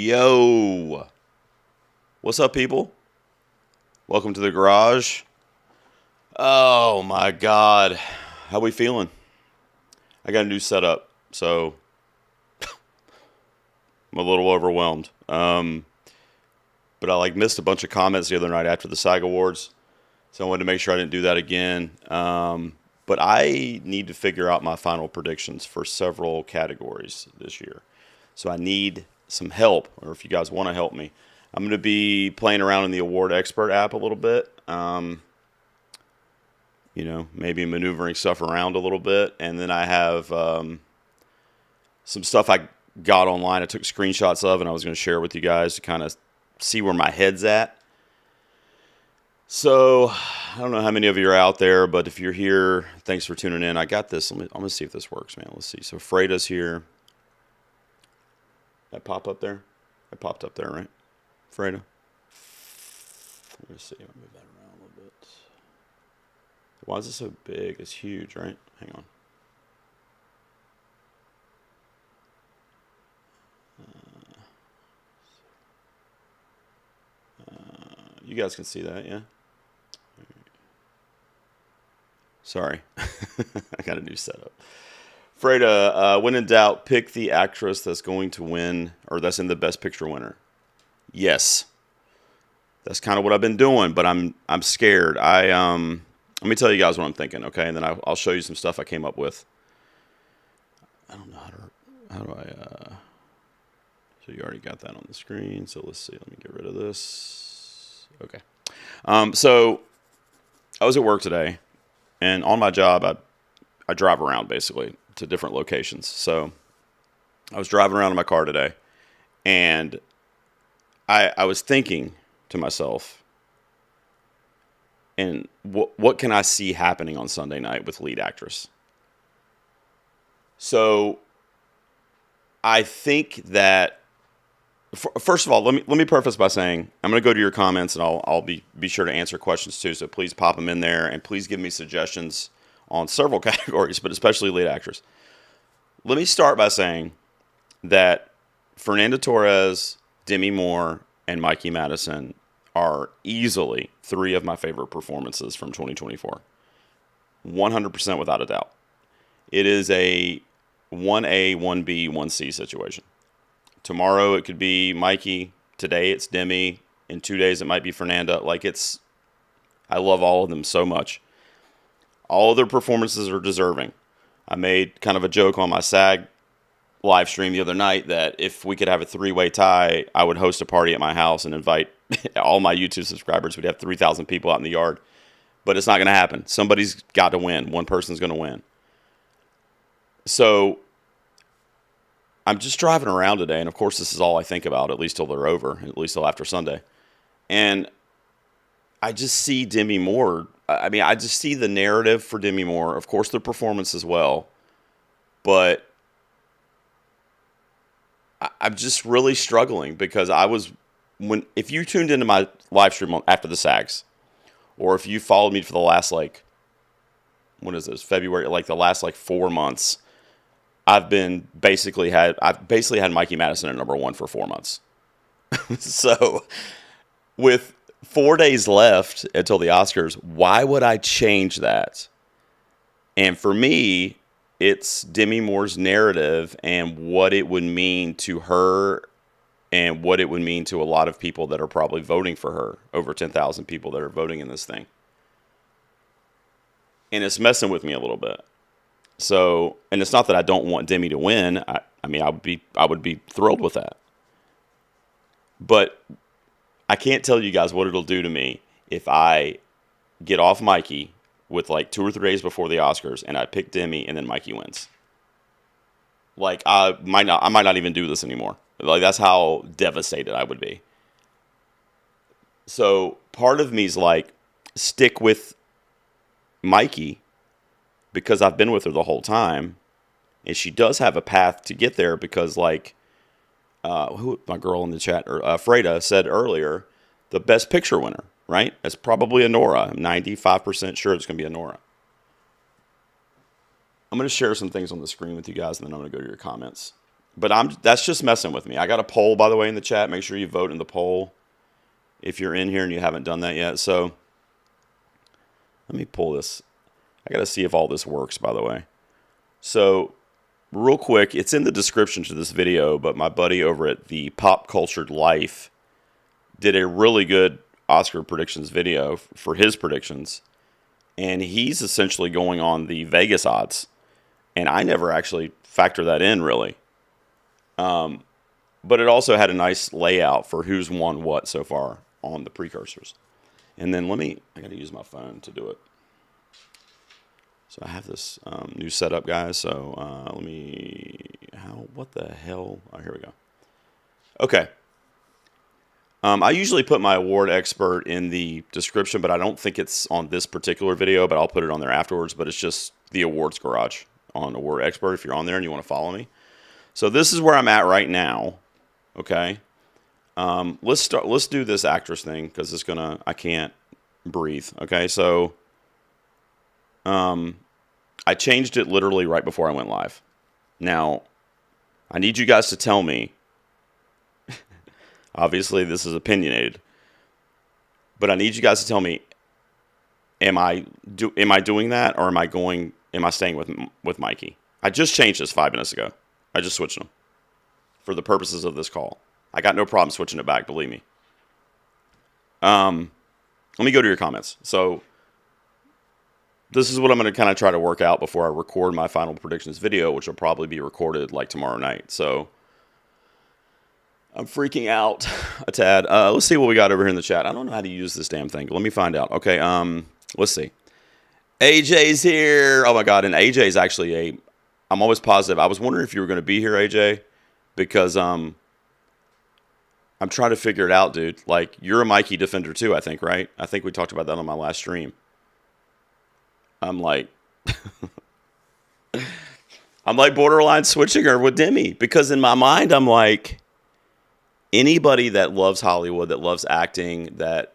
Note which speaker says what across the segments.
Speaker 1: Yo, what's up, people? Welcome to the garage. Oh my God, how we feeling? I got a new setup, so I'm a little overwhelmed. But I missed a bunch of comments the other night after the SAG Awards, so I wanted to make sure I didn't do that again. But I need to figure out my final predictions for several categories this year, so I need some help, or if you guys want to help me. I'm going to be playing around in the Award Expert app a little bit. Maybe maneuvering stuff around a little bit. And then I have some stuff I got online I took screenshots of, and I was going to share with you guys to kind of see where my head's at. So, I don't know how many of you are out there, but if you're here, thanks for tuning in. I got this. I'm going to see if this works, man. Let's see. So, Freda's here. That pop up there? That popped up there, right? Freda? Let's see. I'll move that around a little bit. Why is it so big? It's huge, right? Hang on. You guys can see that, yeah? Sorry. I got a new setup. Freda, when in doubt, pick the actress that's going to win, or that's in the Best Picture winner. Yes. That's kind of what I've been doing, but I'm scared. Let me tell you guys what I'm thinking, okay? And then I'll show you some stuff I came up with. I don't know how do I, so you already got that on the screen. So let's see, let me get rid of this. Okay. So I was at work today, and on my job, I drive around basically to different locations. So I was driving around in my car today, and I was thinking to myself, and what can I see happening on Sunday night with lead actress? So I think that, first of all, let me preface by saying I'm going to go to your comments, and I'll be sure to answer questions too. So please pop them in there, and please give me suggestions on several categories, but especially lead actress. Let me start by saying that Fernanda Torres, Demi Moore, and Mikey Madison are easily three of my favorite performances from 2024. 100% without a doubt. It is a 1A, 1B, 1C situation. Tomorrow it could be Mikey. Today it's Demi. In 2 days it might be Fernanda. I love all of them so much. All of their performances are deserving. I made kind of a joke on my SAG live stream the other night that if we could have a three-way tie, I would host a party at my house and invite all my YouTube subscribers. We'd have 3,000 people out in the yard. But it's not going to happen. Somebody's got to win. One person's going to win. So I'm just driving around today, and of course this is all I think about, at least till they're over, at least till after Sunday. And I just see Demi Moore. I just see the narrative for Demi Moore. Of course, the performance as well. But I'm just really struggling because if you tuned into my live stream after the SAGs, or if you followed me for the last, February, the last 4 months, I've basically had Mikey Madison at number one for 4 months. So with 4 days left until the Oscars, why would I change that? And for me, it's Demi Moore's narrative and what it would mean to her and what it would mean to a lot of people that are probably voting for her. Over 10,000 people that are voting in this thing. And it's messing with me a little bit. So, and it's not that I don't want Demi to win. I would be thrilled with that. But I can't tell you guys what it'll do to me if I get off Mikey with 2 or 3 days before the Oscars and I pick Demi and then Mikey wins. I might not even do this anymore. That's how devastated I would be. So part of me's stick with Mikey because I've been with her the whole time, and she does have a path to get there because my girl in the chat, or Freda, said earlier, the Best Picture winner, right? It's probably a Nora. I'm 95% sure it's going to be a Nora. I'm going to share some things on the screen with you guys, and then I'm going to go to your comments. But that's just messing with me. I got a poll, by the way, in the chat. Make sure you vote in the poll if you're in here and you haven't done that yet. So let me pull this. I got to see if all this works, by the way. So real quick, it's in the description to this video, but my buddy over at the Pop Cultured Life did a really good Oscar predictions video for his predictions. And he's essentially going on the Vegas odds. And I never actually factor that in, really. But it also had a nice layout for who's won what so far on the precursors. And then I got to use my phone to do it. So I have this new setup, guys. So what the hell? Oh, here we go. Okay. I usually put my award expert in the description, but I don't think it's on this particular video, but I'll put it on there afterwards. But it's just the awards garage on award expert if you're on there and you want to follow me. So this is where I'm at right now. Okay. Let's do this actress thing because I can't breathe. Okay. So, I changed it literally right before I went live. Now, I need you guys to tell me. Obviously, this is opinionated, but I need you guys to tell me: Am I doing that, or am I staying with Mikey? I just changed this 5 minutes ago. I just switched them for the purposes of this call. I got no problem switching it back. Believe me. Let me go to your comments. So this is what I'm going to kind of try to work out before I record my final predictions video, which will probably be recorded like tomorrow night. So I'm freaking out a tad. Let's see what we got over here in the chat. I don't know how to use this damn thing. Let me find out. Okay, let's see. AJ's here. Oh my God, and AJ's actually I'm always positive. I was wondering if you were going to be here, AJ, because I'm trying to figure it out, dude. Like, you're a Mikey defender too, I think, right? I think we talked about that on my last stream. I'm like borderline switching her with Demi, because in my mind, I'm like, anybody that loves Hollywood, that loves acting, that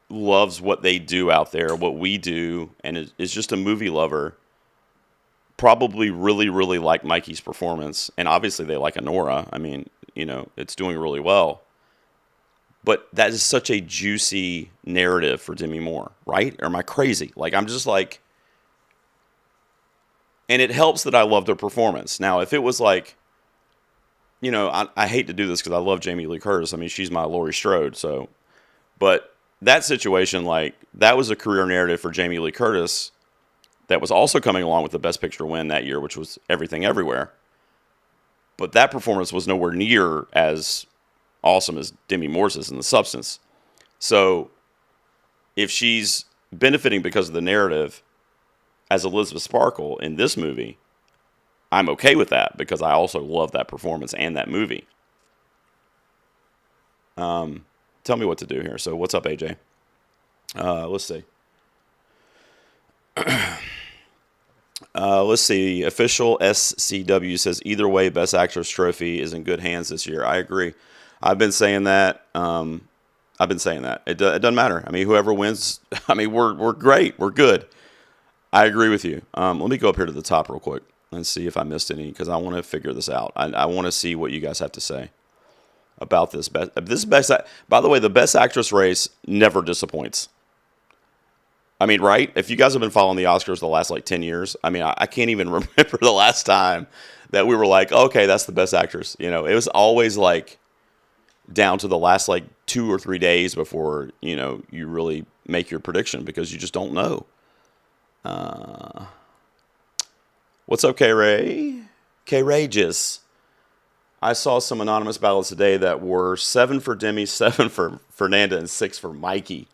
Speaker 1: loves what they do out there, what we do, and is just a movie lover, probably really, really like Mikey's performance. And obviously they like Honora. I mean, it's doing really well. But that is such a juicy narrative for Demi Moore, right? Or am I crazy? Like, I'm just like... And it helps that I loved her performance. Now, if it was like... I hate to do this because I love Jamie Lee Curtis. I mean, she's my Laurie Strode, so... But that situation, like, that was a career narrative for Jamie Lee Curtis that was also coming along with the Best Picture win that year, which was Everything Everywhere. But that performance was nowhere near as awesome as Demi Moore's is in the substance. So if she's benefiting because of the narrative as Elizabeth Sparkle in this movie, I'm okay with that because I also love that performance and that movie. Tell me what to do here. So what's up, AJ? Let's see. Let's see. Official SCW says either way, Best Actress trophy is in good hands this year. I agree. I've been saying that. It doesn't matter. I mean, whoever wins. I mean, we're great. We're good. I agree with you. Let me go up here to the top real quick and see if I missed any, because I want to figure this out. I want to see what you guys have to say about this best. By the way, the Best Actress race never disappoints. I mean, right? If you guys have been following the Oscars the last, 10 years, I mean, I can't even remember the last time that we were like, okay, that's the Best Actress. It was always, down to the last, 2 or 3 days before, you really make your prediction, because you just don't know. What's up, K-Ray? K-Rageous. I saw some anonymous ballots today that were 7 for Demi, 7 for Fernanda, and 6 for Mikey.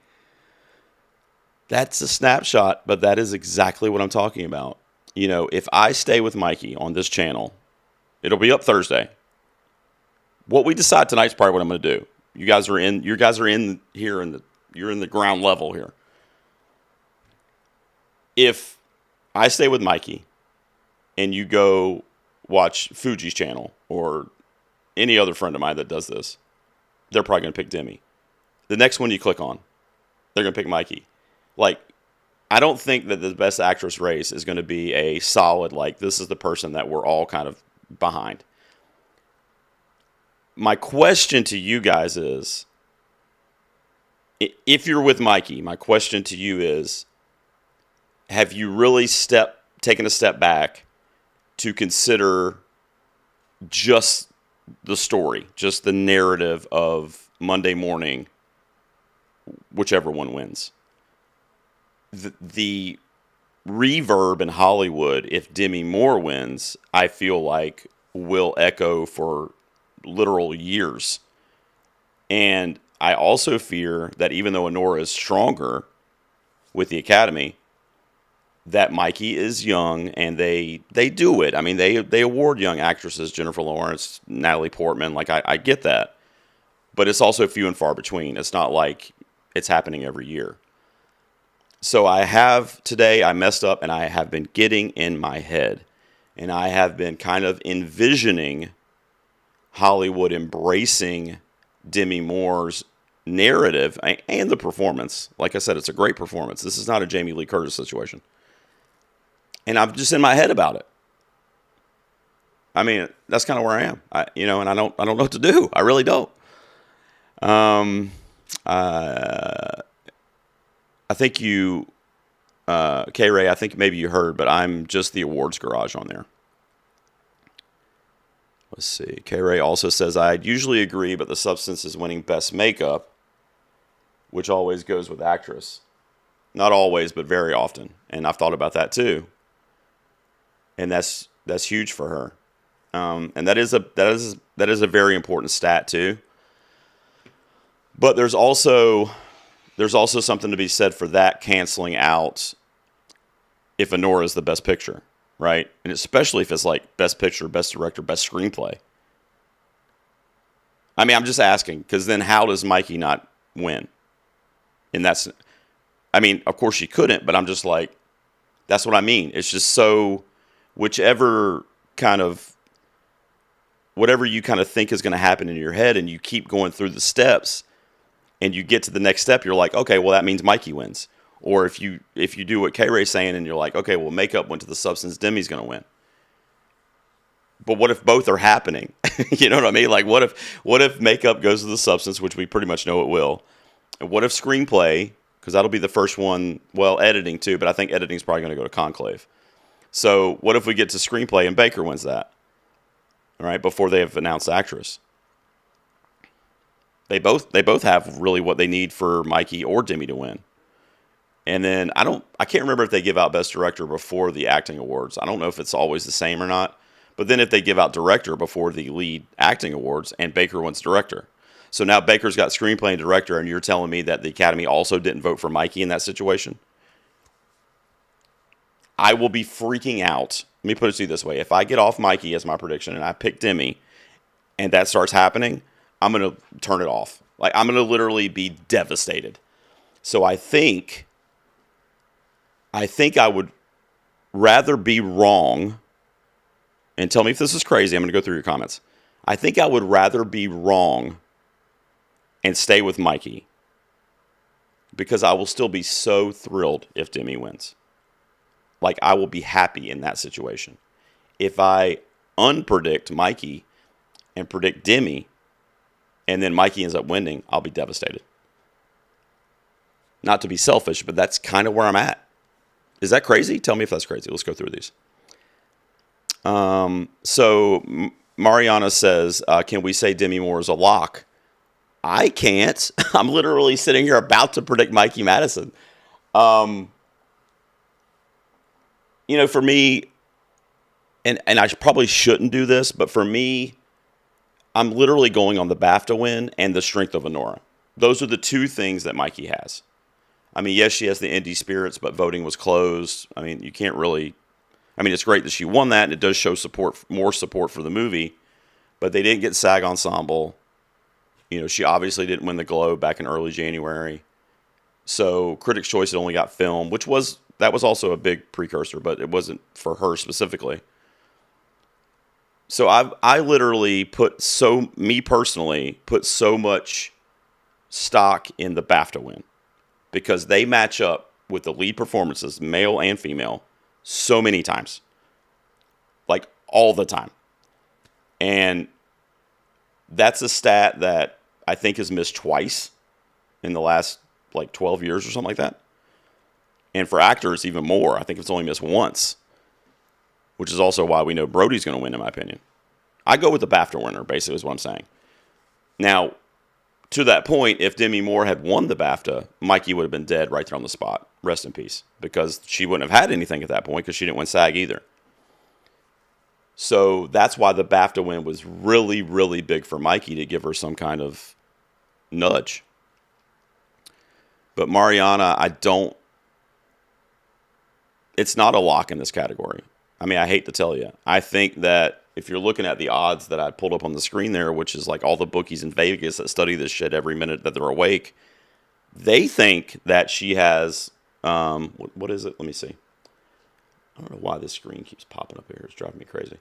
Speaker 1: That's a snapshot, but that is exactly what I'm talking about. If I stay with Mikey on this channel, it'll be up Thursday. What we decide tonight's probably what I'm going to do. You guys are in here you're in the ground level here. If I stay with Mikey and you go watch Fuji's channel or any other friend of mine that does this, they're probably going to pick Demi. The next one you click on, they're going to pick Mikey. I don't think that the Best Actress race is going to be a solid, this is the person that we're all kind of behind. my question to you guys is, if you're with Mikey, my question to you is, have you really taken a step back to consider just the story, just the narrative of Monday morning, whichever one wins? The reverb in Hollywood, if Demi Moore wins, I feel like will echo for literal years. And I also fear that even though Honora is stronger with the Academy, that Mikey is young, and they do it. I mean, they award young actresses, Jennifer Lawrence, Natalie Portman. Like, I get that. But it's also few and far between. It's not like it's happening every year. So today I messed up, and I have been getting in my head. And I have been kind of envisioning Hollywood embracing Demi Moore's narrative and the performance. Like I said, it's a great performance. This is not a Jamie Lee Curtis situation. And I'm just in my head about it. I mean, that's kind of where I am. And I don't know what to do. I really don't. I think K-Ray, I think maybe you heard, but I'm just the awards garage on there. Let's see. K-Ray also says, I'd usually agree, but the substance is winning best makeup, which always goes with actress. Not always, but very often. And I've thought about that too. And that's huge for her. And that is a very important stat too. But there's also something to be said for that canceling out if Honora is the best picture, right? And especially if it's like best picture, best director, best screenplay. I mean, I'm just asking, because then how does Mikey not win? And I mean, of course she couldn't, but I'm just like, that's what I mean. It's just so, whatever you kind of think is going to happen in your head, and you keep going through the steps, and you get to the next step, you're like, okay, well, that means Mikey wins. Or if you do what K-Ray's saying, and you're like, okay, well, makeup went to the substance, Demi's going to win. But what if both are happening? You know what I mean? Like, what if makeup goes to the substance, which we pretty much know it will? And what if screenplay, because that'll be the first one, well, editing too, but I think editing is probably going to go to Conclave. So what if we get to screenplay and Baker wins that? All right, before they have announced actress. They both have really what they need for Mikey or Demi to win. And then I can't remember if they give out best director before the acting awards. I don't know if it's always the same or not. But then if they give out director before the lead acting awards, and Baker wins director. So now Baker's got screenplay and director, and you're telling me that the Academy also didn't vote for Mikey in that situation? I will be freaking out. Let me put it to you this way. If I get off Mikey as my prediction and I pick Demi, and that starts happening, I'm going to turn it off. Like, I'm going to literally be devastated. So I think I would rather be wrong, and tell me if this is crazy. I'm going to go through your comments. I think I would rather be wrong and stay with Mikey, because I will still be so thrilled if Demi wins. Like, I will be happy in that situation. If I unpredict Mikey and predict Demi, and then Mikey ends up winning, I'll be devastated. Not to be selfish, but that's kind of where I'm at. Is that crazy? Tell me if that's crazy. Let's go through these. So Mariana says, can we say Demi Moore is a lock? I can't. I'm literally sitting here about to predict Mikey Madison. For me, and I probably shouldn't do this, but for me, I'm literally going on the BAFTA win and the strength of Honora. Those are the two things that Mikey has. I mean, yes, she has the indie spirits, but voting was closed. I mean, you can't really... I mean, it's great that she won that, and it does show more support for the movie, but they didn't get SAG Ensemble. She obviously didn't win the Globe back in early January. So Critics' Choice had only got film, that was also a big precursor, but it wasn't for her specifically. So I literally me personally, put so much stock in the BAFTA win, because they match up with the lead performances, male and female, so many times. Like, all the time. And That's a stat that I think has missed twice in the last like 12 years or something like that. And for actors, even more. I think it's only missed once, which is also why we know Brody's going to win, in my opinion. I go with the BAFTA winner, basically, is what I'm saying. Now, to that point, if Demi Moore had won the BAFTA, Mikey would have been dead right there on the spot. Rest in peace. Because she wouldn't have had anything at that point because she didn't win SAG either. So that's why the BAFTA win was really, really big for Mikey to give her some kind of nudge. But Mariana, it's not a lock in this category. I mean, I hate to tell you. I think that if you're looking at the odds that I pulled up on the screen there, which is like all the bookies in Vegas that study this shit every minute that they're awake, they think that she has, what is it? Let me see. I don't know why this screen keeps popping up here. It's driving me crazy.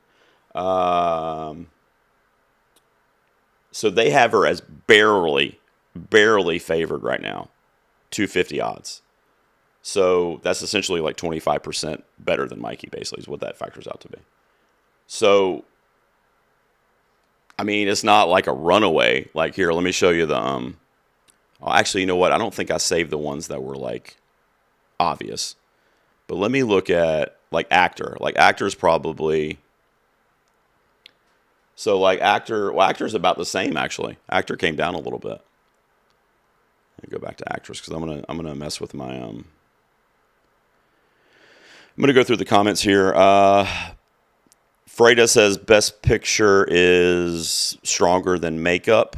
Speaker 1: So they have her as barely favored right now. 250 odds. So that's essentially like 25% better than Mikey, basically, is what that factors out to be. So, I mean, it's not like a runaway. Like, here, let me show you the, oh, actually, you know what? I don't think I saved the ones that were, like, obvious. But let me look at, like, actor. Like, actor's probably, so, like, actor's about the same, actually. Actor came down a little bit. Let me go back to actress, because I'm gonna mess with my, I'm going to go through the comments here. Freda says Best Picture is stronger than makeup.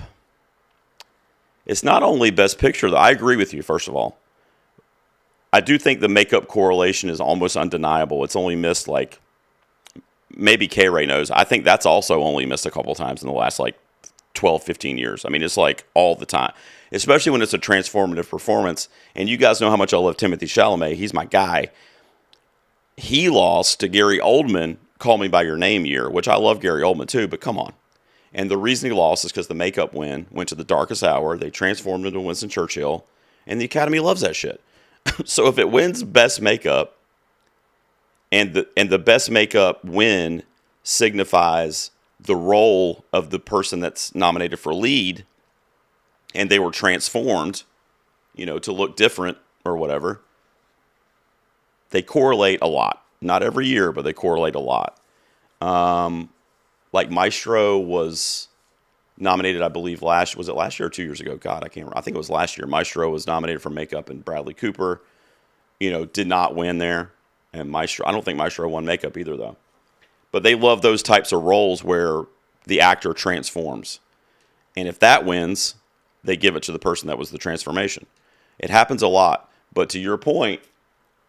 Speaker 1: It's not only Best Picture, though. I agree with you, first of all. I do think the makeup correlation is almost undeniable. It's only missed, like, maybe K-Ray knows. I think that's also only missed a couple times in the last, like, 12, 15 years. I mean, it's, like, all the time. Especially when it's a transformative performance. And you guys know how much I love Timothée Chalamet. He's my guy. He lost to Gary Oldman, Call Me By Your Name year, which I love Gary Oldman too, but come on. And the reason he lost is because the makeup went to The Darkest Hour. They transformed into Winston Churchill, and the Academy loves that shit. So if it wins Best Makeup, and the Best Makeup win signifies the role of the person that's nominated for lead, and they were transformed, to look different or whatever, they correlate a lot. Not every year, but they correlate a lot. Like Maestro was nominated, I believe, was it last year or 2 years ago? God, I can't remember. I think it was last year. Maestro was nominated for makeup, and Bradley Cooper, did not win there. And Maestro, I don't think Maestro won makeup either, though. But they love those types of roles where the actor transforms. And if that wins, they give it to the person that was the transformation. It happens a lot. But to your point,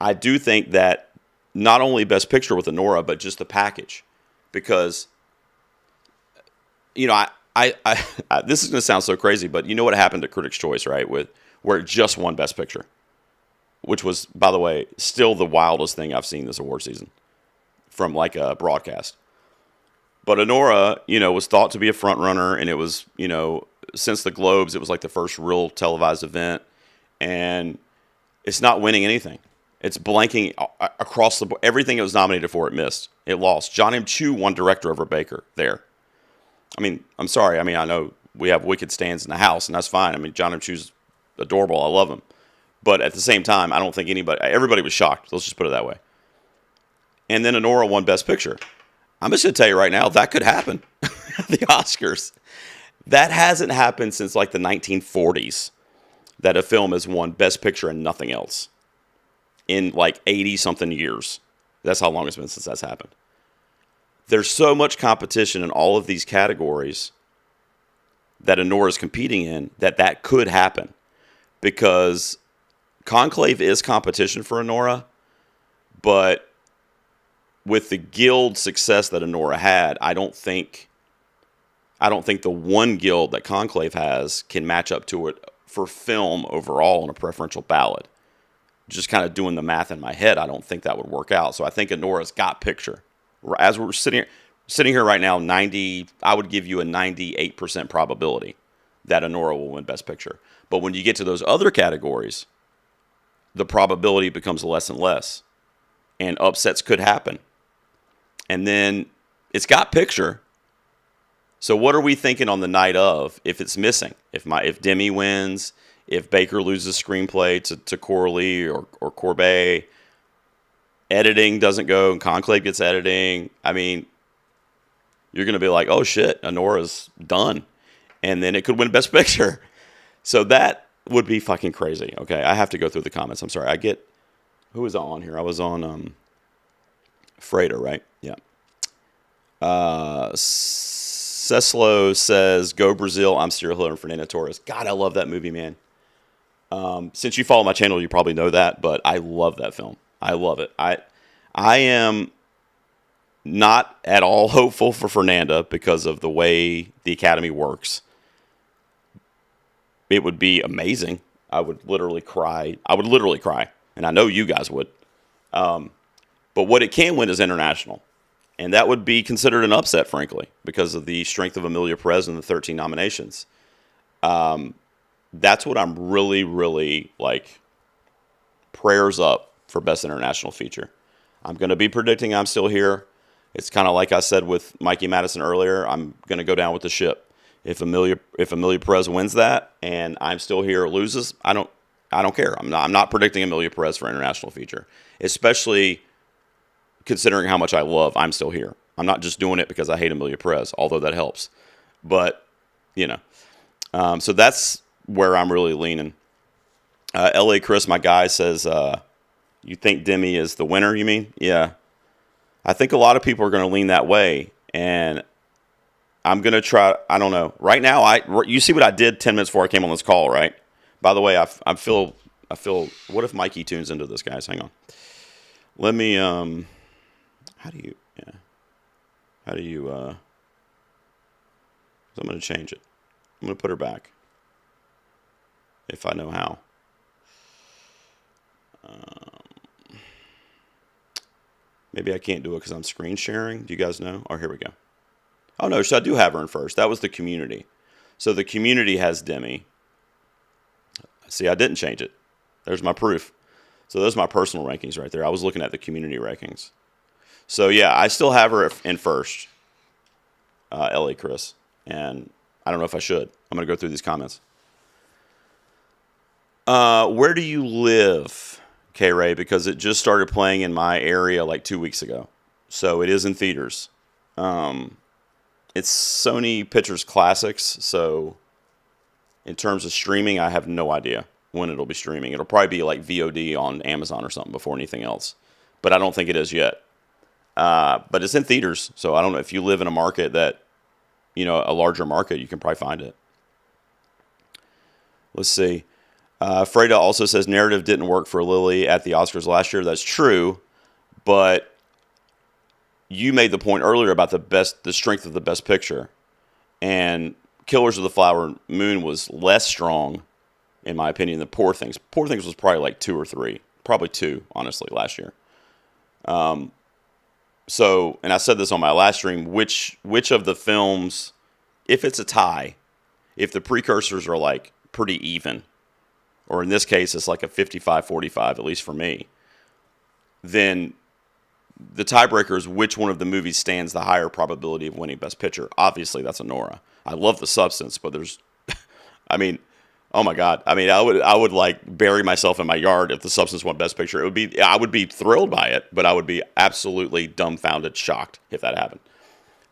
Speaker 1: I do think that not only Best Picture with Anora, but just the package. Because, I this is going to sound so crazy, but you know what happened to Critics' Choice, right? Where it just won Best Picture. Which was, by the way, still the wildest thing I've seen this award season. From like a broadcast. But Anora, was thought to be a front runner, and it was, since the Globes, it was like the first real televised event. And it's not winning anything. It's blanking across the board. Everything it was nominated for, it missed. It lost. John M. Chu won director over Baker there. I mean, I'm sorry. I mean, I know we have wicked stands in the house, and that's fine. I mean, John M. Chu's adorable. I love him. But at the same time, I don't think everybody was shocked. Let's just put it that way. And then Anora won Best Picture. I'm just going to tell you right now, that could happen. The Oscars. That hasn't happened since like the 1940s, that a film has won Best Picture and nothing else. In like 80-something years. That's how long it's been since that's happened. There's so much competition in all of these categories that Anora is competing in that could happen. Because Conclave is competition for Anora, but with the guild success that Anora had, I don't think the one guild that Conclave has can match up to it for film overall in a preferential ballot. Just kind of doing the math in my head, I don't think that would work out. So I think Anora's got picture. As we're sitting here right now, I would give you a 98% probability that Anora will win Best Picture. But when you get to those other categories, the probability becomes less and less. And upsets could happen. And then it's got picture. So what are we thinking on the night of if it's missing? If Demi wins, if Baker loses screenplay to Coralie or Corbet, editing doesn't go and Conclave gets editing. I mean, you're going to be like, oh shit, Anora's done. And then it could win Best Picture. So that would be fucking crazy. Okay, I have to go through the comments. I'm sorry. Who was on here? I was on Freighter, right? Yeah. Ceslo says, go Brazil, I'm Serial Killer and Fernando Torres. God, I love that movie, man. Since you follow my channel, you probably know that, but I love that film. I love it. I am not at all hopeful for Fernanda because of the way the Academy works. It would be amazing. I would literally cry. And I know you guys would. But what it can win is international. And that would be considered an upset, frankly, because of the strength of Amelia Perez and the 13 nominations. That's what I'm really, really, like, prayers up for Best International Feature. I'm going to be predicting I'm Still Here. It's kind of like I said with Mikey Madison earlier. I'm going to go down with the ship. If Amelia Perez wins that and I'm Still Here loses, I don't care. I'm not predicting Amelia Perez for international feature, especially considering how much I love I'm Still Here. I'm not just doing it because I hate Amelia Perez, although that helps. But so that's where I'm really leaning. L.A. Chris, my guy, says, "You think Demi is the winner? You mean?" Yeah, I think a lot of people are going to lean that way, and I'm going to try. I don't know. Right now, you see what I did 10 minutes before I came on this call, right? By the way, I feel. What if Mikey tunes into this, guys? Hang on. Let me. How do you? Yeah. How do you? So I'm going to change it. I'm going to put her back. If I know how. Maybe I can't do it because I'm screen sharing. Do you guys know? Oh, here we go. Oh, no, so I do have her in first. That was the community. So the community has Demi. See, I didn't change it. There's my proof. So those are my personal rankings right there. I was looking at the community rankings. So, yeah, I still have her in first, L.A. Chris. And I don't know if I should. I'm going to go through these comments. Where do you live, K-Ray? Because it just started playing in my area like 2 weeks ago. So it is in theaters. It's Sony Pictures Classics. So in terms of streaming, I have no idea when it'll be streaming. It'll probably be like VOD on Amazon or something before anything else. But I don't think it is yet. But it's in theaters. So I don't know if you live in a market that, a larger market, you can probably find it. Let's see. Freda also says narrative didn't work for Lily at the Oscars last year. That's true, but you made the point earlier about the strength of the Best Picture, and Killers of the Flower Moon was less strong, in my opinion, than Poor Things. Poor Things was probably like 2 or 3, probably 2, honestly, last year. So, and I said this on my last stream, which of the films, if it's a tie, if the precursors are like pretty even, or in this case, it's like a 55-45, at least for me, then the tiebreaker is which one of the movies stands the higher probability of winning Best Picture. Obviously, that's Anora. I love The Substance, but there's, oh my God. I would like bury myself in my yard if The Substance won Best Picture. I would be thrilled by it, but I would be absolutely dumbfounded, shocked if that happened.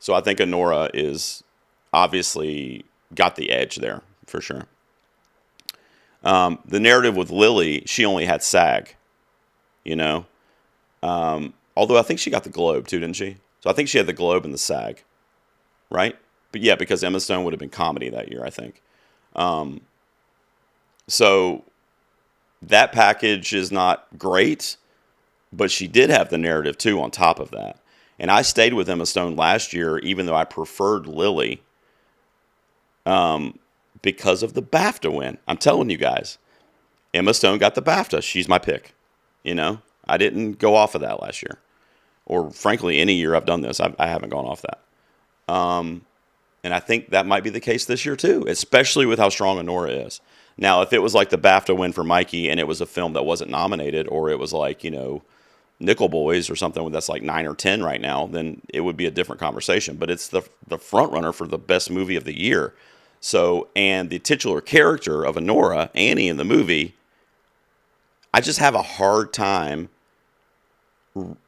Speaker 1: So I think Anora is obviously got the edge there, for sure. The narrative with Lily, she only had SAG, although I think she got the Globe too, didn't she? So I think she had the Globe and the SAG, right? But yeah, because Emma Stone would have been comedy that year, I think. So that package is not great, but she did have the narrative too on top of that. And I stayed with Emma Stone last year, even though I preferred Lily. Because of the BAFTA win. I'm telling you guys, Emma Stone got the BAFTA. She's my pick. I didn't go off of that last year. Or frankly, any year I've done this, I haven't gone off that. And I think that might be the case this year too, especially with how strong Anora is. Now, if it was like the BAFTA win for Mikey and it was a film that wasn't nominated, or it was like, Nickel Boys or something that's like 9 or 10 right now, then it would be a different conversation. But it's the front runner for the best movie of the year. So, and the titular character of Honora, Annie in the movie, I just have a hard time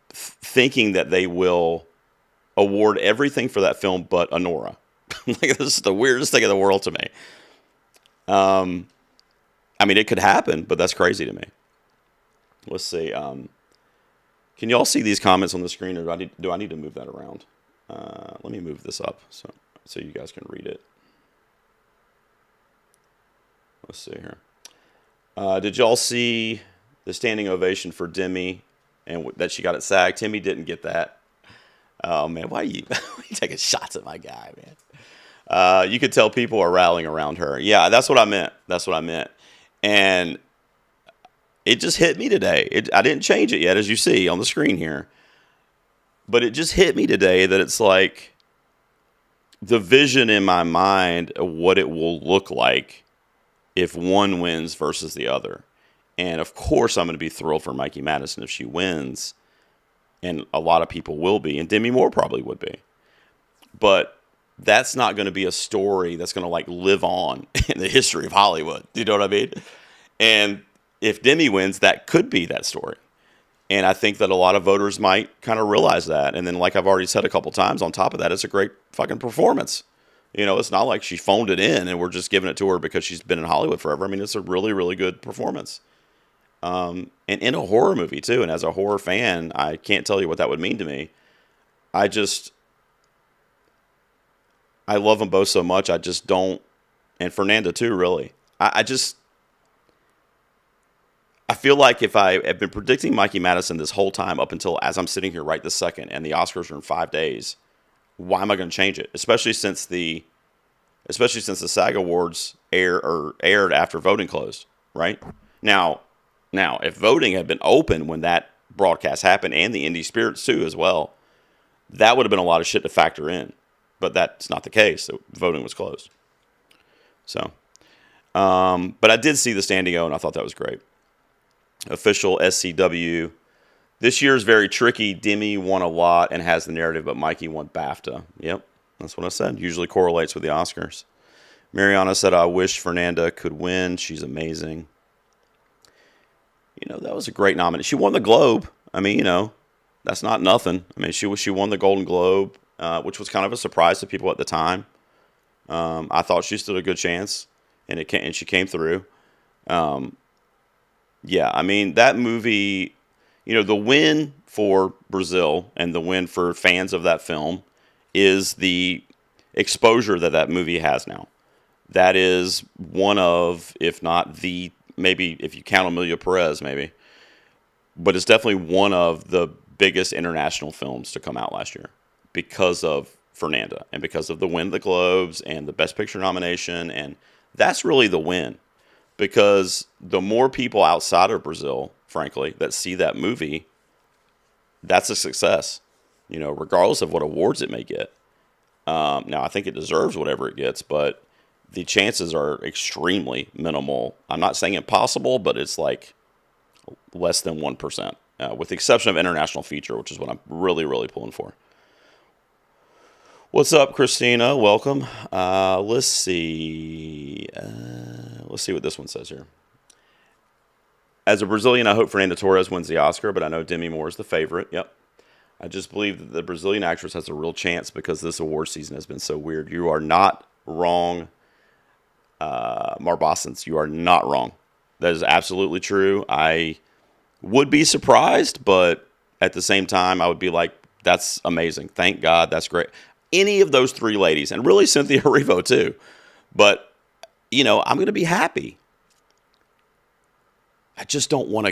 Speaker 1: thinking that they will award everything for that film but Honora. Like, this is the weirdest thing in the world to me. I mean, it could happen, but that's crazy to me. Let's see. Can you all see these comments on the screen, or do I need to move that around? Let me move this up so you guys can read it. Let's see here. Did y'all see the standing ovation for Demi and that she got at SAG? Timmy didn't get that. Oh, man, why are you taking shots at my guy, man? You could tell people are rallying around her. Yeah, that's what I meant. That's what I meant. And it just hit me today. I didn't change it yet, as you see on the screen here. But it just hit me today that it's like the vision in my mind of what it will look like if one wins versus the other. And, of course, I'm going to be thrilled for Mikey Madison if she wins. And a lot of people will be. And Demi Moore probably would be. But that's not going to be a story that's going to, like, live on in the history of Hollywood. Do you know what I mean? And if Demi wins, that could be that story. And I think that a lot of voters might kind of realize that. And then, like I've already said a couple times, on top of that, it's a great fucking performance. You know, it's not like she phoned it in and we're just giving it to her because she's been in Hollywood forever. I mean, it's a really, really good performance. And in a horror movie, too. And as a horror fan, I can't tell you what that would mean to me. I love them both so much. I just don't. And Fernanda, too, really. I feel like if I have been predicting Mikey Madison this whole time up until as I'm sitting here right this second and the Oscars are in 5 days, why am I going to change it? Especially since the SAG Awards aired after voting closed, right? Now, if voting had been open when that broadcast happened, and the Indie Spirits too as well, that would have been a lot of shit to factor in. But that's not the case. So voting was closed. So, but I did see the standing O, and I thought that was great. Official SCW. This year is very tricky. Demi won a lot and has the narrative, but Mikey won BAFTA. Yep, that's what I said. Usually correlates with the Oscars. Mariana said, I wish Fernanda could win. She's amazing. You know, that was a great nomination. She won the Globe. I mean, you know, that's not nothing. I mean, she won the Golden Globe, which was kind of a surprise to people at the time. I thought she stood a good chance, and she came through. Yeah, I mean, that movie, you know, the win for Brazil and the win for fans of that film is the exposure that movie has now. That is one of, if not the, maybe if you count Amelia Perez, maybe, but it's definitely one of the biggest international films to come out last year because of Fernanda and because of the win of the Globes and the Best Picture nomination. And that's really the win, because the more people outside of Brazil, frankly, that see that movie, that's a success, you know, regardless of what awards it may get. Now, I think it deserves whatever it gets, but the chances are extremely minimal. I'm not saying impossible, but it's like less than 1%, with the exception of international feature, which is what I'm really, really pulling for. What's up, Christina? Welcome. Let's see. Let's see what this one says here. As a Brazilian, I hope Fernanda Torres wins the Oscar, but I know Demi Moore is the favorite. Yep. I just believe that the Brazilian actress has a real chance because this award season has been so weird. You are not wrong, Marbasins. You are not wrong. That is absolutely true. I would be surprised, but at the same time, I would be like, that's amazing. Thank God. That's great. Any of those three ladies, and really Cynthia Erivo too. But, you know, I'm going to be happy. I just don't want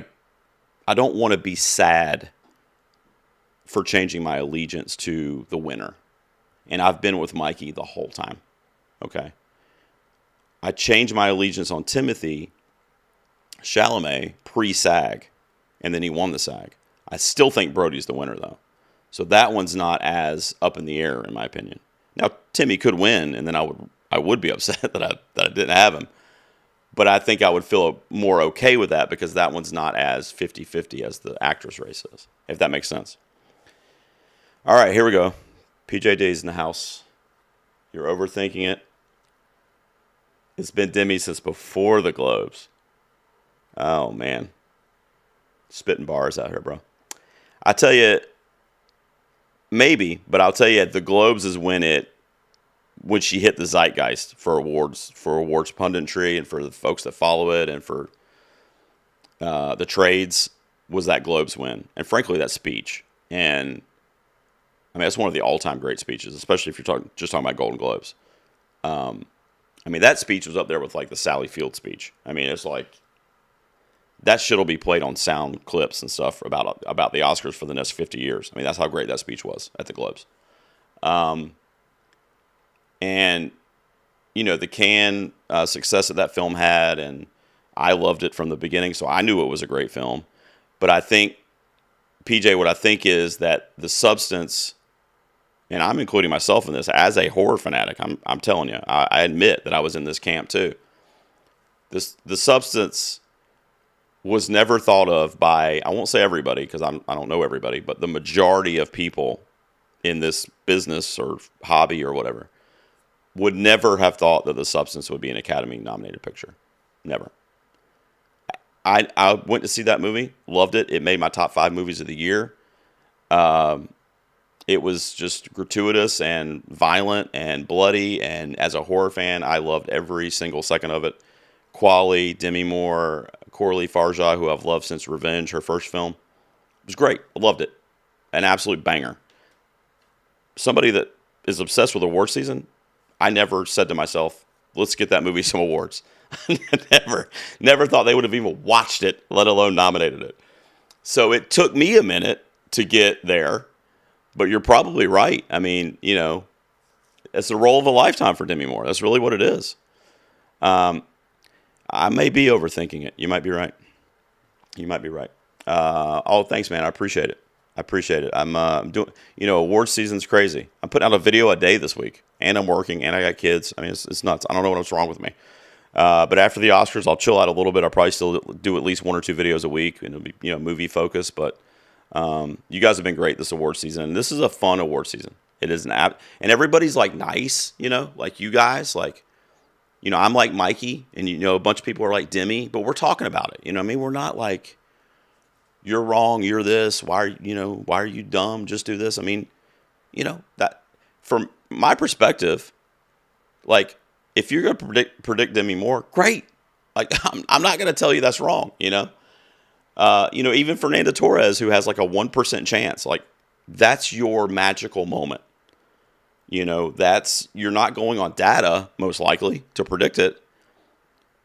Speaker 1: to be sad for changing my allegiance to the winner. And I've been with Mikey the whole time. Okay. I changed my allegiance on Timothy Chalamet pre-SAG, and then he won the SAG. I still think Brody's the winner, though. So that one's not as up in the air, in my opinion. Now, Timmy could win, and then I would be upset that I didn't have him. But I think I would feel more okay with that because that one's not as 50-50 as the actress race is. if that makes sense. All right, here we go. PJD's in the house. You're overthinking it. It's been Demi since before the Globes. Oh, man. Spitting bars out here, bro. I tell you, maybe, but I'll tell you, the Globes is when she hit the zeitgeist for awards punditry, and for the folks that follow it, and for the trades, was that Globes win. And frankly, that speech. And I mean, that's one of the all-time great speeches, especially if you're just talking about Golden Globes. I mean, that speech was up there with like the Sally Field speech. I mean, it's like that shit will be played on sound clips and stuff about the Oscars for the next 50 years. I mean, that's how great that speech was at the Globes. And the Cannes success that film had, and I loved it from the beginning, so I knew it was a great film. But I think, PJ, what I think is that the substance, and I'm including myself in this as a horror fanatic. I'm telling you, I admit that I was in this camp too. The substance was never thought of by, I won't say everybody because I don't know everybody, but the majority of people in this business or hobby or whatever would never have thought that The Substance would be an Academy-nominated picture. Never. I went to see that movie, loved it. It made my top 5 movies of the year. It was just gratuitous and violent and bloody, and as a horror fan, I loved every single second of it. Quali, Demi Moore, Coralie Farja, who I've loved since Revenge, her first film. It was great. I loved it. An absolute banger. Somebody that is obsessed with award season, I never said to myself, let's get that movie some awards. Never thought they would have even watched it, let alone nominated it. So it took me a minute to get there, but you're probably right. I mean, it's the role of a lifetime for Demi Moore. That's really what it is. I may be overthinking it. You might be right. Thanks, man. I appreciate it. I'm doing, award season's crazy. I'm putting out a video a day this week, and I'm working, and I got kids. I mean, it's nuts. I don't know what's wrong with me. But after the Oscars, I'll chill out a little bit. I'll probably still do at least 1 or 2 videos a week, and it'll be, movie focused. But you guys have been great this award season, and this is a fun award season. It is and everybody's like nice, like you guys, like, I'm like Mikey, and a bunch of people are like Demi, but we're talking about it. What I mean? We're not like, you're wrong, you're this, why are you dumb? Just do this. I mean, that from my perspective, like, if you're going to predict Demi Moore, great. Like, I'm not going to tell you that's wrong, even Fernando Torres, who has like a 1% chance, like, that's your magical moment. You're not going on data, most likely, to predict it,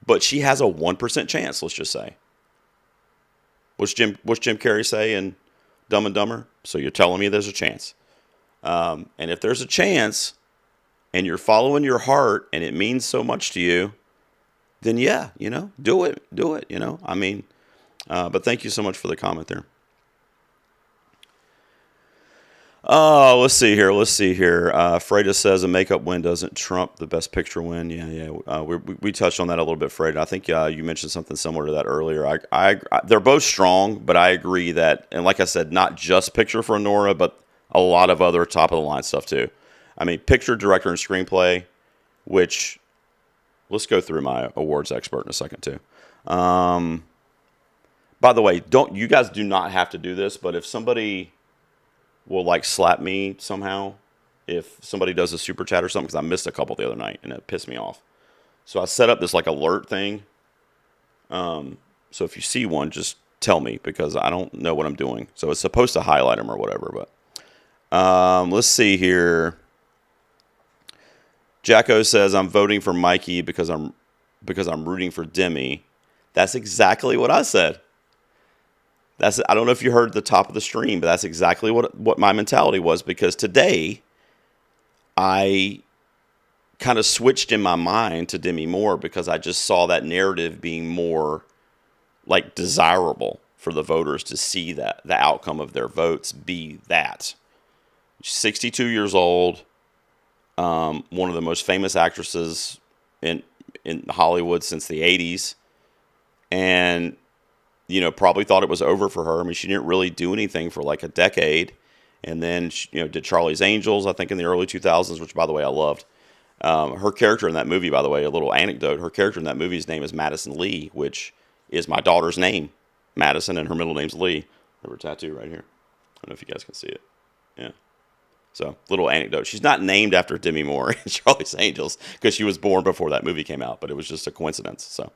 Speaker 1: but she has a 1% chance, let's just say. What's Jim Carrey say in Dumb and Dumber? So you're telling me there's a chance. And if there's a chance, and you're following your heart, and it means so much to you, then yeah, do it. I mean, but thank you so much for the comment there. Oh, let's see here. Freda says a makeup win doesn't trump the best picture win. Yeah. We touched on that a little bit, Freda. I think you mentioned something similar to that earlier. I they're both strong, but I agree that, and like I said, not just picture for Nora, but a lot of other top of the line stuff too. I mean, picture, director, and screenplay, which, let's go through my awards expert in a second too. By the way, you guys do not have to do this, but if somebody will like slap me somehow, if somebody does a super chat or something, because I missed a couple the other night and it pissed me off. So I set up this like alert thing. So if you see one, just tell me, because I don't know what I'm doing. So it's supposed to highlight them or whatever, but let's see here. Jacko says, I'm voting for Mikey because I'm rooting for Demi. That's exactly what I said. I don't know if you heard the top of the stream, but that's exactly what my mentality was, because today I kind of switched in my mind to Demi Moore because I just saw that narrative being more like desirable for the voters to see, that the outcome of their votes be that. 62 years old, one of the most famous actresses in Hollywood since the 80s. And probably thought it was over for her. I mean, she didn't really do anything for like a decade. And then, she, did Charlie's Angels, I think, in the early 2000s, which, by the way, I loved. Her character in that movie, by the way, a little anecdote, her character in that movie's name is Madison Lee, which is my daughter's name, Madison, and her middle name's Lee. Her tattoo right here. I don't know if you guys can see it. Yeah. So, little anecdote. She's not named after Demi Moore in Charlie's Angels because she was born before that movie came out, but it was just a coincidence. So,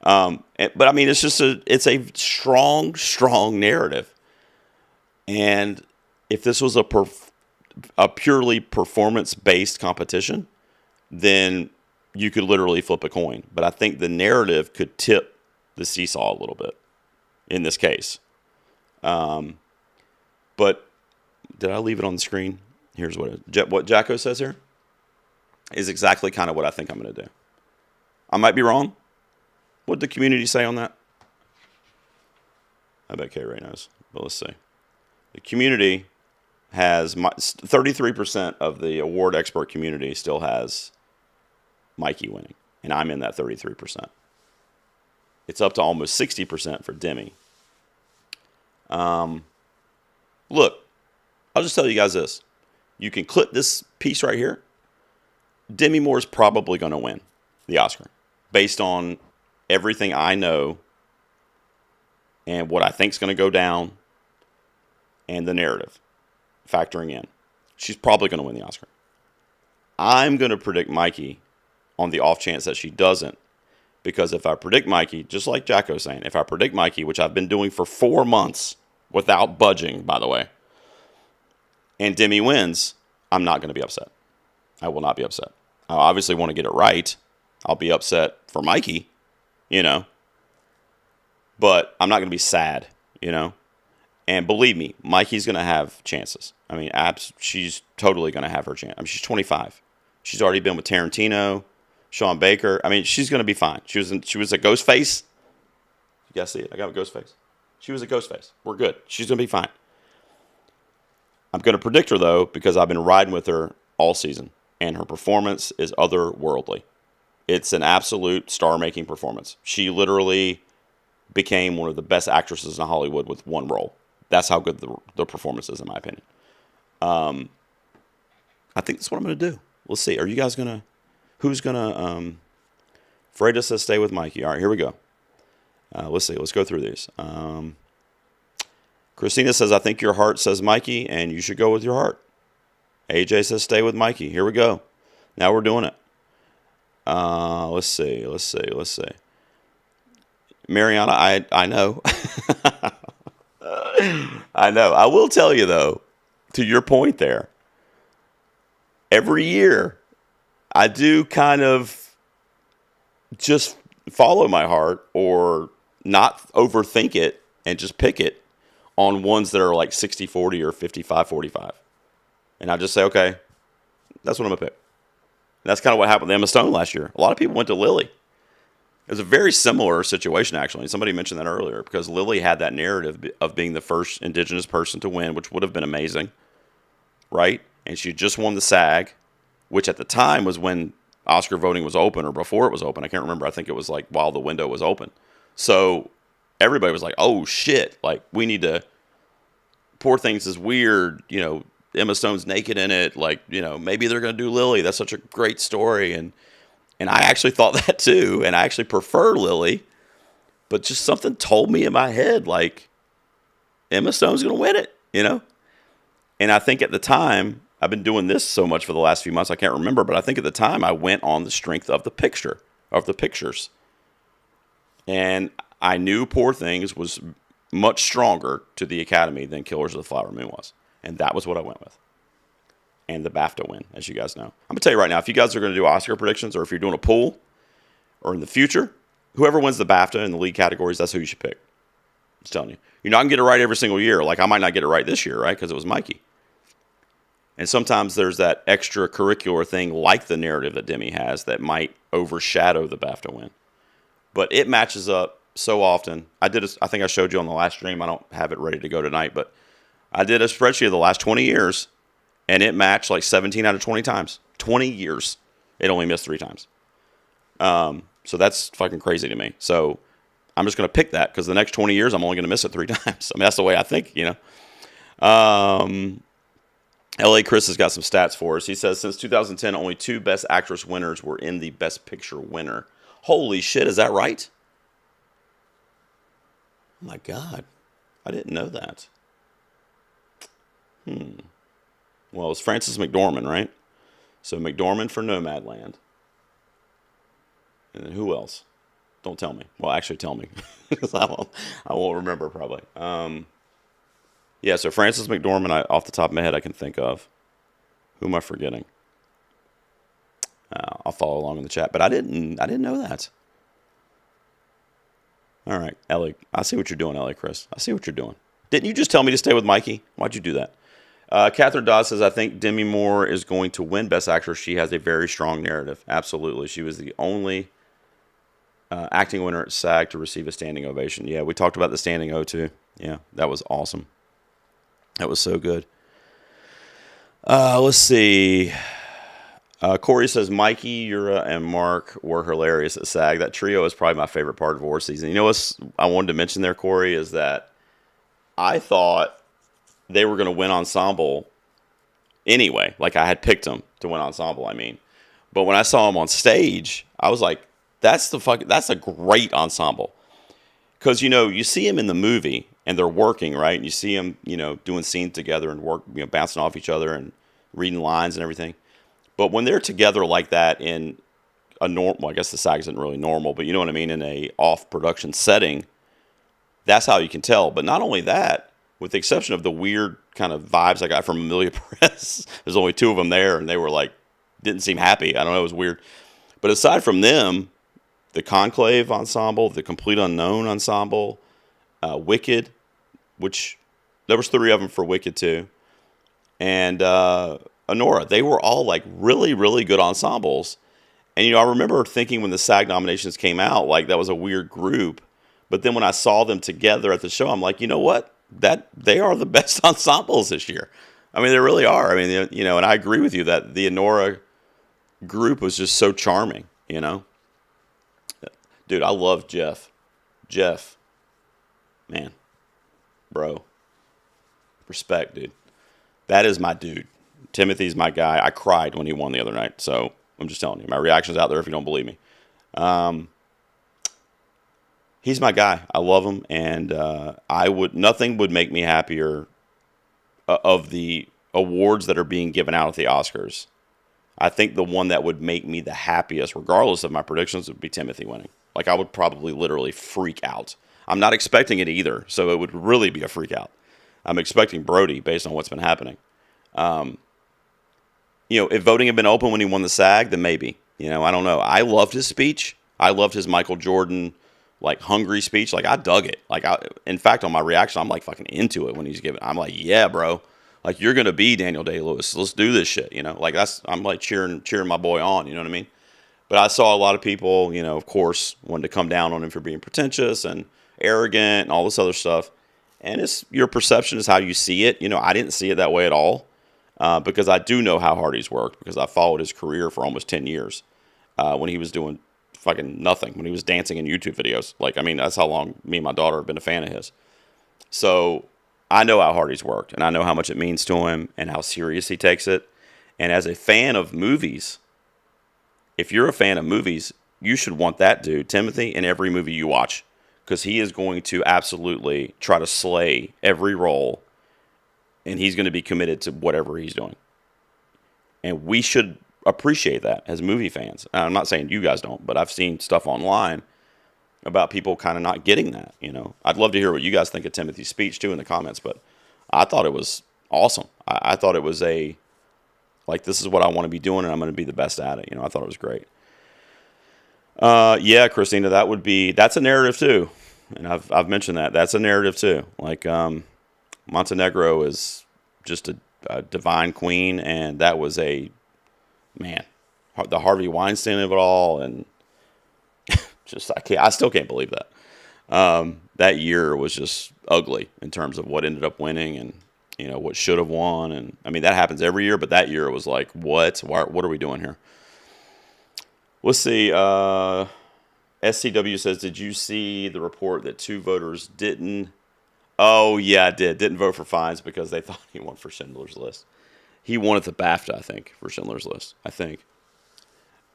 Speaker 1: but I mean, it's a strong narrative. And if this was a purely performance-based competition, then you could literally flip a coin. But I think the narrative could tip the seesaw a little bit in this case. But did I leave it on the screen? Here's what Jacko says here is exactly kind of what I think I'm going to do. I might be wrong. What did the community say on that? I bet K-Ray knows, but let's see. The community has 33% of the award expert community still has Mikey winning, and I'm in that 33%. It's up to almost 60% for Demi. Look, I'll just tell you guys this. You can clip this piece right here. Demi Moore is probably going to win the Oscar based on everything I know and what I think is going to go down and the narrative factoring in. She's probably going to win the Oscar. I'm going to predict Mikey on the off chance that she doesn't, because if I predict Mikey, just like Jacko's saying, if I predict Mikey, which I've been doing for 4 months without budging, by the way, and Demi wins, I'm not going to be upset. I will not be upset. I obviously want to get it right. I'll be upset for Mikey, but I'm not going to be sad, And believe me, Mikey's going to have chances. I mean, she's totally going to have her chance. I mean, she's 25. She's already been with Tarantino, Sean Baker. I mean, she's going to be fine. She was a Ghostface. You guys see it? I got a Ghostface. She was a Ghostface. We're good. She's going to be fine. I'm going to predict her, though, because I've been riding with her all season, and her performance is otherworldly. It's an absolute star-making performance. She literally became one of the best actresses in Hollywood with one role. That's how good the performance is, in my opinion. I think that's what I'm going to do. Let's see. Are you guys going to... Who's going to... Freda says stay with Mikey. All right, here we go. Let's see. Let's go through these. Christina says, I think your heart says Mikey, and you should go with your heart. AJ says stay with Mikey. Here we go. Now we're doing it. Let's see. Mariana, I know. I know. I will tell you, though, to your point there, every year I do kind of just follow my heart or not overthink it and just pick it on ones that are like 60-40 or 55-45. And I just say, okay, that's what I'm going to pick. And that's kind of what happened with Emma Stone last year. A lot of people went to Lily. It was a very similar situation, actually. Somebody mentioned that earlier, because Lily had that narrative of being the first Indigenous person to win, which would have been amazing, right? And she just won the SAG, which at the time was when Oscar voting was open, or before it was open. I can't remember. I think it was like while the window was open. So everybody was like, oh, shit. Like, we need to... Poor Things is weird. Emma Stone's naked in it. Like, maybe they're going to do Lily. That's such a great story. And I actually thought that too. And I actually prefer Lily. But just something told me in my head, like, Emma Stone's going to win it, And I think at the time, I've been doing this so much for the last few months, I can't remember. But I think at the time, I went on the strength of the pictures. And I knew Poor Things was much stronger to the Academy than Killers of the Flower Moon was. And that was what I went with. And the BAFTA win, as you guys know. I'm going to tell you right now, if you guys are going to do Oscar predictions, or if you're doing a pool, or in the future, whoever wins the BAFTA in the lead categories, that's who you should pick. I'm just telling you. You're not going to get it right every single year. Like, I might not get it right this year, right? Because it was Mikey. And sometimes there's that extracurricular thing, like the narrative that Demi has, that might overshadow the BAFTA win. But it matches up so often. I think I showed you on the last stream. I don't have it ready to go tonight, but I did a spreadsheet of the last 20 years, and it matched like 17 out of 20 times. 20 years. It only missed 3 times. So that's fucking crazy to me. So I'm just going to pick that because the next 20 years I'm only going to miss it 3 times. I mean, that's the way I think, you know. LA Chris has got some stats for us. He says since 2010, only 2 Best Actress winners were in the Best Picture winner. Holy shit, is that right? Oh my God, I didn't know that. Well, it's Frances McDormand, right? So McDormand for Nomadland. And then who else? Don't tell me. Well, actually tell me. Because I won't remember probably. Yeah, so Frances McDormand, off the top of my head, I can think of. Who am I forgetting? I'll follow along in the chat. But I didn't know that. All right, Ellie. I see what you're doing, Ellie, Chris. I see what you're doing. Didn't you just tell me to stay with Mikey? Why'd you do that? Catherine Dodd says, I think Demi Moore is going to win Best Actress. She has a very strong narrative. Absolutely. She was the only acting winner at SAG to receive a standing ovation. Yeah, we talked about the standing O too. Yeah, that was awesome. That was so good. Let's see. Corey says, Mikey, Yura, and Mark were hilarious at SAG. That trio is probably my favorite part of award season. You know what I wanted to mention there, Corey, is that I thought they were going to win ensemble anyway. Like, I had picked them to win ensemble, I mean. But when I saw them on stage, I was like, that's a great ensemble. Because, you know, you see them in the movie, and they're working, right? And you see them, you know, doing scenes together and bouncing off each other and reading lines and everything. But when they're together like that in a normal, I guess the SAG isn't really normal, but you know what I mean, in a off-production setting, that's how you can tell. But not only that, with the exception of the weird kind of vibes I got from Amelia Perez, there's only 2 of them there, and they were like, didn't seem happy. I don't know, it was weird. But aside from them, the Conclave ensemble, the Complete Unknown ensemble, Wicked, which there was 3 of them for Wicked too, and Honora, they were all like really, really good ensembles. And, you know, I remember thinking when the SAG nominations came out, like that was a weird group. But then when I saw them together at the show, I'm like, you know what? They are the best ensembles this year. I mean, they really are. I mean, you know, and I agree with you that the Honora group was just so charming, you know. Dude, I love Jeff. Jeff, man, bro, respect, dude. That is my dude. Timothy's my guy. I cried when he won the other night, so I'm just telling you. My reaction's out there if you don't believe me. He's my guy. I love him, and nothing would make me happier of the awards that are being given out at the Oscars. I think the one that would make me the happiest, regardless of my predictions, would be Timothy winning. Like, I would probably literally freak out. I'm not expecting it either, so it would really be a freak out. I'm expecting Brody based on what's been happening. You know, if voting had been open when he won the SAG, then maybe. You know, I don't know. I loved his speech. I loved his Michael Jordan, like, hungry speech. Like, I dug it. Like, in fact, on my reaction, I'm, like, fucking into it when he's giving. I'm like, yeah, bro. Like, you're going to be Daniel Day-Lewis. Let's do this shit, you know? Like, I'm, like, cheering my boy on, you know what I mean? But I saw a lot of people, you know, of course, wanted to come down on him for being pretentious and arrogant and all this other stuff. And your perception is how you see it. You know, I didn't see it that way at all. Because I do know how hard he's worked, because I followed his career for almost 10 years when he was doing fucking nothing, when he was dancing in YouTube videos. Like, I mean, that's how long me and my daughter have been a fan of his. So I know how hard he's worked, and I know how much it means to him and how serious he takes it. And as a fan of movies, if you're a fan of movies, you should want that dude, Timothy, in every movie you watch, because he is going to absolutely try to slay every role. And he's going to be committed to whatever he's doing. And we should appreciate that as movie fans. I'm not saying you guys don't, but I've seen stuff online about people kind of not getting that, you know. I'd love to hear what you guys think of Timothy's speech, too, in the comments. But I thought it was awesome. I thought it was like, this is what I want to be doing, and I'm going to be the best at it. You know, I thought it was great. Yeah, Christina, that's a narrative, too. And I've mentioned that. That's a narrative, too. Like, Montenegro is just a divine queen, and that was the Harvey Weinstein of it all, and just I still can't believe that. That year was just ugly in terms of what ended up winning, and you know what should have won, and I mean that happens every year, but that year it was like, what are we doing here? Let's see. SCW says, did you see the report that 2 voters didn't? Oh, yeah, I did. Didn't vote for Fiennes because they thought he won for Schindler's List. He won at the BAFTA, I think, for Schindler's List. I think.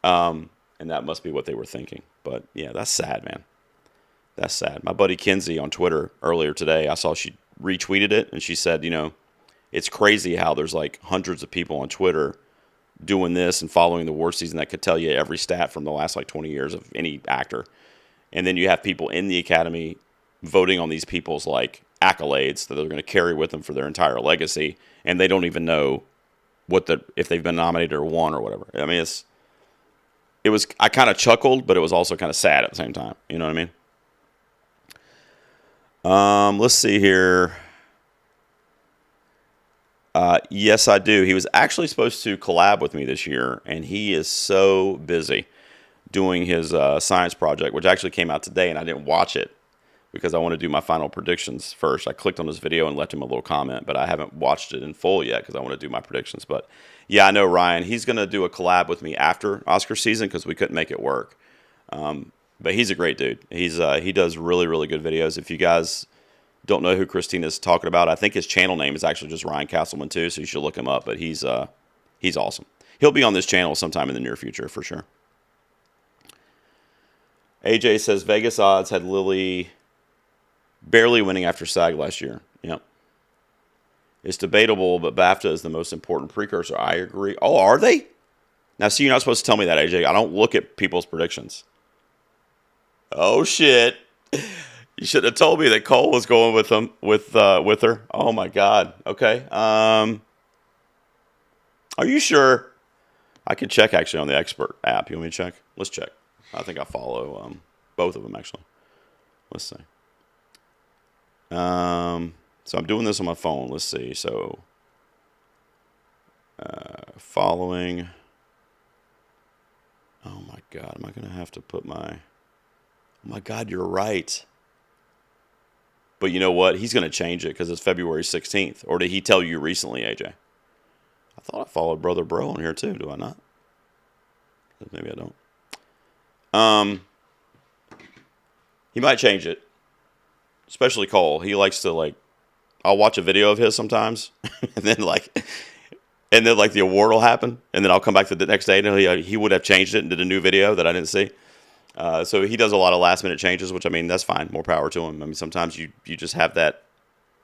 Speaker 1: And that must be what they were thinking. But, yeah, that's sad, man. That's sad. My buddy Kinsey on Twitter earlier today, I saw she retweeted it, and she said, it's crazy how there's like hundreds of people on Twitter doing this and following the award season that could tell you every stat from the last like 20 years of any actor. And then you have people in the Academy voting on these people's like accolades that they're going to carry with them for their entire legacy, and they don't even know if they've been nominated or won or whatever. I mean, I kind of chuckled, but it was also kind of sad at the same time. You know what I mean? Let's see here. Yes, I do. He was actually supposed to collab with me this year, and he is so busy doing his science project, which actually came out today, and I didn't watch it because I want to do my final predictions first. I clicked on his video and left him a little comment, but I haven't watched it in full yet because I want to do my predictions. But yeah, I know Ryan. He's going to do a collab with me after Oscar season because we couldn't make it work. But he's a great dude. He does really, really good videos. If you guys don't know who Christina's talking about, I think his channel name is actually just Ryan Castleman too, so you should look him up. But he's awesome. He'll be on this channel sometime in the near future for sure. AJ says Vegas odds had Lily barely winning after SAG last year. Yep. It's debatable, but BAFTA is the most important precursor. I agree. Oh, are they? Now, see, you're not supposed to tell me that, AJ. I don't look at people's predictions. Oh, shit. You should have told me that Cole was going with her. Oh, my God. Okay. Are you sure? I could check, actually, on the Expert app. You want me to check? Let's check. I think I follow both of them, actually. Let's see. So I'm doing this on my phone. Let's see. So, following. Oh, my God. Am I going to have to put my... Oh, my God, you're right. But you know what? He's going to change it because it's February 16th. Or did he tell you recently, AJ? I thought I followed Brother Bro on here too. Do I not? Maybe I don't. He might change it. Especially Cole. He likes to, I'll watch a video of his sometimes. and then the award will happen. And then I'll come back to the next day and he would have changed it and did a new video that I didn't see. So he does a lot of last minute changes, which, I mean, that's fine. More power to him. I mean, sometimes you just have that,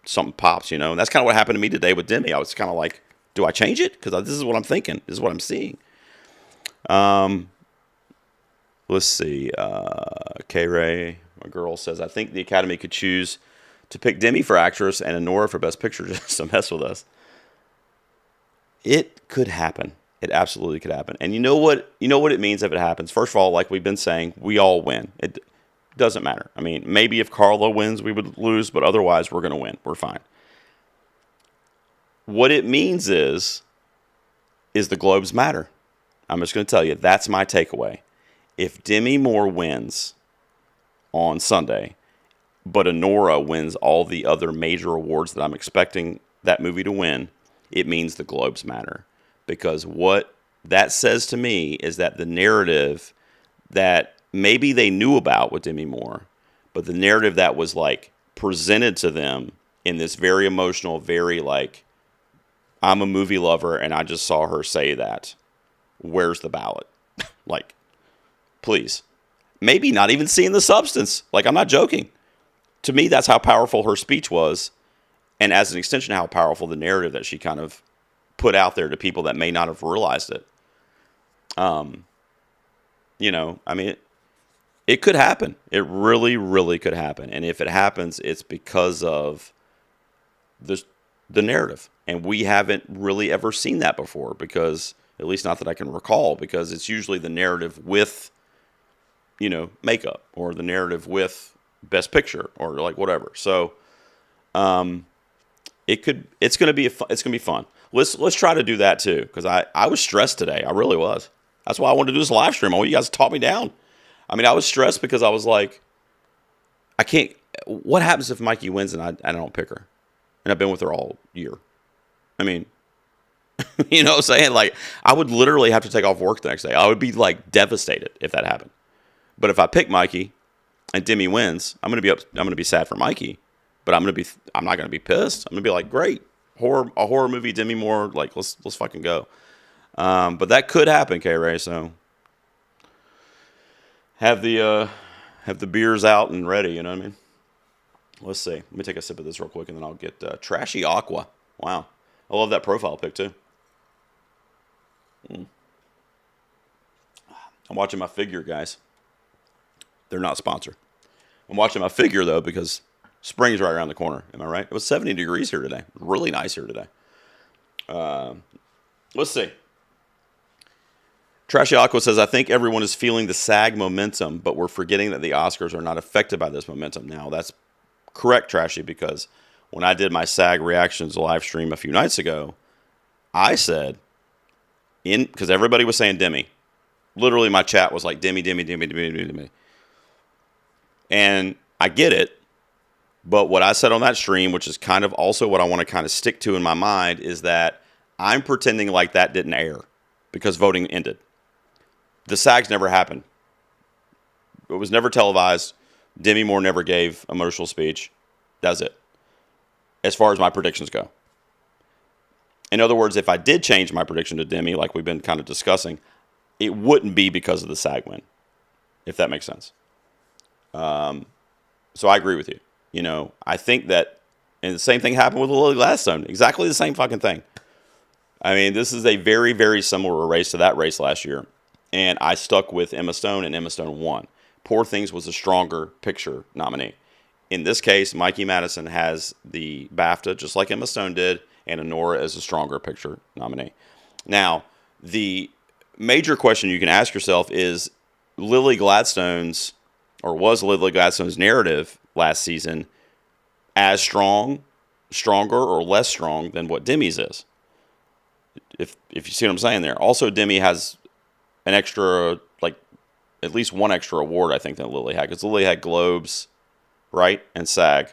Speaker 1: something pops, And that's kind of what happened to me today with Demi. I was kind of like, do I change it? Because this is what I'm thinking. This is what I'm seeing. Let's see. K-Ray, my girl, says, I think the Academy could choose to pick Demi for actress and Nora for best picture just to mess with us. It could happen. It absolutely could happen. And you know what it means if it happens? First of all, like we've been saying, we all win. It doesn't matter. I mean, maybe if Carla wins, we would lose, but otherwise we're going to win. We're fine. What it means is the Globes matter. I'm just going to tell you, that's my takeaway. If Demi Moore wins on Sunday, but Honora wins all the other major awards that I'm expecting that movie to win, it means the Globes matter. Because what that says to me is that the narrative that maybe they knew about with Demi Moore, but the narrative that was presented to them in this very emotional, very I'm a movie lover and I just saw her say that. Where's the ballot? Please. Maybe not even seeing the substance. I'm not joking. To me, that's how powerful her speech was. And as an extension, how powerful the narrative that she kind of put out there to people that may not have realized it. I mean, it could happen. It really, really could happen. And if it happens, it's because of the narrative. And we haven't really ever seen that before because, at least not that I can recall, because it's usually the narrative with, makeup or the narrative with best picture or whatever. So, it's going to be fun. Let's try to do that too, because I was stressed today. I really was. That's why I wanted to do this live stream. I want you guys to talk me down. I mean, I was stressed because I was like, I can't. What happens if Mikey wins and I don't pick her? And I've been with her all year. I mean, you know what I'm saying? I would literally have to take off work the next day. I would be devastated if that happened. But if I pick Mikey and Demi wins, I'm gonna be sad for Mikey, but I'm not gonna be pissed. I'm gonna be like, great, a horror movie, Demi Moore, like let's fucking go. But that could happen, K Ray. So have the beers out and ready. You know what I mean? Let's see. Let me take a sip of this real quick, and then I'll get Trashy Aqua. Wow, I love that profile pic too. I'm watching my figure, guys. They're not sponsored. I'm watching my figure, though, because spring's right around the corner. Am I right? It was 70 degrees here today. Really nice here today. Let's see. Trashy Aqua says, I think everyone is feeling the SAG momentum, but we're forgetting that the Oscars are not affected by this momentum. Now, that's correct, Trashy, because when I did my SAG reactions live stream a few nights ago, I said, because everybody was saying Demi. Literally, my chat was like, Demi, Demi, Demi, Demi, Demi, Demi. And I get it. But what I said on that stream, which is kind of also what I want to kind of stick to in my mind, is that I'm pretending like that didn't air because voting ended. The SAGs never happened. It was never televised. Demi Moore never gave a emotional speech. That's it. As far as my predictions go. In other words, if I did change my prediction to Demi, like we've been kind of discussing, it wouldn't be because of the SAG win, if that makes sense. So I agree with you. You know, I think that, and the same thing happened with Lily Gladstone. Exactly the same fucking thing. I mean, this is a very, very similar race to that race last year. And I stuck with Emma Stone, and Emma Stone won. Poor Things was a stronger picture nominee. In this case, Mikey Madison has the BAFTA, just like Emma Stone did, and Honora is a stronger picture nominee. Now, the major question you can ask yourself is, was Lily Gladstone's narrative last season as strong, stronger, or less strong than what Demi's is? If you see what I'm saying there. Also, Demi has an extra, like, at least one extra award, I think, than Lily had. Because Lily had Globes, right? And SAG.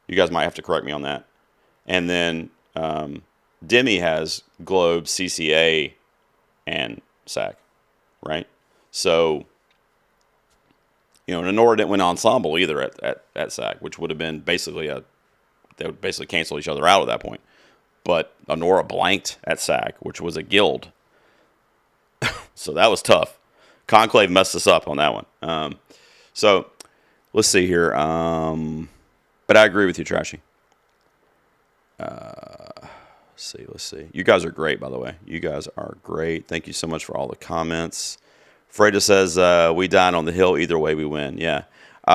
Speaker 1: You guys might have to correct me on that. And then Demi has Globes, CCA, and SAG, right? So, you know, Honora didn't win ensemble either at SAG, which would have been basically they would basically cancel each other out at that point. But Honora blanked at SAG, which was a guild. So that was tough. Conclave messed us up on that one. So let's see here. But I agree with you, Trashy. Let's see. You guys are great, by the way. You guys are great. Thank you so much for all the comments. Freda says, we dine on the hill. Either way, we win. Yeah.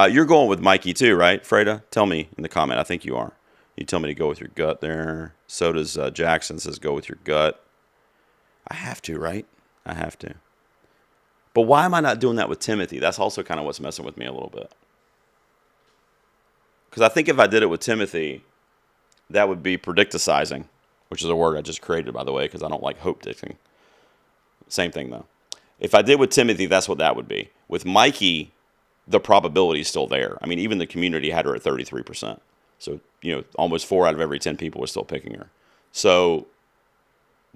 Speaker 1: You're going with Mikey, too, right, Freda? Tell me in the comment. I think you are. You tell me to go with your gut there. So does Jackson says go with your gut. I have to, right? I have to. But why am I not doing that with Timothy? That's also kind of what's messing with me a little bit. Because I think if I did it with Timothy, that would be predicticizing, which is a word I just created, by the way, because I don't like hope dicting. Same thing, though. If I did with Timothy, that's what that would be. With Mikey, the probability is still there. I mean, even the community had her at 33%. So, you know, almost 4 out of every 10 people were still picking her. So,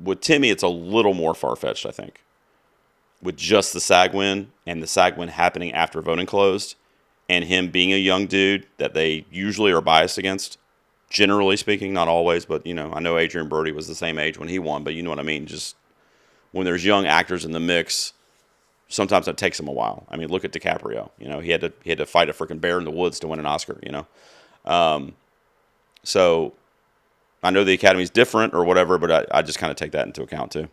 Speaker 1: with Timmy, it's a little more far-fetched, I think. With just the SAG win, and the SAG win happening after voting closed, and him being a young dude that they usually are biased against, generally speaking, not always, but, you know, I know Adrian Brody was the same age when he won, but you know what I mean. Just when there's young actors in the mix, sometimes it takes them a while. I mean, look at DiCaprio. You know, he had to fight a freaking bear in the woods to win an Oscar, you know. So I know the Academy's different or whatever, but I just kind of take that into account too.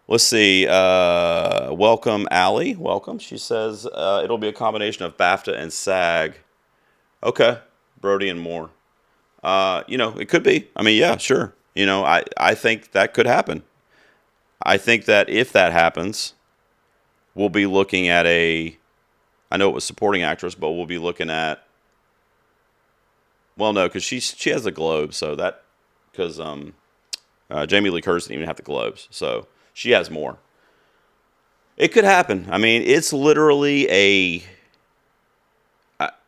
Speaker 1: Let's see. Welcome, Allie. Welcome. She says it'll be a combination of BAFTA and SAG. Okay. Brody and Moore. You know, it could be. I mean, yeah, sure. You know, I think that could happen. I think that if that happens, we'll be looking at I know it was supporting actress, but we'll be looking at, well, no, because she has the Globe, so that, because Jamie Lee Curtis didn't even have the Globes, so she has more. It could happen. I mean, it's literally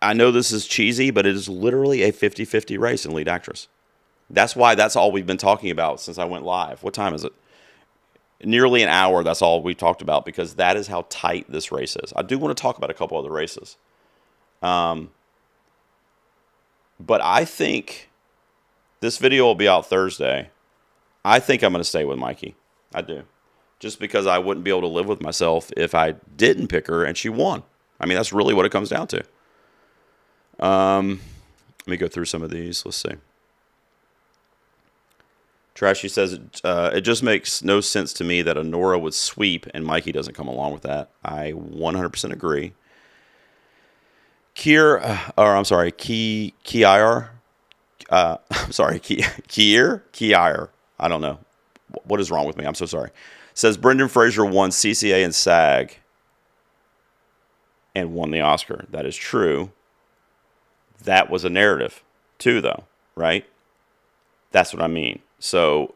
Speaker 1: I know this is cheesy, but it is literally a 50-50 race in lead actress. That's why that's all we've been talking about since I went live. What time is it? nearly an hour. That's all we talked about because that is how tight this race is. I do want to talk about a couple other races. But I think this video will be out Thursday. I think I'm going to stay with Mikey. I do. Just because I wouldn't be able to live with myself if I didn't pick her and she won. I mean, that's really what it comes down to. Let me go through some of these. Let's see. Trashy says, it just makes no sense to me that Honora would sweep and Mikey doesn't come along with that. I 100% agree. Kier, I don't know. What is wrong with me? I'm so sorry. Says Brendan Fraser won CCA and SAG and won the Oscar. That is true. That was a narrative too, though, right? That's what I mean. So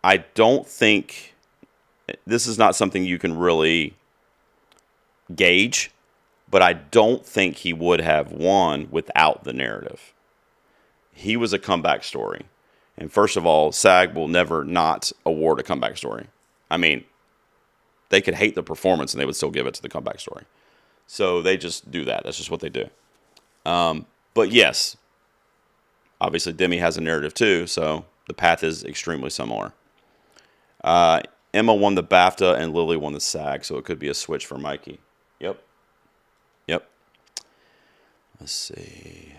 Speaker 1: I don't think this is not something you can really gauge, but I don't think he would have won without the narrative. He was a comeback story. And first of all, SAG will never not award a comeback story. I mean, they could hate the performance and they would still give it to the comeback story. So they just do that. That's just what they do. But yes, obviously Demi has a narrative too, so the path is extremely similar. Emma won the BAFTA and Lily won the SAG, so it could be a switch for Mikey. Yep. Let's see.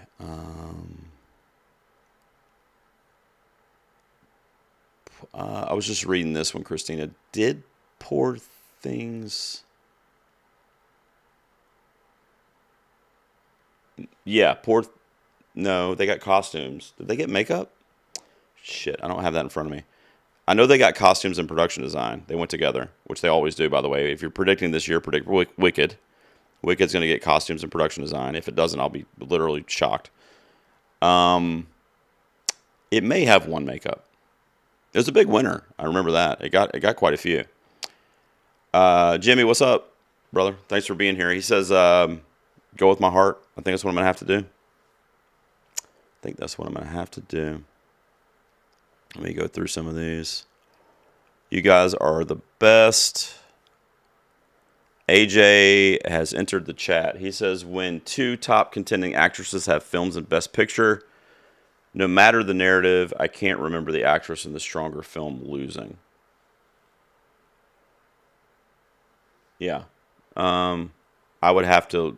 Speaker 1: I was just reading this one, Christina. Did Poor Things... Yeah, No, they got costumes. Did they get makeup? Shit, I don't have that in front of me. I know they got costumes and production design. They went together, which they always do, by the way. If you're predicting this year, predict Wicked. Wicked's going to get costumes and production design. If it doesn't, I'll be literally shocked. It may have one makeup. It was a big winner. I remember that. It got quite a few. Jimmy, what's up, brother? Thanks for being here. He says, go with my heart. I think that's what I'm going to have to do. Let me go through some of these. You guys are the best. AJ has entered the chat. He says, when two top contending actresses have films in Best Picture, no matter the narrative, I can't remember the actress in the stronger film losing. Yeah. I would have to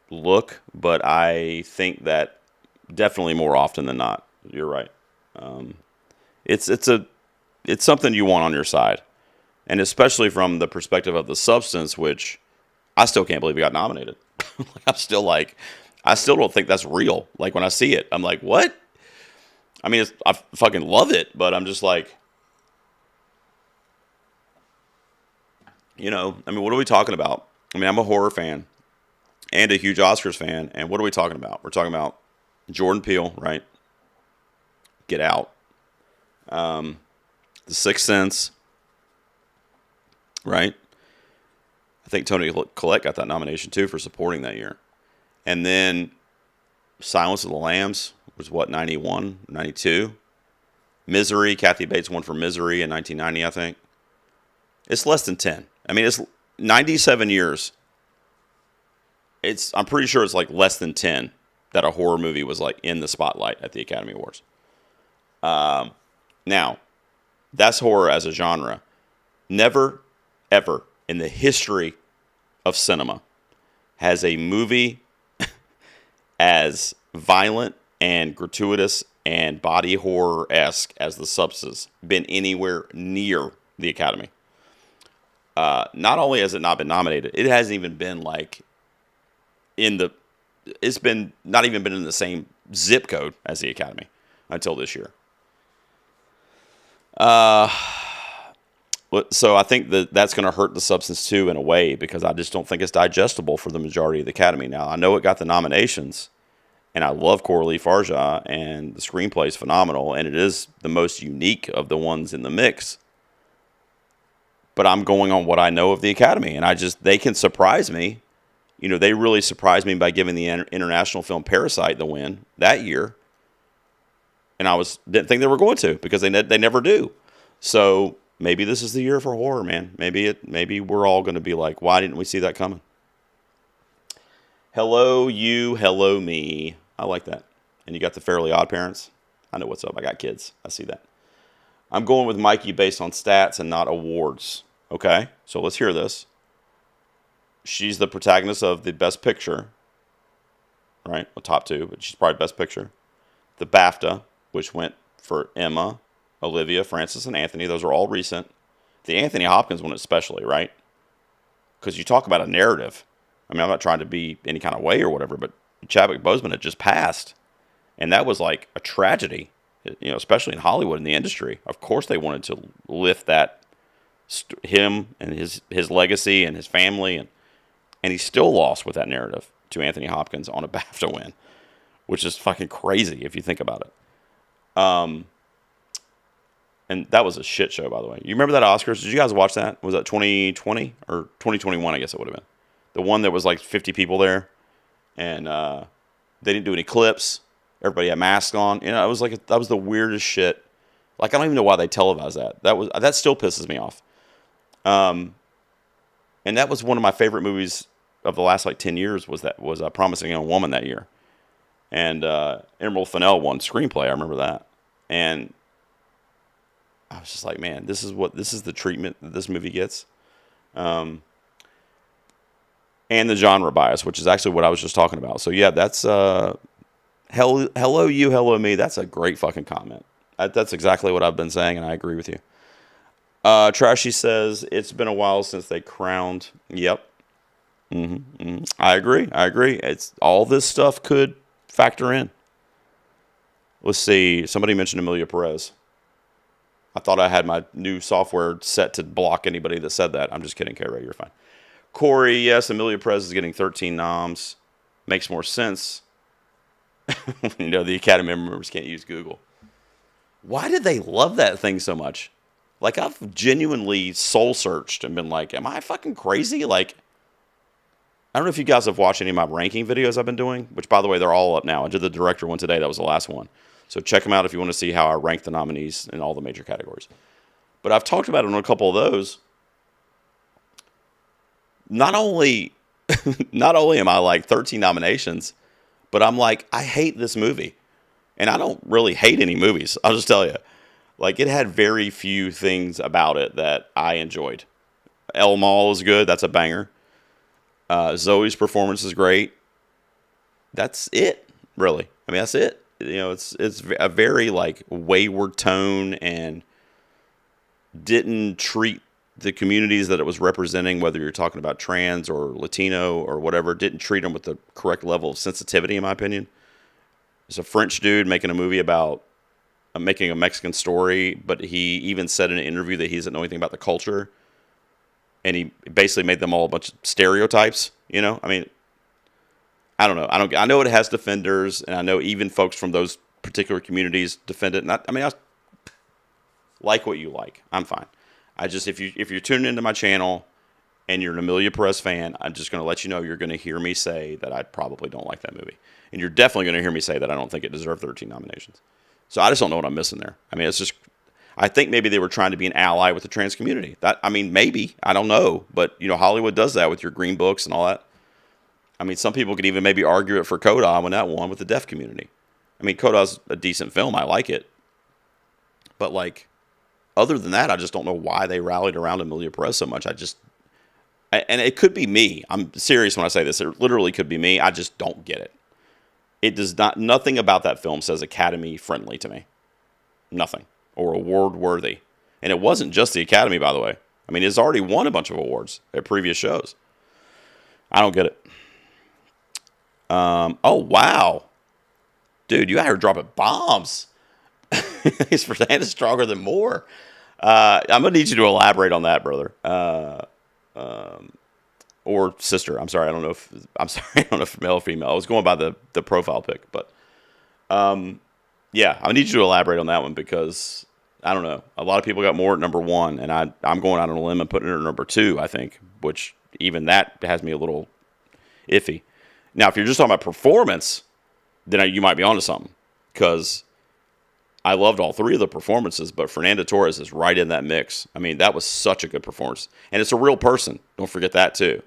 Speaker 1: look, but I think that definitely more often than not. You're right. It's something you want on your side. And especially from the perspective of the substance, which I still can't believe it got nominated. I still don't think that's real. Like when I see it, I'm like, what? I mean, I fucking love it, but I'm just like, I mean, what are we talking about? I mean, I'm a horror fan and a huge Oscars fan. And what are we talking about? We're talking about Jordan Peele, right? Get Out. The Sixth Sense, right? I think Toni Collette got that nomination too for supporting that year. And then Silence of the Lambs was what, 91, 92? Misery, Kathy Bates won for Misery in 1990, I think. It's less than 10. I mean, it's 97 years. I'm pretty sure it's like less than 10 that a horror movie was like in the spotlight at the Academy Awards. Now, that's horror as a genre. Never, ever in the history of cinema has a movie as violent and gratuitous and body horror-esque as The Substance been anywhere near the Academy. Not only has it not been nominated, it hasn't even been like it's been not even been in the same zip code as the Academy until this year. So I think that's going to hurt The Substance too in a way, because I just don't think it's digestible for the majority of the Academy. Now, I know it got the nominations, and I love Coralie Farja, and the screenplay is phenomenal, and it is the most unique of the ones in the mix. But I'm going on what I know of the Academy, and they can surprise me. They really surprised me by giving the international film Parasite the win that year. And I didn't think they were going to, because they never do. So maybe this is the year for horror, man. Maybe we're all going to be like, why didn't we see that coming? Hello, you. Hello, me. I like that. And you got the Fairly Odd Parents. I know what's up. I got kids. I see that. I'm going with Mikey based on stats and not awards. Okay, so let's hear this. She's the protagonist of the Best Picture, right? Well, top two, but she's probably Best Picture. The BAFTA, which went for Emma, Olivia, Frances, and Anthony. Those are all recent. The Anthony Hopkins one especially, right? Because you talk about a narrative. I mean, I'm not trying to be any kind of way or whatever, but Chadwick Boseman had just passed. And that was like a tragedy, especially in Hollywood, in the industry. Of course they wanted to lift that, him and his legacy and his family. And he still lost with that narrative to Anthony Hopkins on a BAFTA win, which is fucking crazy if you think about it. And that was a shit show, by the way. You remember that Oscars? Did you guys watch that? Was that 2020 or 2021? I guess it would have been. The one that was like 50 people there, and they didn't do any clips. Everybody had masks on. It was like that was the weirdest shit. Like I don't even know why they televised that. That still pisses me off. And that was one of my favorite movies of the last like 10 years. Was Promising Young Woman that year, and Emerald Fennell won screenplay. I remember that, and I was just like, man, this is the treatment that this movie gets. And the genre bias, which is actually what I was just talking about. So yeah, that's hello you, hello me. That's a great fucking comment. That's exactly what I've been saying, and I agree with you. Trashy says it's been a while since they crowned. Yep. I agree. It's all this stuff could factor in. Let's see. Somebody mentioned Amelia Perez. I thought I had my new software set to block anybody that said that. I'm just kidding, K-Ray. You're fine. Corey, yes, Amelia Perez is getting 13 noms. Makes more sense. The Academy members can't use Google. Why did they love that thing so much? Like, I've genuinely soul-searched and been like, am I fucking crazy? Like, I don't know if you guys have watched any of my ranking videos I've been doing, which, by the way, they're all up now. I did the director one today. That was the last one. So check them out if you want to see how I rank the nominees in all the major categories. But I've talked about it on a couple of those. Not only am I like 13 nominations, but I'm like, I hate this movie. And I don't really hate any movies. I'll just tell you. Like, it had very few things about it that I enjoyed. El Mal is good. That's a banger. Zoe's performance is great. That's it, really. I mean, that's it. It's a very, like, wayward tone and didn't treat the communities that it was representing, whether you're talking about trans or Latino or whatever, didn't treat them with the correct level of sensitivity, in my opinion. It's a French dude making a movie about making a Mexican story, but he even said in an interview that he doesn't know anything about the culture. And he basically made them all a bunch of stereotypes, I mean, I don't know. I know it has defenders, and I know even folks from those particular communities defend it. And I like what you like. I'm fine. I just, if you're tuning into my channel and you're an Amelia Perez fan, I'm just going to let you know you're going to hear me say that I probably don't like that movie. And you're definitely going to hear me say that I don't think it deserved 13 nominations. So I just don't know what I'm missing there. I mean, it's just, I think maybe they were trying to be an ally with the trans community. Maybe. I don't know. But, Hollywood does that with your green books and all that. I mean, some people could even maybe argue it for Coda when that won with the deaf community. I mean, Coda's a decent film. I like it. But, like, other than that, I just don't know why they rallied around Amelia Perez so much. And it could be me. I'm serious when I say this. It literally could be me. I just don't get it. It does not, nothing about that film says Academy friendly to me. Nothing. Or award worthy. And it wasn't just the Academy, by the way. I mean, it's already won a bunch of awards at previous shows. I don't get it. Oh, wow. Dude, you out here dropping bombs. He's for saying it's stronger than more. I'm going to need you to elaborate on that, brother. Or sister. I'm sorry. I don't know if male or female. I was going by the profile pic, but yeah, I need you to elaborate on that one because I don't know. A lot of people got more at number one, and I'm going out on a limb and putting it at number two, I think, which even that has me a little iffy. Now, if you're just talking about performance, then you might be onto something because I loved all three of the performances, but Fernanda Torres is right in that mix. I mean, that was such a good performance. And it's a real person. Don't forget that, too,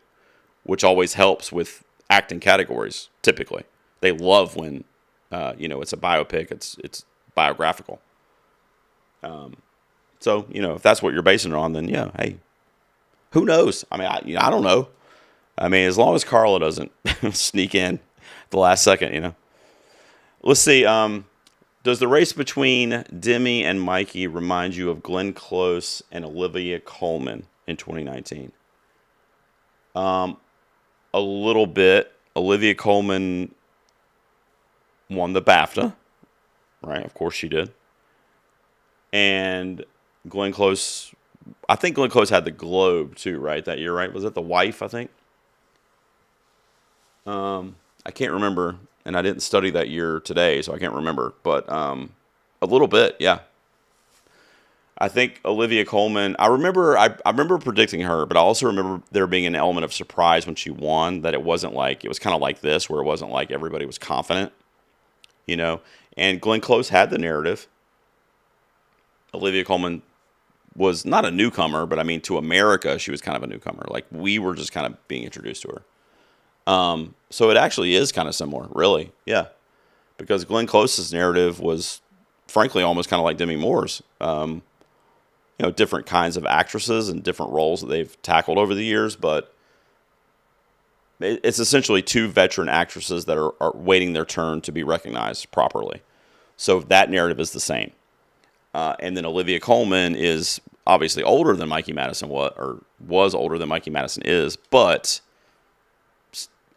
Speaker 1: which always helps with acting categories, typically. They love when, it's a biopic, it's biographical. So, if that's what you're basing it on, then, yeah, hey, who knows? I mean, I don't know. I mean, as long as Carla doesn't sneak in the last second. Let's see. Does the race between Demi and Mikey remind you of Glenn Close and Olivia Colman in 2019? A little bit. Olivia Colman won the BAFTA, right? Of course she did. And Glenn Close, I think Glenn Close had the Globe too, right? That year, right? Was it The Wife, I think? I can't remember, and I didn't study that year today, so I can't remember. But a little bit, yeah. I think Olivia Colman. I remember predicting her, but I also remember there being an element of surprise when she won. That it was kind of like this, where it wasn't like everybody was confident, And Glenn Close had the narrative. Olivia Colman was not a newcomer, but I mean, to America, she was kind of a newcomer. Like, we were just kind of being introduced to her. So it actually is kind of similar, really. Yeah. Because Glenn Close's narrative was, frankly, almost kind of like Demi Moore's. Different kinds of actresses and different roles that they've tackled over the years, but it's essentially two veteran actresses that are waiting their turn to be recognized properly. So that narrative is the same. And then Olivia Colman is obviously older than Mikey Madison was older than Mikey Madison is, but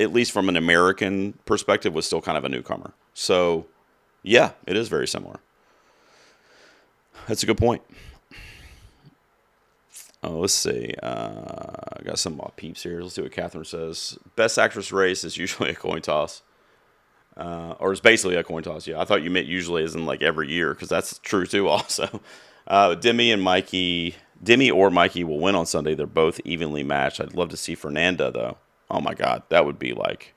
Speaker 1: at least from an American perspective, was still kind of a newcomer. So, yeah, it is very similar. That's a good point. Oh, let's see. I got some peeps here. Let's see what Catherine says. Best actress race is usually a coin toss. Or it's basically a coin toss, yeah. I thought you meant usually as in like every year, because that's true too also. Demi or Mikey will win on Sunday. They're both evenly matched. I'd love to see Fernanda, though. Oh, my God. That would be like...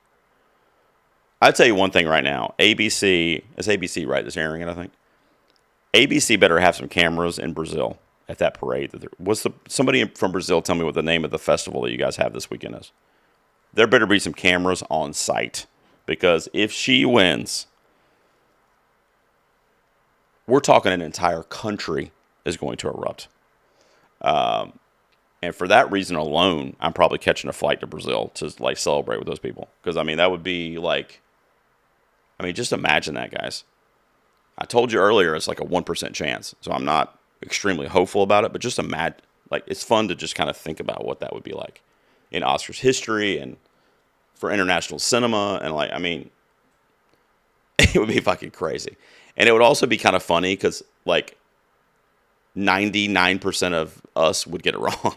Speaker 1: I'll tell you one thing right now. ABC... It's ABC, right? That's airing it, I think. ABC better have some cameras in Brazil at that parade. Somebody from Brazil tell me what the name of the festival that you guys have this weekend is. There better be some cameras on site. Because if she wins, we're talking an entire country is going to erupt. And for that reason alone, I'm probably catching a flight to Brazil to like celebrate with those people. Because, I mean, that would be like, just imagine that, guys. I told you earlier it's like a 1% chance. So I'm not extremely hopeful about it. But just imagine, like, it's fun to just kind of think about what that would be like in Oscars history and for international cinema. And, it would be fucking crazy. And it would also be kind of funny because, like, 99% of us would get it wrong.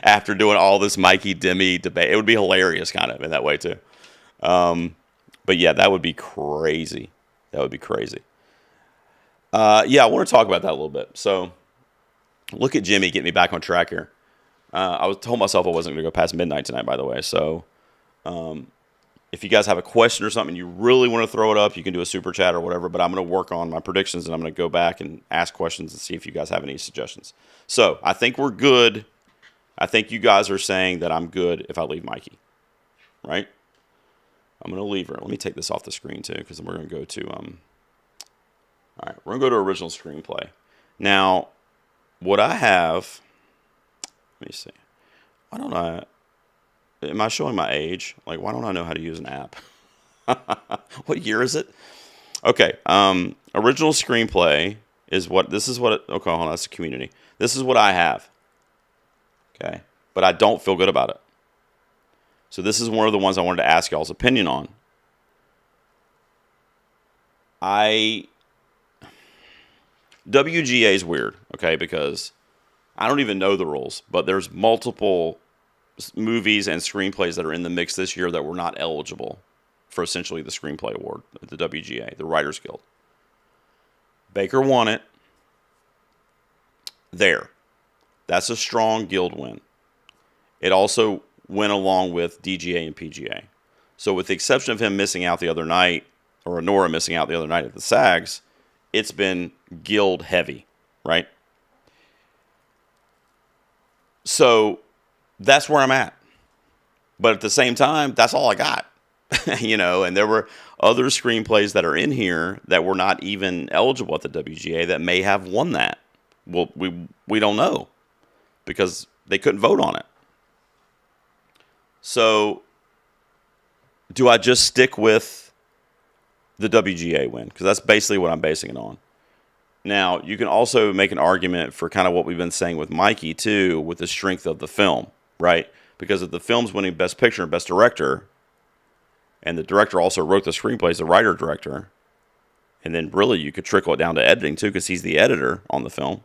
Speaker 1: After doing all this Mikey Demi debate, it would be hilarious kind of in that way too. But yeah, that would be crazy. Yeah, I want to talk about that a little bit. So look at Jimmy getting me back on track here. I told myself I wasn't going to go past midnight tonight, by the way. So if you guys have a question or something you really want to throw it up, you can do a super chat or whatever, but I'm going to work on my predictions and I'm going to go back and ask questions and see if you guys have any suggestions. So I think we're good. I think you guys are saying that I'm good if I leave Mikey, right? I'm going to leave her. Let me take this off the screen too, because then we're going to go to, all right, we're going to go to original screenplay. Now, what I have, let me see. Why don't am I showing my age? Like, why don't I know how to use an app? What year is it? Okay. Original screenplay is okay, hold on, that's the Community. This is what I have. Okay. But I don't feel good about it. So this is one of the ones I wanted to ask y'all's opinion on. WGA is weird, okay, because I don't even know the rules, but there's multiple movies and screenplays that are in the mix this year that were not eligible for essentially the Screenplay Award at the WGA, the Writers Guild. Baker won it. There. That's a strong guild win. It also went along with DGA and PGA. So with the exception of him missing out the other night, or Nora missing out the other night at the SAGs, it's been guild heavy, right? So that's where I'm at. But at the same time, that's all I got. And there were other screenplays that are in here that were not even eligible at the WGA that may have won that. Well, we don't know because they couldn't vote on it. So do I just stick with the WGA win? Because that's basically what I'm basing it on. Now, you can also make an argument for kind of what we've been saying with Mikey, too, with the strength of the film, right? Because if the film's winning Best Picture and Best Director, and the director also wrote the screenplay as the writer-director, and then really you could trickle it down to editing, too, because he's the editor on the film.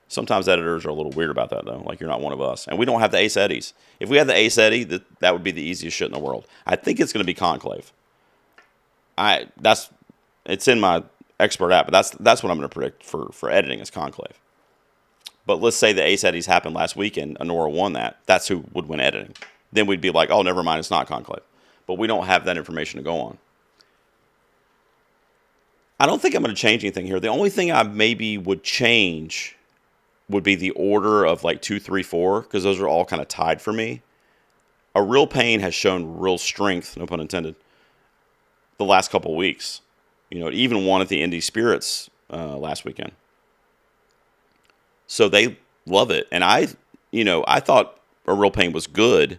Speaker 1: Sometimes editors are a little weird about that, though. Like, you're not one of us. And we don't have the Ace Eddies. If we had the Ace Eddie, that would be the easiest shit in the world. I think it's going to be Conclave. It's in my expert app, but that's what I'm going to predict for editing is Conclave. But let's say the Ace Eddies happened last weekend, Anora won that. That's who would win editing. Then we'd be like, oh, never mind, it's not Conclave. But we don't have that information to go on. I don't think I'm going to change anything here. The only thing I maybe would change would be the order of like 2, 3, 4, because those are all kind of tied for me. A Real Pain has shown real strength, no pun intended, the last couple of weeks. It even won at the Indie Spirits last weekend. So they love it. And I thought A Real Pain was good,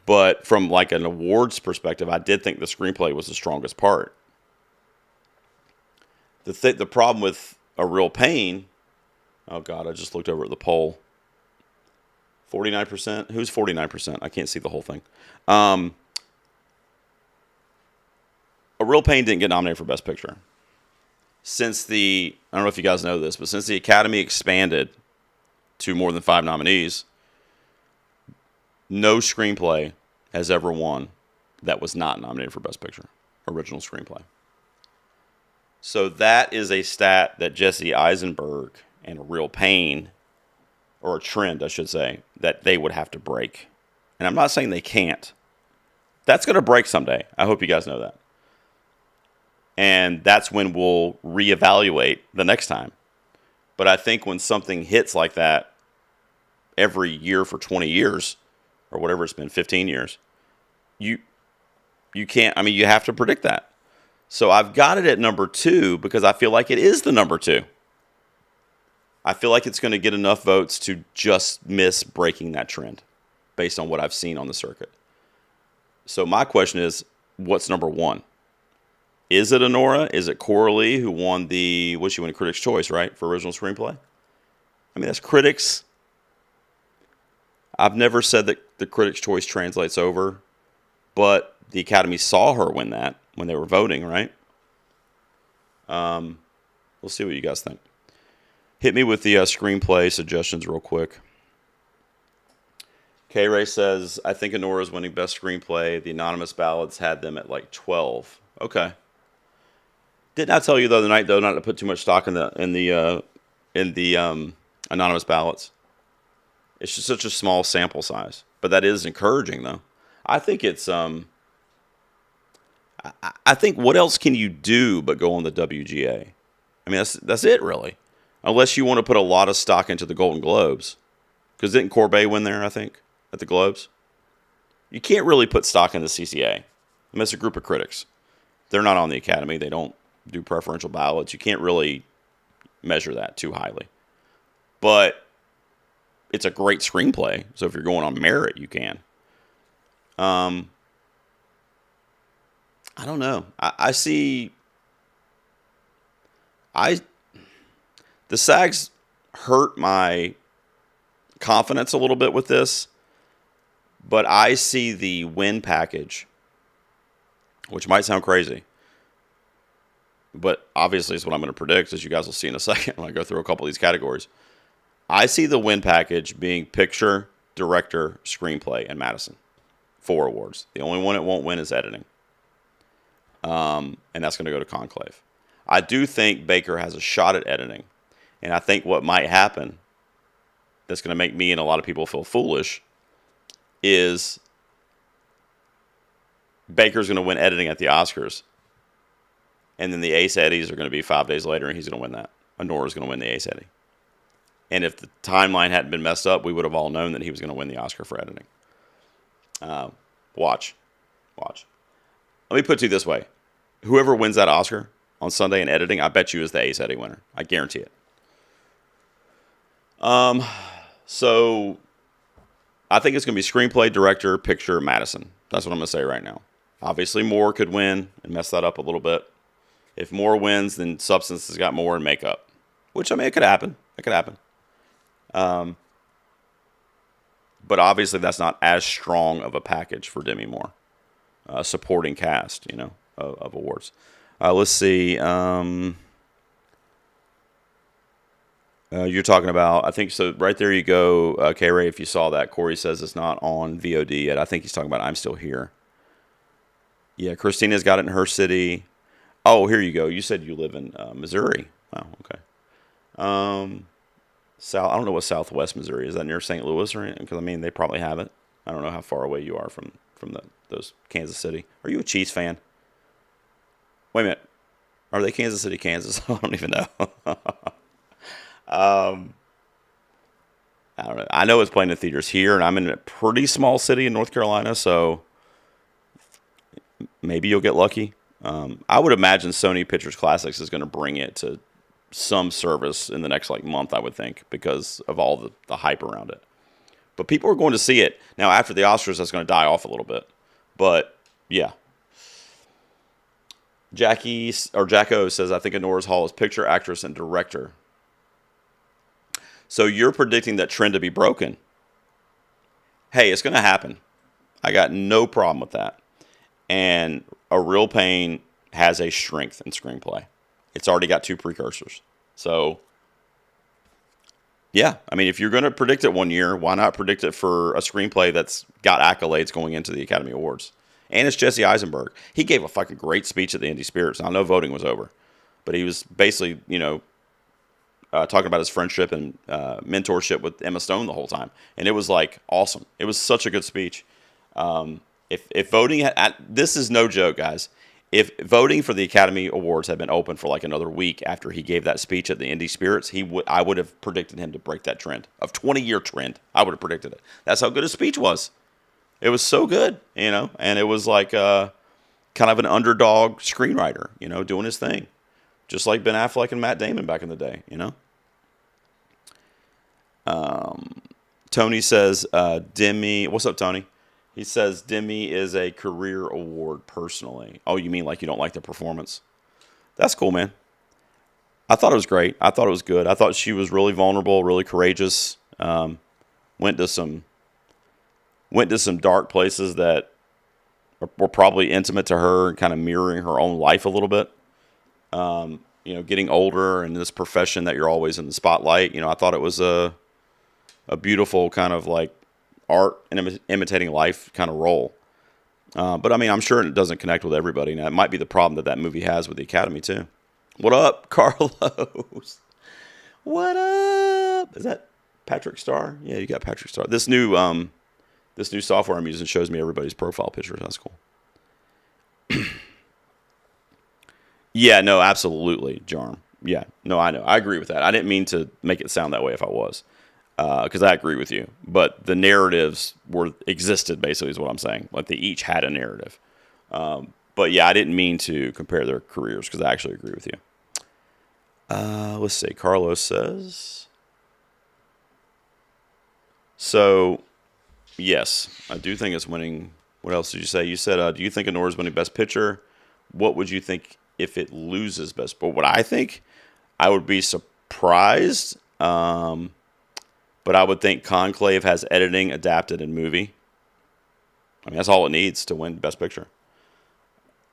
Speaker 1: but from like an awards perspective, I did think the screenplay was the strongest part. The problem with A Real Pain, oh God, I just looked over at the poll. 49%? Who's 49%? I can't see the whole thing. A Real Pain didn't get nominated for Best Picture. I don't know if you guys know this, but since the Academy expanded to more than 5 nominees, no screenplay has ever won that was not nominated for Best Picture, original screenplay. So that is a stat that Jesse Eisenberg and A Real Pain, or a trend, I should say, that they would have to break. And I'm not saying they can't. That's going to break someday. I hope you guys know that. And that's when we'll reevaluate the next time. But I think when something hits like that every year for 20 years, or whatever it's been, 15 years, you can't, you have to predict that. So I've got it at number 2 because I feel like it is the number 2. I feel like it's going to get enough votes to just miss breaking that trend based on what I've seen on the circuit. So my question is, what's number 1? Is it Anora? Is it Coralie, who won she won Critics' Choice, right, for original screenplay? That's critics. I've never said that the Critics' Choice translates over, but the Academy saw her win that when they were voting, right? We'll see what you guys think. Hit me with the screenplay suggestions real quick. K-Ray says, I think Anora's winning Best Screenplay. The Anonymous Ballots had them at like 12. Okay. Didn't I tell you the other night, though, not to put too much stock in the Anonymous Ballots? It's just such a small sample size. But that is encouraging, though. I think it's... I think what else can you do but go on the WGA? That's it, really. Unless you want to put a lot of stock into the Golden Globes. Because didn't Corbet win there, I think, at the Globes? You can't really put stock in the CCA. It's a group of critics. They're not on the Academy. They don't do preferential ballots. You can't really measure that too highly. But it's a great screenplay. So if you're going on merit, you can. I don't know. I see... The SAGs hurt my confidence a little bit with this, but I see the win package, which might sound crazy, but obviously it's what I'm going to predict, as you guys will see in a second when I go through a couple of these categories. I see the win package being picture, director, screenplay, and Madison. 4 awards. The only one it won't win is editing. And that's going to go to Conclave. I do think Baker has a shot at editing. And I think what might happen that's going to make me and a lot of people feel foolish is Baker's going to win editing at the Oscars. And then the Ace Eddies are going to be 5 days later, and he's going to win that. Honora's going to win the Ace Eddie. And if the timeline hadn't been messed up, we would have all known that he was going to win the Oscar for editing. Watch. Let me put it to you this way. Whoever wins that Oscar on Sunday in editing, I bet you is the Ace Eddie winner. I guarantee it. So I think it's going to be screenplay, director, picture, Madison. That's what I'm going to say right now. Obviously, Moore could win and mess that up a little bit. If Moore wins, then Substance has got more in makeup. Which, I mean, it could happen. But obviously, that's not as strong of a package for Demi Moore. Supporting cast, of awards. Let's see. You're talking about, I think, so right there you go, K-Ray, if you saw that. Corey says it's not on VOD yet. I think he's talking about I'm Still Here. Yeah, Christina's got it in her city. Oh, here you go. You said you live in Missouri. Oh, okay. I don't know what Southwest Missouri is. That near St. Louis or anything? Because, I mean, they probably have it. I don't know how far away you are from those Kansas City. Are you a Chiefs fan? Wait a minute. Are they Kansas City, Kansas? I don't even know. I don't know. I know it's playing in theaters here, and I'm in a pretty small city in North Carolina, so maybe you'll get lucky. I would imagine Sony Pictures Classics is going to bring it to some service in the next month, I would think, because of all the hype around it. But people are going to see it. Now, after the Oscars, that's going to die off a little bit. But, yeah. Jacko says, I think Honora's Hall is picture, actress, and director. So you're predicting that trend to be broken. Hey, it's going to happen. I got no problem with that. And A Real Pain has a strength in screenplay. It's already got 2 precursors. So, yeah. I mean, if you're going to predict it one year, why not predict it for a screenplay that's got accolades going into the Academy Awards? And it's Jesse Eisenberg. He gave a fucking great speech at the Indie Spirits. I know voting was over. But he was basically, talking about his friendship and mentorship with Emma Stone the whole time. And it was, awesome. It was such a good speech. If voting, this is no joke, guys. If voting for the Academy Awards had been open for another week after he gave that speech at the Indie Spirits, I would have predicted him to break that trend of 20-year trend. I would have predicted it. That's how good his speech was. It was so good, and it was kind of an underdog screenwriter, doing his thing, just like Ben Affleck and Matt Damon back in the day, Tony says, Demi, what's up, Tony? He says, Demi is a career award personally. Oh, you mean you don't like the performance? That's cool, man. I thought it was great. I thought it was good. I thought she was really vulnerable, really courageous. Went to some dark places that were probably intimate to her and kind of mirroring her own life a little bit. Getting older and this profession that you're always in the spotlight. I thought it was a beautiful kind of art and imitating life kind of role. But I mean, I'm sure it doesn't connect with everybody. Now, it might be the problem that movie has with the Academy too. What up, Carlos? What up? Is that Patrick Starr? Yeah, you got Patrick Starr. This new software I'm using shows me everybody's profile pictures. That's cool. Yeah, no, absolutely, Jarm. Yeah, no, I know. I agree with that. I didn't mean to make it sound that way if I was, because I agree with you. But the narratives existed, basically, is what I'm saying. They each had a narrative. But yeah, I didn't mean to compare their careers, because I actually agree with you. Let's see. Carlos says, so, yes, I do think it's winning. What else did you say? You said, do you think Honora's winning Best Picture? What would you think if it loses Best? But what I think, I would be surprised. But I would think Conclave has editing, adapted, and movie. I mean, that's all it needs to win Best Picture.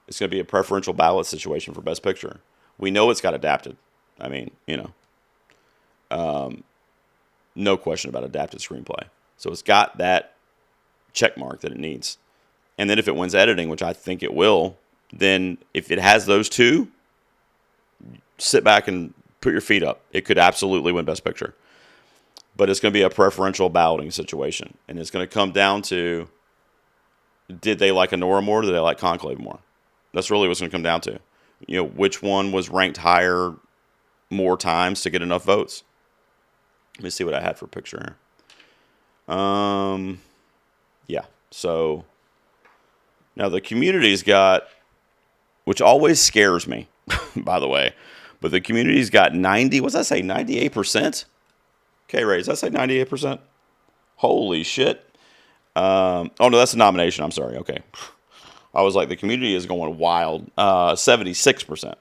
Speaker 1: It's going to be a preferential ballot situation for Best Picture. We know it's got adapted. I mean, no question about adapted screenplay. So it's got that check mark that it needs. And then if it wins editing, which I think it will, then if it has those two, sit back and put your feet up. It could absolutely win Best Picture. But it's going to be a preferential balloting situation. And it's going to come down to, did they like Honora more or did they like Conclave more? That's really what's going to come down to. which one was ranked higher more times to get enough votes. Let me see what I had for a picture here. Yeah. So now the community's got, which always scares me, by the way, but the community's got 90. What's that say? 98%. Okay, Ray, does that say 98%? Holy shit. Oh no, that's a nomination. I'm sorry. Okay. I was like, the community is going wild. 76%.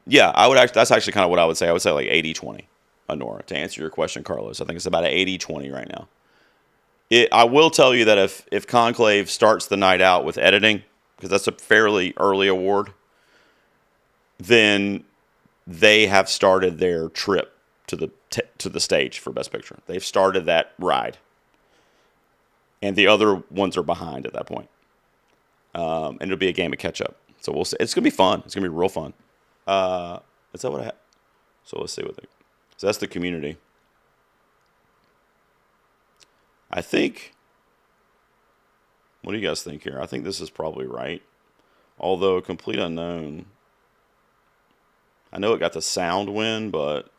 Speaker 1: Yeah, I would actually. That's actually kind of what I would say. I would say like 80-20, Honora. To answer your question, Carlos, I think it's about an 80-20 right now. I will tell you that if Conclave starts the night out with editing, because that's a fairly early award, then they have started their trip to the stage for Best Picture. They've started that ride, and the other ones are behind at that point. And it'll be a game of catch up. So we'll see. It's gonna be fun. It's gonna be real fun. Is that what I have? So let's see what so that's the community. I think. What do you guys think here? I think this is probably right. Although Complete Unknown, I know it got the sound win, but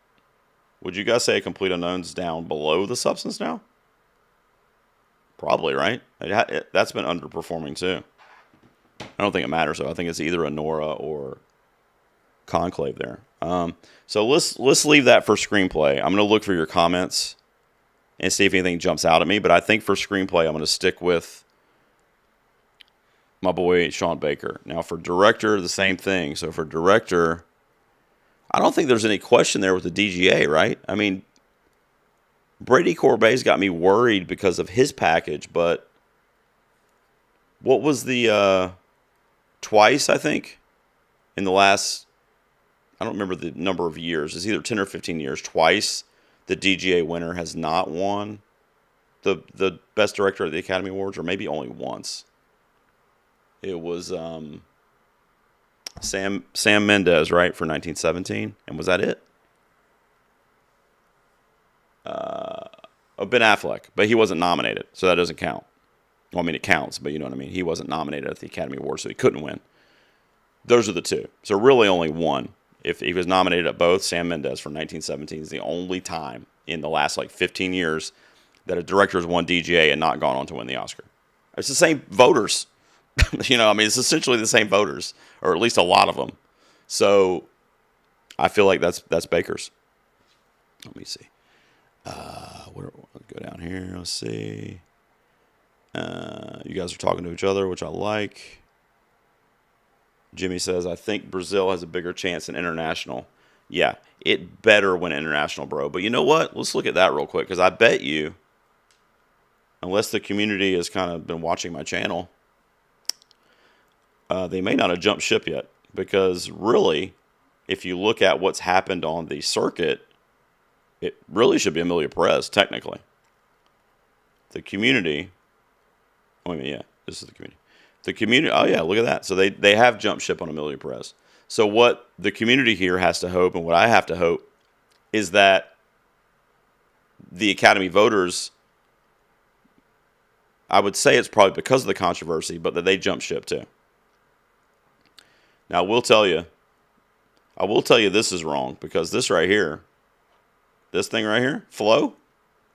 Speaker 1: would you guys say Complete Unknown's down below The Substance now? Probably, right? That's been underperforming too. I don't think it matters though. I think it's either a Nora or Conclave there. So let's leave that for screenplay. I'm going to look for your comments and see if anything jumps out at me. But I think for screenplay, I'm going to stick with my boy Sean Baker. Now for director, the same thing. So for director, I don't think there's any question there with the DGA, right? I mean, Brady Corbay's got me worried because of his package, but what was the twice, I think, in the last, I don't remember the number of years. It's either 10 or 15 years. Twice the DGA winner has not won the Best Director at the Academy Awards, or maybe only once. It was Sam Mendes, right, for 1917. And was that it? Ben Affleck, but he wasn't nominated, so that doesn't count. Well, I mean, it counts, but you know what I mean. He wasn't nominated at the Academy Awards, so he couldn't win. Those are the two. So really only one. If he was nominated at both, Sam Mendes from 1917 is the only time in the last 15 years that a director has won DGA and not gone on to win the Oscar. It's the same voters. I mean, it's essentially the same voters, or at least a lot of them. So I feel like that's Baker's. Let me see. Go down here. Let's see. You guys are talking to each other, which I like. Jimmy says, I think Brazil has a bigger chance in international. Yeah, it better win international, bro. But you know what? Let's look at that real quick, because I bet you, unless the community has kind of been watching my channel, they may not have jumped ship yet. Because really, if you look at what's happened on the circuit, it really should be Amelia Perez, technically. The community... Oh, wait a minute, yeah. This is the community. The community... Oh, yeah, look at that. So they have jumped ship on Amelia Perez. So what the community here has to hope, and what I have to hope, is that the Academy voters... I would say it's probably because of the controversy, but that they jump ship too. Now, I will tell you this is wrong, because this right here, this thing right here, Flow,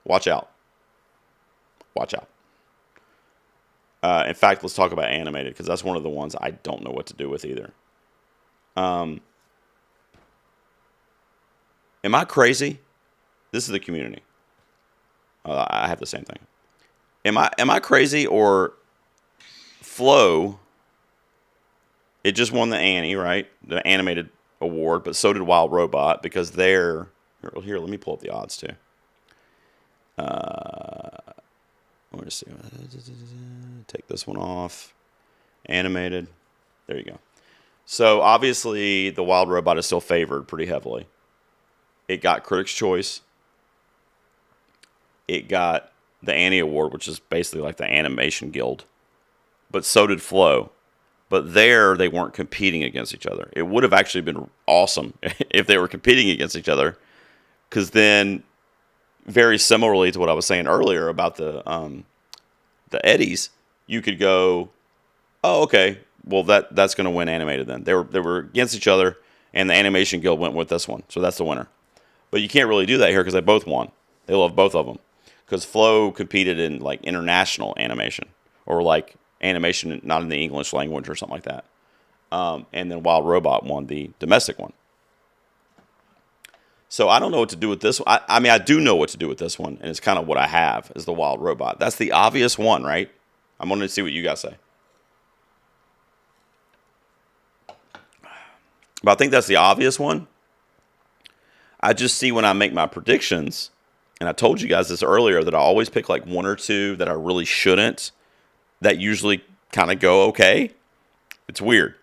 Speaker 1: watch out. Watch out. In fact, let's talk about animated, because that's one of the ones I don't know what to do with either. Am I crazy? This is the community. I have the same thing. Am I crazy, or Flow? It just won the Annie, right? The animated award, but so did Wild Robot, because they're here. Let me pull up the odds too. Let me see. Take this one off. Animated. There you go. So obviously, the Wild Robot is still favored pretty heavily. It got Critics' Choice. It got the Annie Award, which is basically like the Animation Guild. But so did Flow. But there, they weren't competing against each other. It would have actually been awesome if they were competing against each other. Because then, very similarly to what I was saying earlier about the Eddies, you could go, oh, okay, well, that's going to win animated then. They were against each other, and the Animation Guild went with this one, so that's the winner. But you can't really do that here because they both won. They love both of them because Flow competed in like international animation or like animation not in the English language or something like that. And then Wild Robot won the domestic one. So I don't know what to do with this one. I mean, I do know what to do with this one, and it's kind of what I have is the Wild Robot. That's the obvious one, right? I'm wanting to see what you guys say. But I think that's the obvious one. I just see when I make my predictions, and I told you guys this earlier, that I always pick like one or two that I really shouldn't, that usually kind of go okay. It's weird.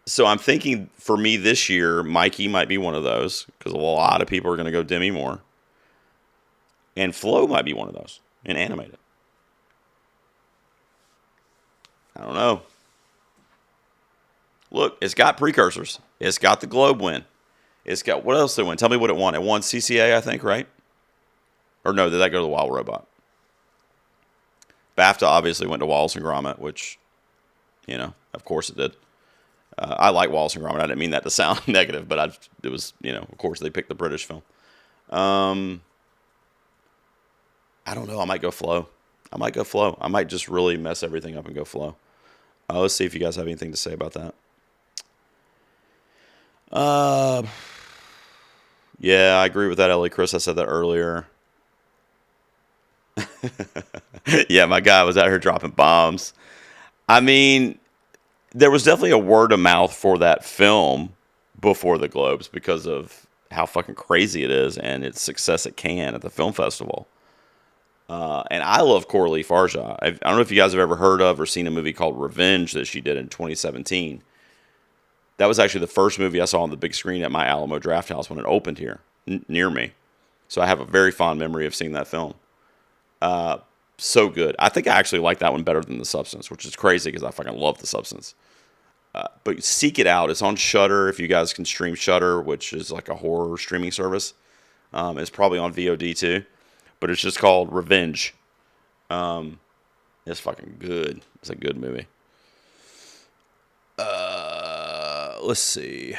Speaker 1: So I'm thinking for me this year, Mikey might be one of those because a lot of people are going to go Demi Moore. And Flo might be one of those and animated. I don't know. Look, it's got precursors. It's got the Globe win. It's got, what else did it win? Tell me what it won. It won CCA, I think, right? Or no, did that go to the Wild Robot? BAFTA obviously went to Wallace and Gromit, which, you know, of course it did. I like Wallace and Gromit. I didn't mean that to sound negative, but it was, you know, of course they picked the British film. I don't know. I might go Flow. I might just really mess everything up and go Flow. Let's see if you guys have anything to say about that. Yeah, I agree with that, Ellie. Chris, I said that earlier. Yeah, my guy was out here dropping bombs. I mean, there was definitely a word of mouth for that film before the Globes because of how fucking crazy it is and its success at Cannes at the film festival. And I love Coralie Farja. I don't know if you guys have ever heard of or seen a movie called Revenge that she did in 2017. That was actually the first movie I saw on the big screen at my Alamo Drafthouse when it opened here near me. So I have a very fond memory of seeing that film. So good. I think I actually like that one better than The Substance, which is crazy because I fucking love The Substance. But seek it out. It's on Shudder if you guys can stream Shudder, which is like a horror streaming service. It's probably on VOD too. But it's just called Revenge. It's fucking good. It's a good movie. Let's see.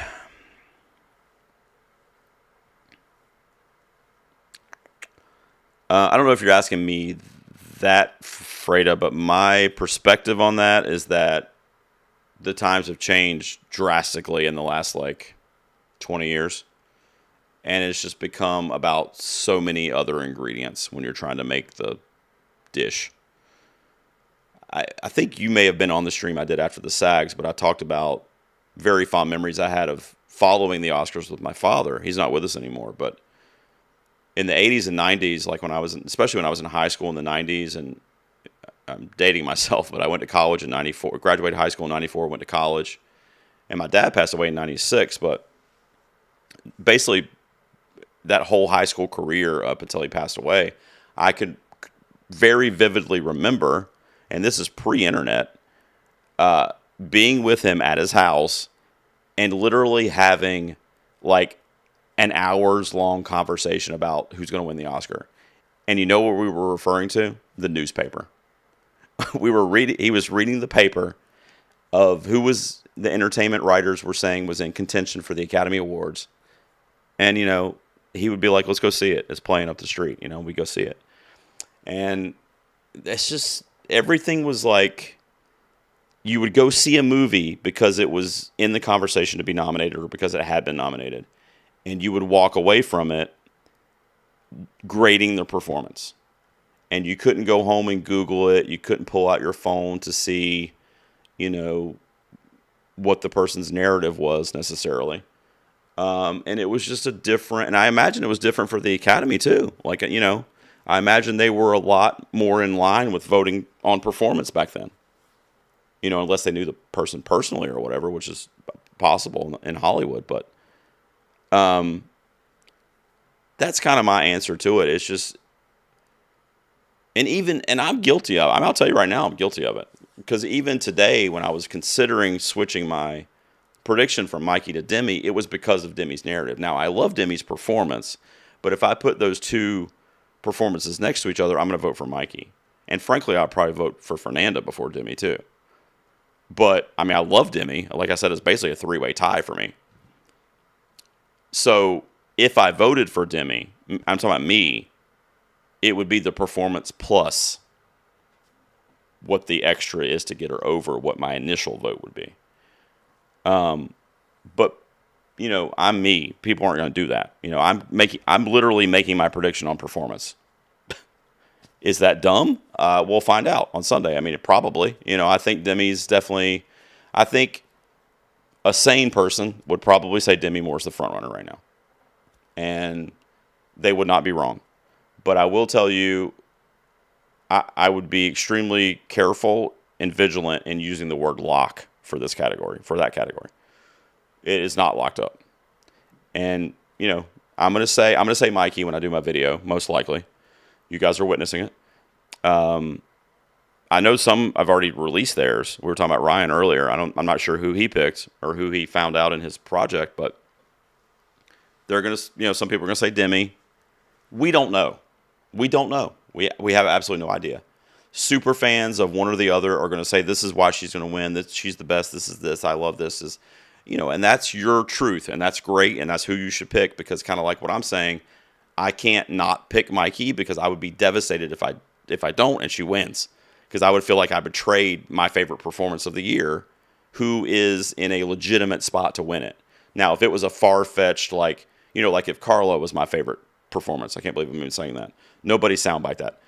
Speaker 1: I don't know if you're asking me that, Freda, but my perspective on that is that the times have changed drastically in the last, 20 years. And it's just become about so many other ingredients when you're trying to make the dish. I think you may have been on the stream I did after the SAGs, but I talked about very fond memories I had of following the Oscars with my father. He's not with us anymore, but in the 80s and 90s, especially when I was in high school in the 90s, and I'm dating myself, but I went to college in 94, graduated high school in 94, went to college, and my dad passed away in 96, but basically that whole high school career up until he passed away, I could very vividly remember, and this is pre-internet, being with him at his house and literally having an hours long conversation about who's going to win the Oscar. And you know what we were referring to? The newspaper. He was reading the paper of who was the entertainment writers were saying was in contention for the Academy Awards. And, he would be like, let's go see it. It's playing up the street. We go see it. And it's just, everything was like, you would go see a movie because it was in the conversation to be nominated or because it had been nominated. And you would walk away from it grading the performance. And you couldn't go home and Google it. You couldn't pull out your phone to see, what the person's narrative was necessarily. And it was just and I imagine it was different for the Academy too. I imagine they were a lot more in line with voting on performance back then. Unless they knew the person personally or whatever, which is possible in Hollywood. But that's kind of my answer to it. It's just, and I'm guilty of it. I'll tell you right now, I'm guilty of it. Because even today, when I was considering switching my prediction from Mikey to Demi, it was because of Demi's narrative. Now, I love Demi's performance, but if I put those two performances next to each other, I'm going to vote for Mikey. And frankly, I'll probably vote for Fernanda before Demi, too. But I mean, I love Demi. Like I said, it's basically a three-way tie for me. So if I voted for Demi, I'm talking about me, it would be the performance plus what the extra is to get her over what my initial vote would be. But you know, I'm me. People aren't going to do that. You know, I'm literally making my prediction on performance. Is that dumb? We'll find out on Sunday. I mean, probably. You know, I think Demi's definitely. I think a sane person would probably say Demi Moore's the front runner right now, and they would not be wrong. But I will tell you, I would be extremely careful and vigilant in using the word lock for this category, for that category. It is not locked up. And, you know, I'm gonna say Mikey when I do my video, most likely. You guys are witnessing it. I know some I've already released theirs. We were talking about Ryan earlier. I'm not sure who he picked or who he found out in his project, but they're gonna, you know, some people are gonna say Demi. We don't know. We don't know. We have absolutely no idea. Super fans of one or the other are gonna say this is why she's gonna win. That she's the best. This is this. I love this. Is, you know, and that's your truth, and that's great, and that's who you should pick, because kind of like what I'm saying, I can't not pick Mikey because I would be devastated if I don't and she wins, because I would feel like I betrayed my favorite performance of the year, who is in a legitimate spot to win it. Now, if it was a far-fetched, like, you know, like if Carla was my favorite performance, I can't believe I'm even saying that. Nobody soundbite that.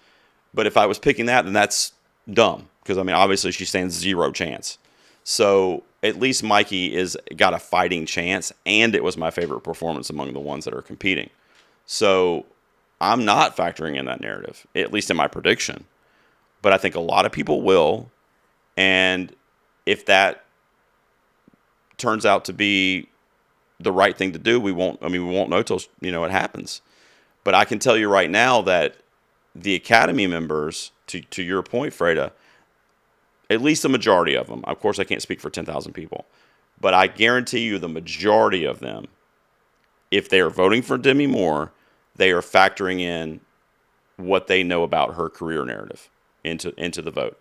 Speaker 1: But if I was picking that, then that's dumb, because I mean, obviously she stands zero chance. So at least Mikey got a fighting chance, and it was my favorite performance among the ones that are competing. So I'm not factoring in that narrative, at least in my prediction. But I think a lot of people will. And if that turns out to be the right thing to do, we won't know till, you know, it happens. But I can tell you right now that the Academy members, to your point, Freda, at least the majority of them, of course I can't speak for 10,000 people, but I guarantee you the majority of them, if they are voting for Demi Moore, they are factoring in what they know about her career narrative into the vote.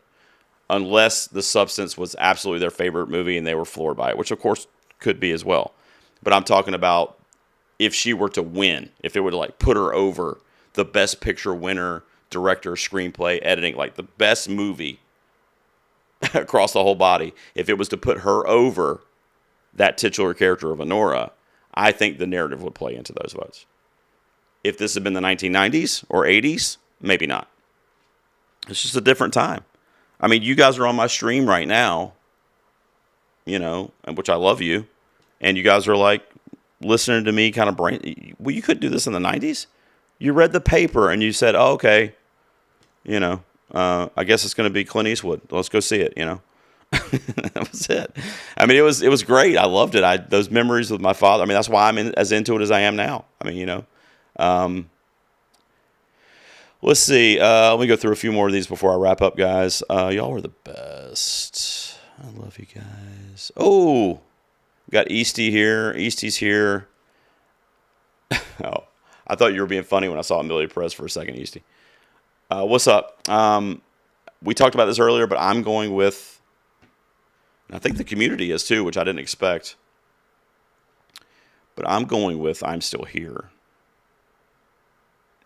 Speaker 1: Unless the substance was absolutely their favorite movie and they were floored by it, which of course could be as well. But I'm talking about if she were to win, if it would like put her over the best picture winner, director, screenplay, editing, like the best movie across the whole body, if it was to put her over that titular character of Honora, I think the narrative would play into those votes. If this had been the 1990s or 80s, maybe not. It's just a different time. I mean, you guys are on my stream right now, you know, which I love you, and you guys are like listening to me kind of well, you couldn't do this in the 90s. You read the paper and you said, oh, okay, you know, I guess it's going to be Clint Eastwood. Let's go see it, you know. That was it. I mean, it was great. I loved it. Those memories with my father. I mean, that's why I'm as into it as I am now. I mean, you know. Let's see. Let me go through a few more of these before I wrap up, guys. Y'all are the best. I love you guys. Oh, we got Easty here. Easty's here. Oh, I thought you were being funny when I saw Amelia Perez for a second, Easty. What's up? We talked about this earlier, but I'm going with, and I think the community is too, which I didn't expect. But I'm going with I'm Still Here.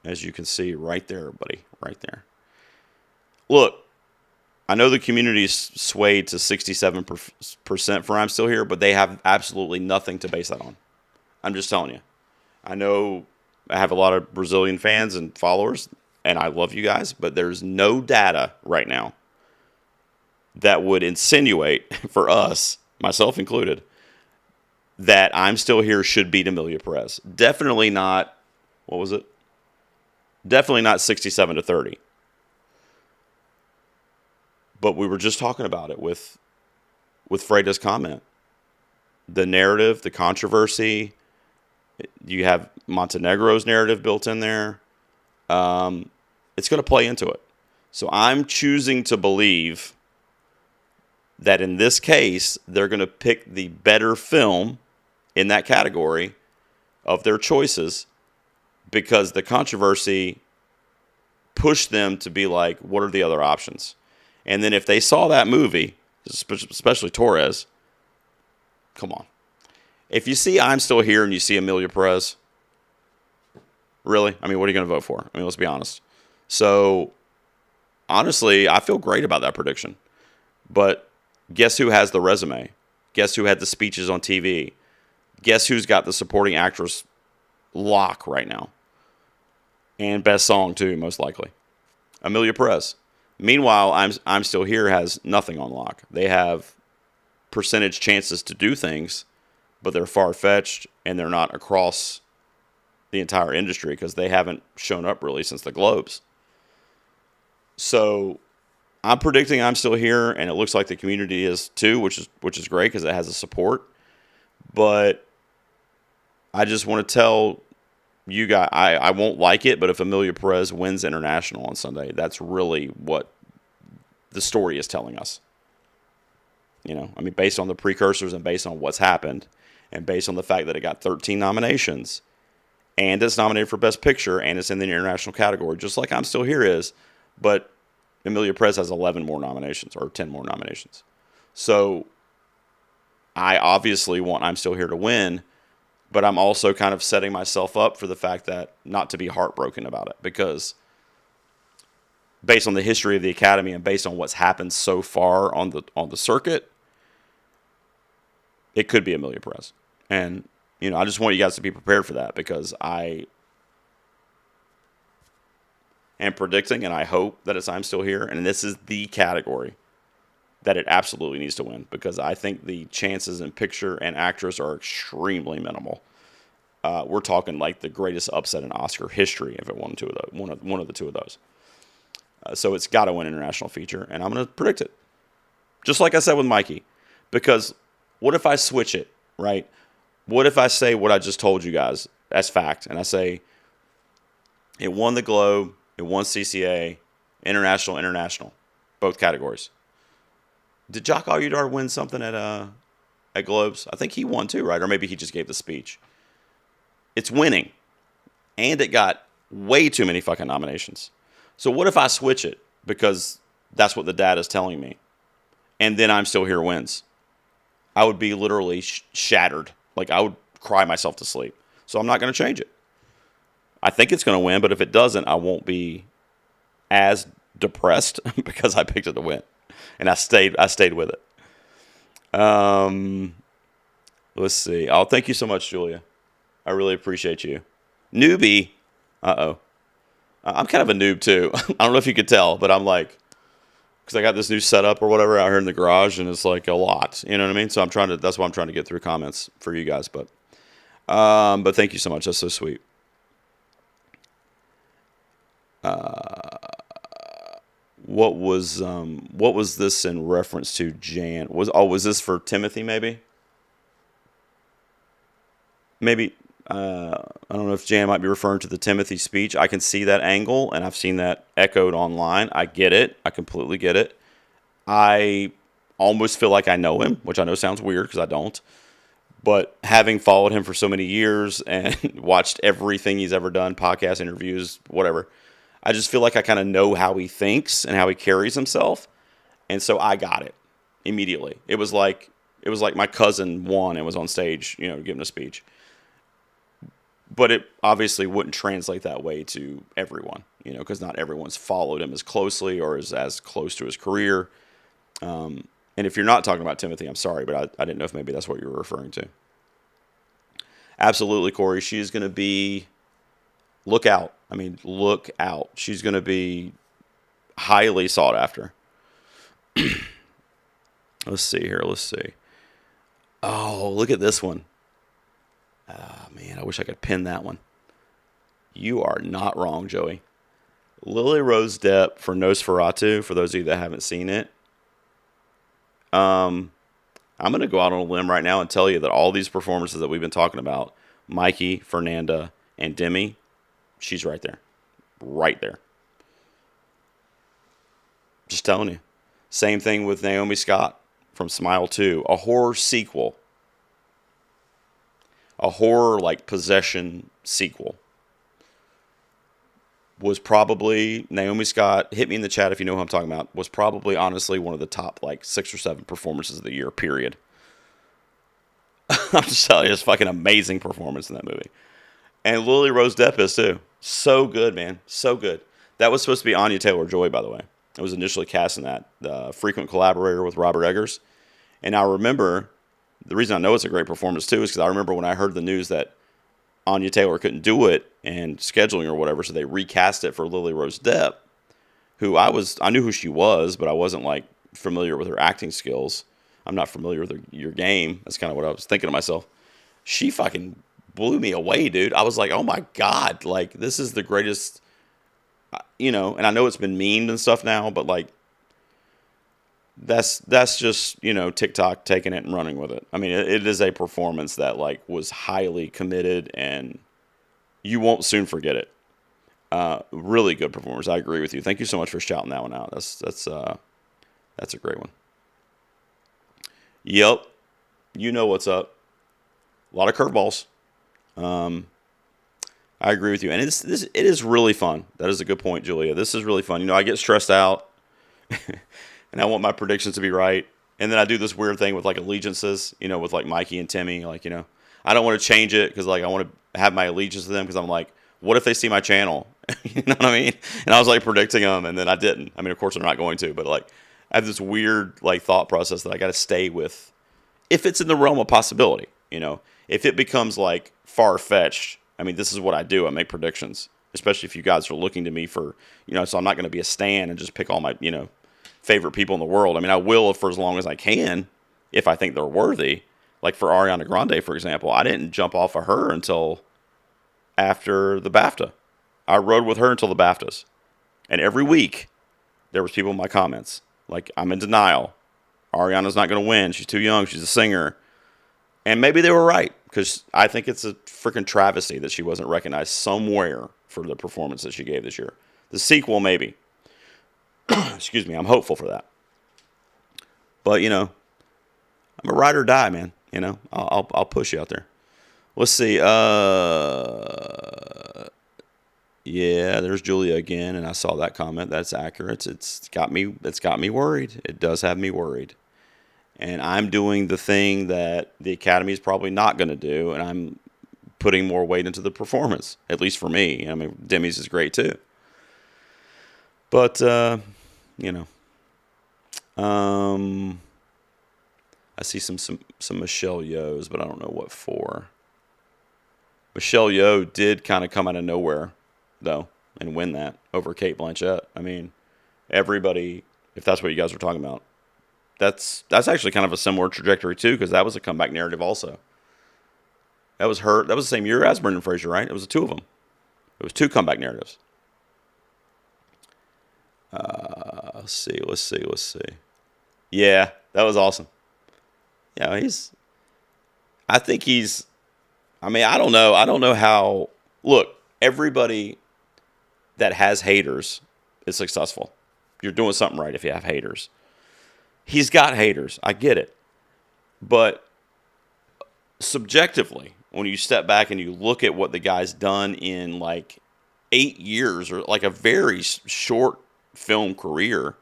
Speaker 1: As you can see right there, buddy, right there. Look, I know the community's swayed to 67% for I'm Still Here, but they have absolutely nothing to base that on. I'm just telling you. I know I have a lot of Brazilian fans and followers, and I love you guys, but there's no data right now that would insinuate for us, myself included, that I'm Still Here should beat Amelia Perez. Definitely not, what was it? Definitely not 67-30. But we were just talking about it with Freda's comment. The narrative, the controversy, you have Montenegro's narrative built in there. It's going to play into it. So I'm choosing to believe that in this case, they're going to pick the better film in that category of their choices, because the controversy pushed them to be like, what are the other options? And then if they saw that movie, especially Torres. Come on. If you see I'm Still Here and you see Amelia Perez, really? I mean, what are you going to vote for? I mean, let's be honest. So, honestly, I feel great about that prediction. But guess who has the resume? Guess who had the speeches on TV? Guess who's got the supporting actress lock right now? And best song, too, most likely. Amelia Perez. Meanwhile, I'm Still Here has nothing on lock. They have percentage chances to do things, but they're far-fetched, and they're not across the entire industry because they haven't shown up really since the Globes. So I'm predicting I'm Still Here, and it looks like the community is too, which is great because it has a support. But I just want to tell you guys, I won't like it, but if Amelia Perez wins international on Sunday, that's really what the story is telling us. You know, I mean, based on the precursors and based on what's happened, and based on the fact that it got 13 nominations, and it's nominated for Best Picture, and it's in the international category, just like I'm Still Here is, but Amelia Perez has 11 more nominations, or 10 more nominations. So I obviously want I'm Still Here to win, but I'm also kind of setting myself up for the fact that not to be heartbroken about it, because based on the history of the Academy and based on what's happened so far on the circuit, it could be Amelia Perez. And, you know, I just want you guys to be prepared for that, because I am predicting and I hope that it's I'm Still Here. And this is the category that it absolutely needs to win, because I think the chances in picture and actress are extremely minimal. We're talking like the greatest upset in Oscar history if it won one of the two of those. So it's got to win international feature, and I'm going to predict it. Just like I said with Mikey. Because what if I switch it, right? What if I say what I just told you guys as fact, and I say it won the Globe, it won CCA, international, both categories. Did Jock Aududar win something at Globes? I think he won too, right? Or maybe he just gave the speech. It's winning. And it got way too many fucking nominations. So what if I switch it? Because that's what the data is telling me. And then I'm Still Here wins. I would be literally shattered. Like, I would cry myself to sleep. So I'm not going to change it. I think it's going to win, but if it doesn't, I won't be as depressed because I picked it to win. And I stayed with it. Let's see. Oh, thank you so much, Julia. I really appreciate you. Newbie. Uh-oh. I'm kind of a noob, too. I don't know if you could tell, but I'm like, because I got this new setup or whatever out here in the garage, and it's like a lot. You know what I mean? So that's why I'm trying to get through comments for you guys. But thank you so much. That's so sweet. What was this in reference to, Jan? Was this for Timothy, maybe? Maybe. I don't know if Jan might be referring to the Timothy speech. I can see that angle, and I've seen that echoed online. I get it. I completely get it. I almost feel like I know him, which I know sounds weird because I don't. But having followed him for so many years and watched everything he's ever done, podcasts, interviews, whatever, I just feel like I kind of know how he thinks and how he carries himself. And so I got it immediately. It was like my cousin won and was on stage, giving a speech. But it obviously wouldn't translate that way to everyone, because not everyone's followed him as closely or is as close to his career. And if you're not talking about Timothy, I'm sorry, but I didn't know if maybe that's what you were referring to. Absolutely, Corey. She's going to be, look out. I mean, look out. She's going to be highly sought after. Let's see here. Let's see. Oh, look at this one. Oh, man, I wish I could pin that one. You are not wrong, Joey. Lily Rose Depp for Nosferatu, for those of you that haven't seen it. I'm going to go out on a limb right now and tell you that all these performances that we've been talking about, Mikey, Fernanda, and Demi, she's right there. Right there. Just telling you. Same thing with Naomi Scott from Smile 2, a horror sequel. A horror like possession sequel was probably Naomi Scott. Hit me in the chat if you know who I'm talking about. Was probably honestly one of the top like 6 or 7 performances of the year. Period. I'm just telling you, it's fucking amazing performance in that movie. And Lily Rose Depp is too. So good, man. So good. That was supposed to be Anya Taylor-Joy, by the way. It was initially cast in that. The frequent collaborator with Robert Eggers. And I remember, the reason I know it's a great performance too is because I remember when I heard the news that Anya Taylor couldn't do it and scheduling or whatever, so they recast it for Lily Rose Depp, who I knew who she was, but I wasn't like familiar with her acting skills. I'm not familiar with your game. That's kind of what I was thinking to myself. She fucking blew me away, dude. I was like, oh my God, like this is the greatest, and I know it's been memed and stuff now, but like that's just, TikTok taking it and running with it. I mean, it is a performance that like was highly committed and you won't soon forget it. Really good performance. I agree with you. Thank you so much for shouting that one out. That's a great one. Yep. You know what's up. A lot of curveballs. I agree with you. And it is really fun. That is a good point, Julia. This is really fun. I get stressed out and I want my predictions to be right. And then I do this weird thing with like allegiances, with like Mikey and Timmy, like, I don't want to change it because like I want to have my allegiance to them because I'm like, what if they see my channel? You know what I mean? And I was like predicting them and then I didn't. I mean, of course they're not going to, but like I have this weird like thought process that I got to stay with if it's in the realm of possibility, if it becomes like far-fetched. I mean, this is what I do. I make predictions, especially if you guys are looking to me for, so I'm not going to be a stan and just pick all my, favorite people in the world. I mean, I will for as long as I can if I think they're worthy. Like for Ariana Grande, for example, I didn't jump off of her until after the BAFTA. I rode with her until the BAFTAs. And every week, there was people in my comments. Like, I'm in denial. Ariana's not going to win. She's too young. She's a singer. And maybe they were right. Because I think it's a freaking travesty that she wasn't recognized somewhere for the performance that she gave this year. The sequel, maybe. Excuse me. I'm hopeful for that. But, I'm a ride or die, man. I'll push you out there. Let's see. Yeah, there's Julia again, and I saw that comment. That's accurate. It's got me worried. It does have me worried. And I'm doing the thing that the Academy is probably not going to do, and I'm putting more weight into the performance, at least for me. I mean, Demi's is great too. But, I see some Michelle Yeohs, but I don't know what for. Michelle Yeoh did kind of come out of nowhere, though, and win that over Cate Blanchett. I mean, everybody, if that's what you guys were talking about, that's actually kind of a similar trajectory, too, because that was a comeback narrative also. That was her. That was the same year as Brendan Fraser, right? It was the two of them. It was 2 comeback narratives. Let's see. Yeah, that was awesome. Yeah, I don't know how, look, everybody that has haters is successful. You're doing something right if you have haters. He's got haters. I get it. But subjectively, when you step back and you look at what the guy's done in like 8 years or like a very short film career,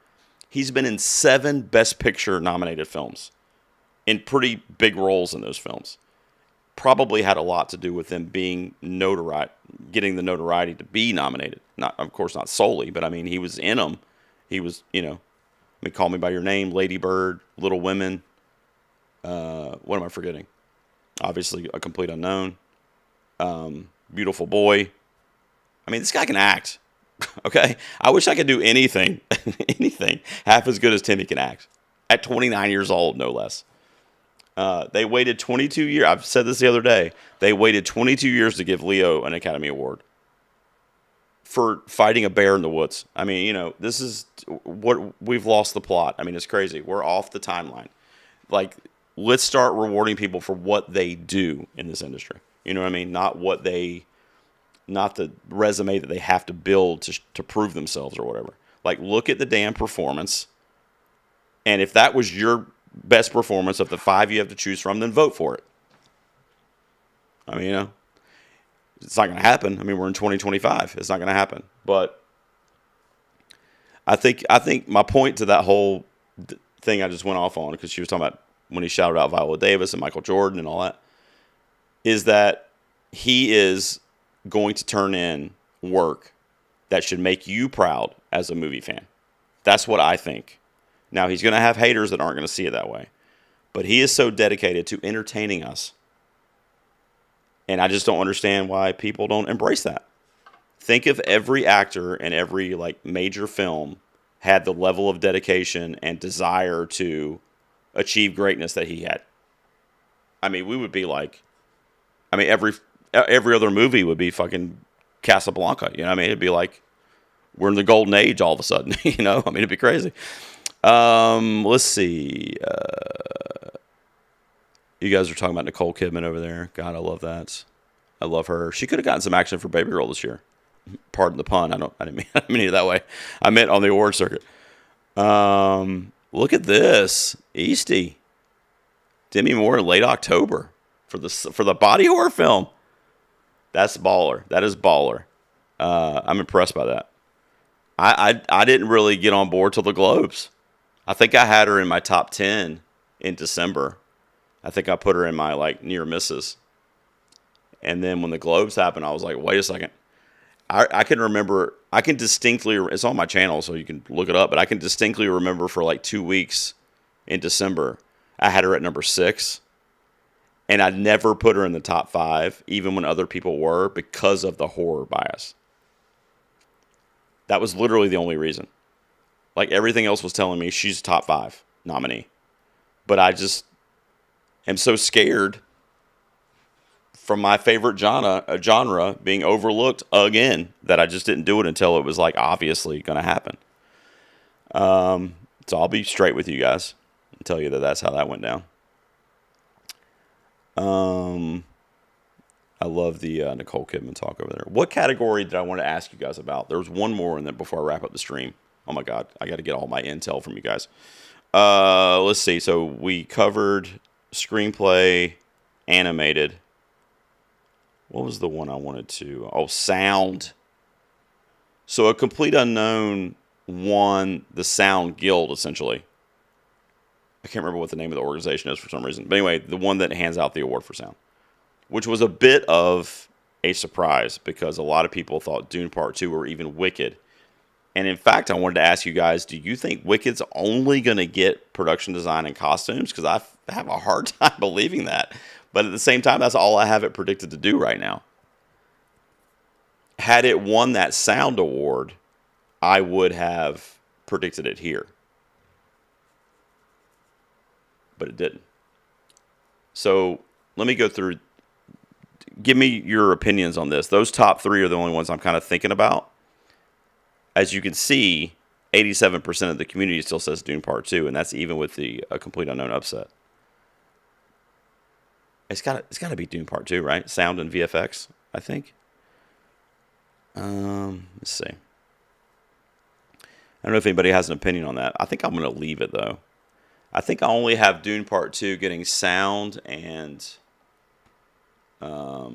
Speaker 1: he's been in 7 Best Picture nominated films in pretty big roles in those films. Probably had a lot to do with them being getting the notoriety to be nominated. Not, of course, not solely, but I mean, he was in them. He was, Call Me by Your Name, Lady Bird, Little Women. What am I forgetting? Obviously, A Complete Unknown. Beautiful Boy. I mean, this guy can act. Okay? I wish I could do anything half as good as Timmy can act. At 29 years old, no less. They waited 22 years. I've said this the other day. They waited 22 years to give Leo an Academy Award for fighting a bear in the woods. I mean, this is what we've lost the plot. I mean, it's crazy. We're off the timeline. Like, let's start rewarding people for what they do in this industry. You know what I mean? Not the resume that they have to build to prove themselves or whatever. Like, look at the damn performance. And if that was your best performance of the 5 you have to choose from, then vote for it. I mean, It's not going to happen. I mean, we're in 2025. It's not going to happen. But I think my point to that whole thing I just went off on, because she was talking about when he shouted out Viola Davis and Michael Jordan and all that, is that he is going to turn in work that should make you proud as a movie fan. That's what I think. Now, he's going to have haters that aren't going to see it that way. But he is so dedicated to entertaining us. And I just don't understand why people don't embrace that. Think if every actor in every major film had the level of dedication and desire to achieve greatness that he had. I mean, we would be every other movie would be fucking Casablanca. You know what I mean? It'd be like we're in the golden age all of a sudden. You know? I mean, it'd be crazy. Let's see. You guys are talking about Nicole Kidman over there. God, I love that. I love her. She could have gotten some action for Baby Girl this year. Pardon the pun. I didn't mean it that way. I meant on the award circuit. Look at this. Eastie. Demi Moore in late October for the body horror film. That's baller. That is baller. I'm impressed by that. I didn't really get on board till the Globes. I think I had her in my top 10 in December. I think I put her in my near misses. And then when the Globes happened, I was like, wait a second. I can remember, I can distinctly, it's on my channel, so you can look it up, but I can distinctly remember for 2 weeks in December, I had her at number 6. And I never put her in the top 5, even when other people were, because of the horror bias. That was literally the only reason. Everything else was telling me she's a top 5 nominee. But I just am so scared from my favorite genre being overlooked again that I just didn't do it until it was obviously going to happen. So I'll be straight with you guys and tell you that that's how that went down. I love the Nicole Kidman talk over there. What category did I want to ask you guys about? There was one more in there before I wrap up the stream. Oh my God, I got to get all my intel from you guys. Let's see. So we covered screenplay, animated. What was the one I wanted to? Oh, sound. So A Complete Unknown won the Sound Guild, essentially. I can't remember what the name of the organization is for some reason. But anyway, the one that hands out the award for sound. Which was a bit of a surprise because a lot of people thought Dune Part 2 or even Wicked. And in fact, I wanted to ask you guys, do you think Wicked's only going to get production design and costumes? Because I have a hard time believing that. But at the same time, that's all I have it predicted to do right now. Had it won that sound award, I would have predicted it here. But it didn't. So let me go through. Give me your opinions on this. Those top 3 are the only ones I'm kind of thinking about. As you can see, 87% of the community still says Dune Part 2, and that's even with the A Complete Unknown upset. It's got to be Dune Part 2, right? Sound and VFX, I think. Let's see. I don't know if anybody has an opinion on that. I think I'm going to leave it, though. I think I only have Dune Part 2 getting sound and... Oh,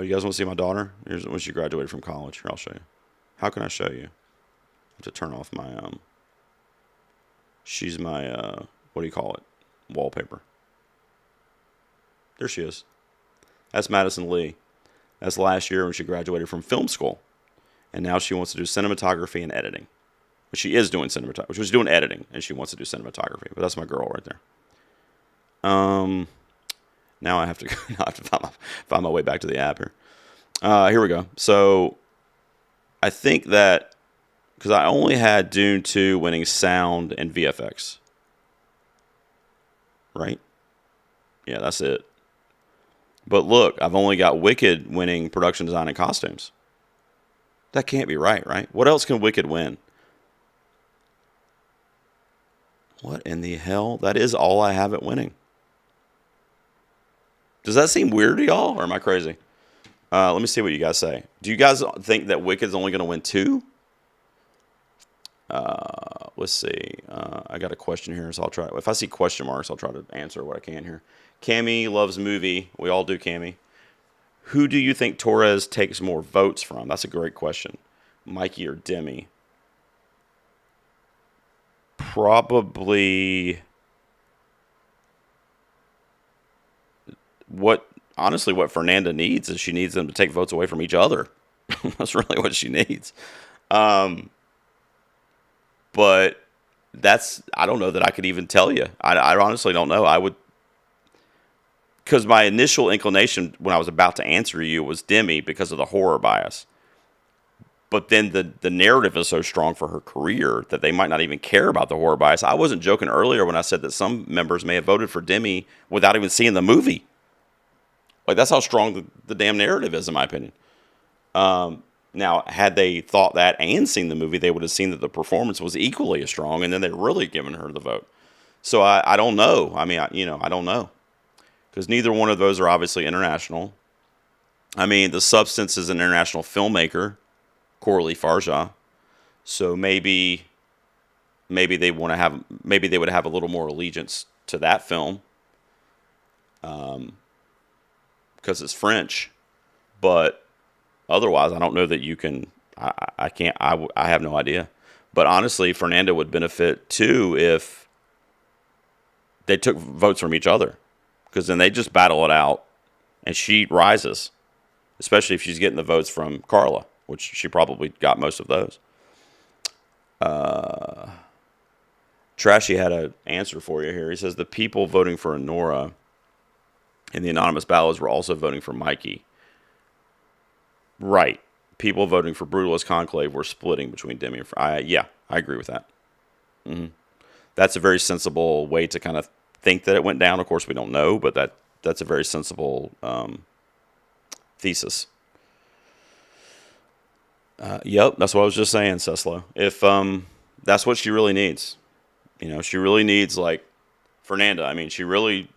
Speaker 1: you guys want to see my daughter? Here's when she graduated from college. Here, I'll show you. How can I show you? I have to turn off my, she's my, what do you call it? Wallpaper. There she is. That's Madison Lee. That's last year when she graduated from film school. And now she wants to do cinematography and editing. But she is doing cinematography. She was doing editing, and she wants to do cinematography. But that's my girl right there. Now I have to find my way back to the app here. Here we go. So I think that because I only had Dune 2 winning sound and VFX. Right? Yeah, that's it. But look, I've only got Wicked winning production design and costumes. That can't be right? What else can Wicked win? What in the hell? That is all I have it winning. Does that seem weird to y'all, or am I crazy? Let me see what you guys say. Do you guys think that Wicked's only going to win 2? Let's see. I got a question here, so I'll try. If I see question marks, I'll try to answer what I can here. Cammy loves movie. We all do, Cammy. Who do you think Torres takes more votes from? That's a great question. Mikey or Demi? Probably what Fernanda needs is she needs them to take votes away from each other. That's really what she needs. But I don't know that I could even tell you. I honestly don't know. I would, because my initial inclination when I was about to answer you was Demi because of the horror bias. But then the narrative is so strong for her career that they might not even care about the horror bias. I wasn't joking earlier when I said that some members may have voted for Demi without even seeing the movie. Like, that's how strong the damn narrative is, in my opinion. Now, had they thought that and seen the movie, they would have seen that the performance was equally as strong, and then they're really giving her the vote. So I don't know. I mean, I don't know. Because neither one of those are obviously international. I mean, The Substance is an international filmmaker, Coralie Farja. So maybe they would have a little more allegiance to that film. Because it's French. But otherwise, I don't know that you can. I can't. I have no idea. But honestly, Fernanda would benefit too if they took votes from each other, because then they just battle it out, and she rises, especially if she's getting the votes from Carla, which she probably got most of those. Trashy had an answer for you here. He says the people voting for Honora in the anonymous ballots were also voting for Mikey. Right. People voting for Brutalist Conclave were splitting between Demi and yeah, I agree with that. Mm-hmm. That's a very sensible way to kind of think that it went down. Of course, we don't know, but that's a very sensible thesis. Yep, that's what I was just saying, Ceslo. If that's what she really needs. She really needs, like, Fernanda. I mean, she really,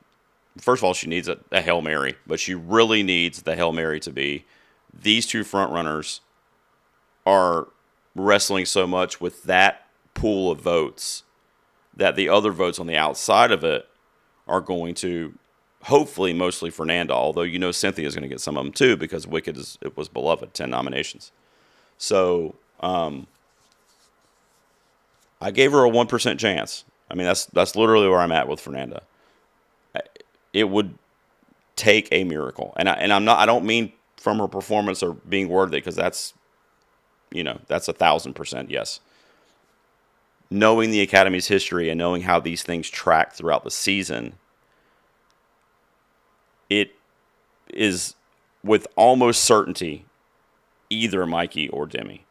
Speaker 1: first of all, she needs a Hail Mary, but she really needs the Hail Mary to be these two front runners are wrestling so much with that pool of votes that the other votes on the outside of it are going to, hopefully, mostly Fernanda, although Cynthia's going to get some of them too, because Wicked it was beloved, 10 nominations. So I gave her a 1% chance. I mean, that's literally where I'm at with Fernanda. It would take a miracle, and I don't mean from her performance or being worthy, because that's 1,000% yes. Knowing the Academy's history and knowing how these things track throughout the season, it is with almost certainty either Mikey or Demi.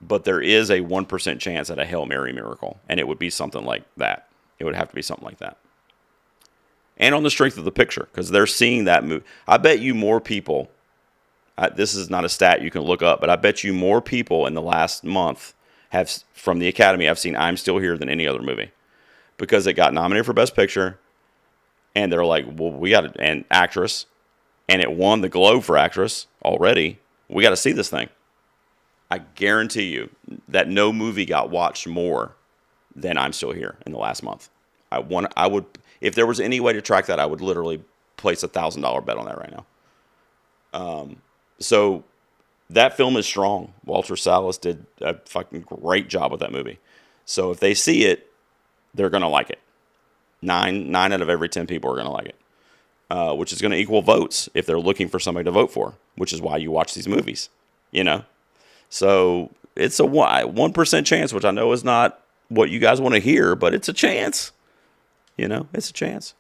Speaker 1: But there is a 1% chance at a Hail Mary miracle, and it would be something like that. It would have to be something like that. And on the strength of the picture, because they're seeing that move. I bet you more people, this is not a stat you can look up, but I bet you more people in the last month from the Academy have seen I'm Still Here than any other movie. Because it got nominated for Best Picture, and they're like, well, we got an actress, and it won the Globe for actress already. We got to see this thing. I guarantee you that no movie got watched more than I'm Still Here in the last month. I would, if there was any way to track that, I would literally place $1,000 bet on that right now. So that film is strong. Walter Salles did a fucking great job with that movie. So if they see it, they're gonna like it. Nine out of every 10 people are gonna like it, which is gonna equal votes if they're looking for somebody to vote for, which is why you watch these movies. So it's a 1% chance, which I know is not what you guys want to hear, but it's a chance. It's a chance.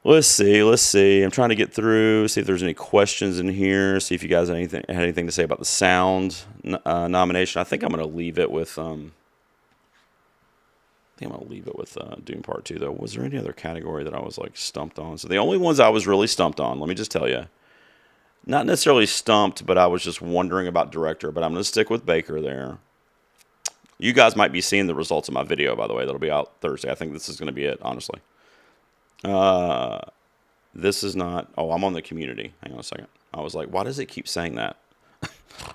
Speaker 1: Let's see. I'm trying to get through, see if there's any questions in here, see if you guys had anything to say about the sound nomination. I think I'm going to leave it with Dune Part 2, though. Was there any other category that I was, stumped on? So the only ones I was really stumped on, let me just tell you, not necessarily stumped, but I was just wondering about director, but I'm going to stick with Baker there. You guys might be seeing the results of my video, by the way. That'll be out Thursday. I think this is going to be it, honestly. This is not... Oh, I'm on the community. Hang on a second. I was like, why does it keep saying that?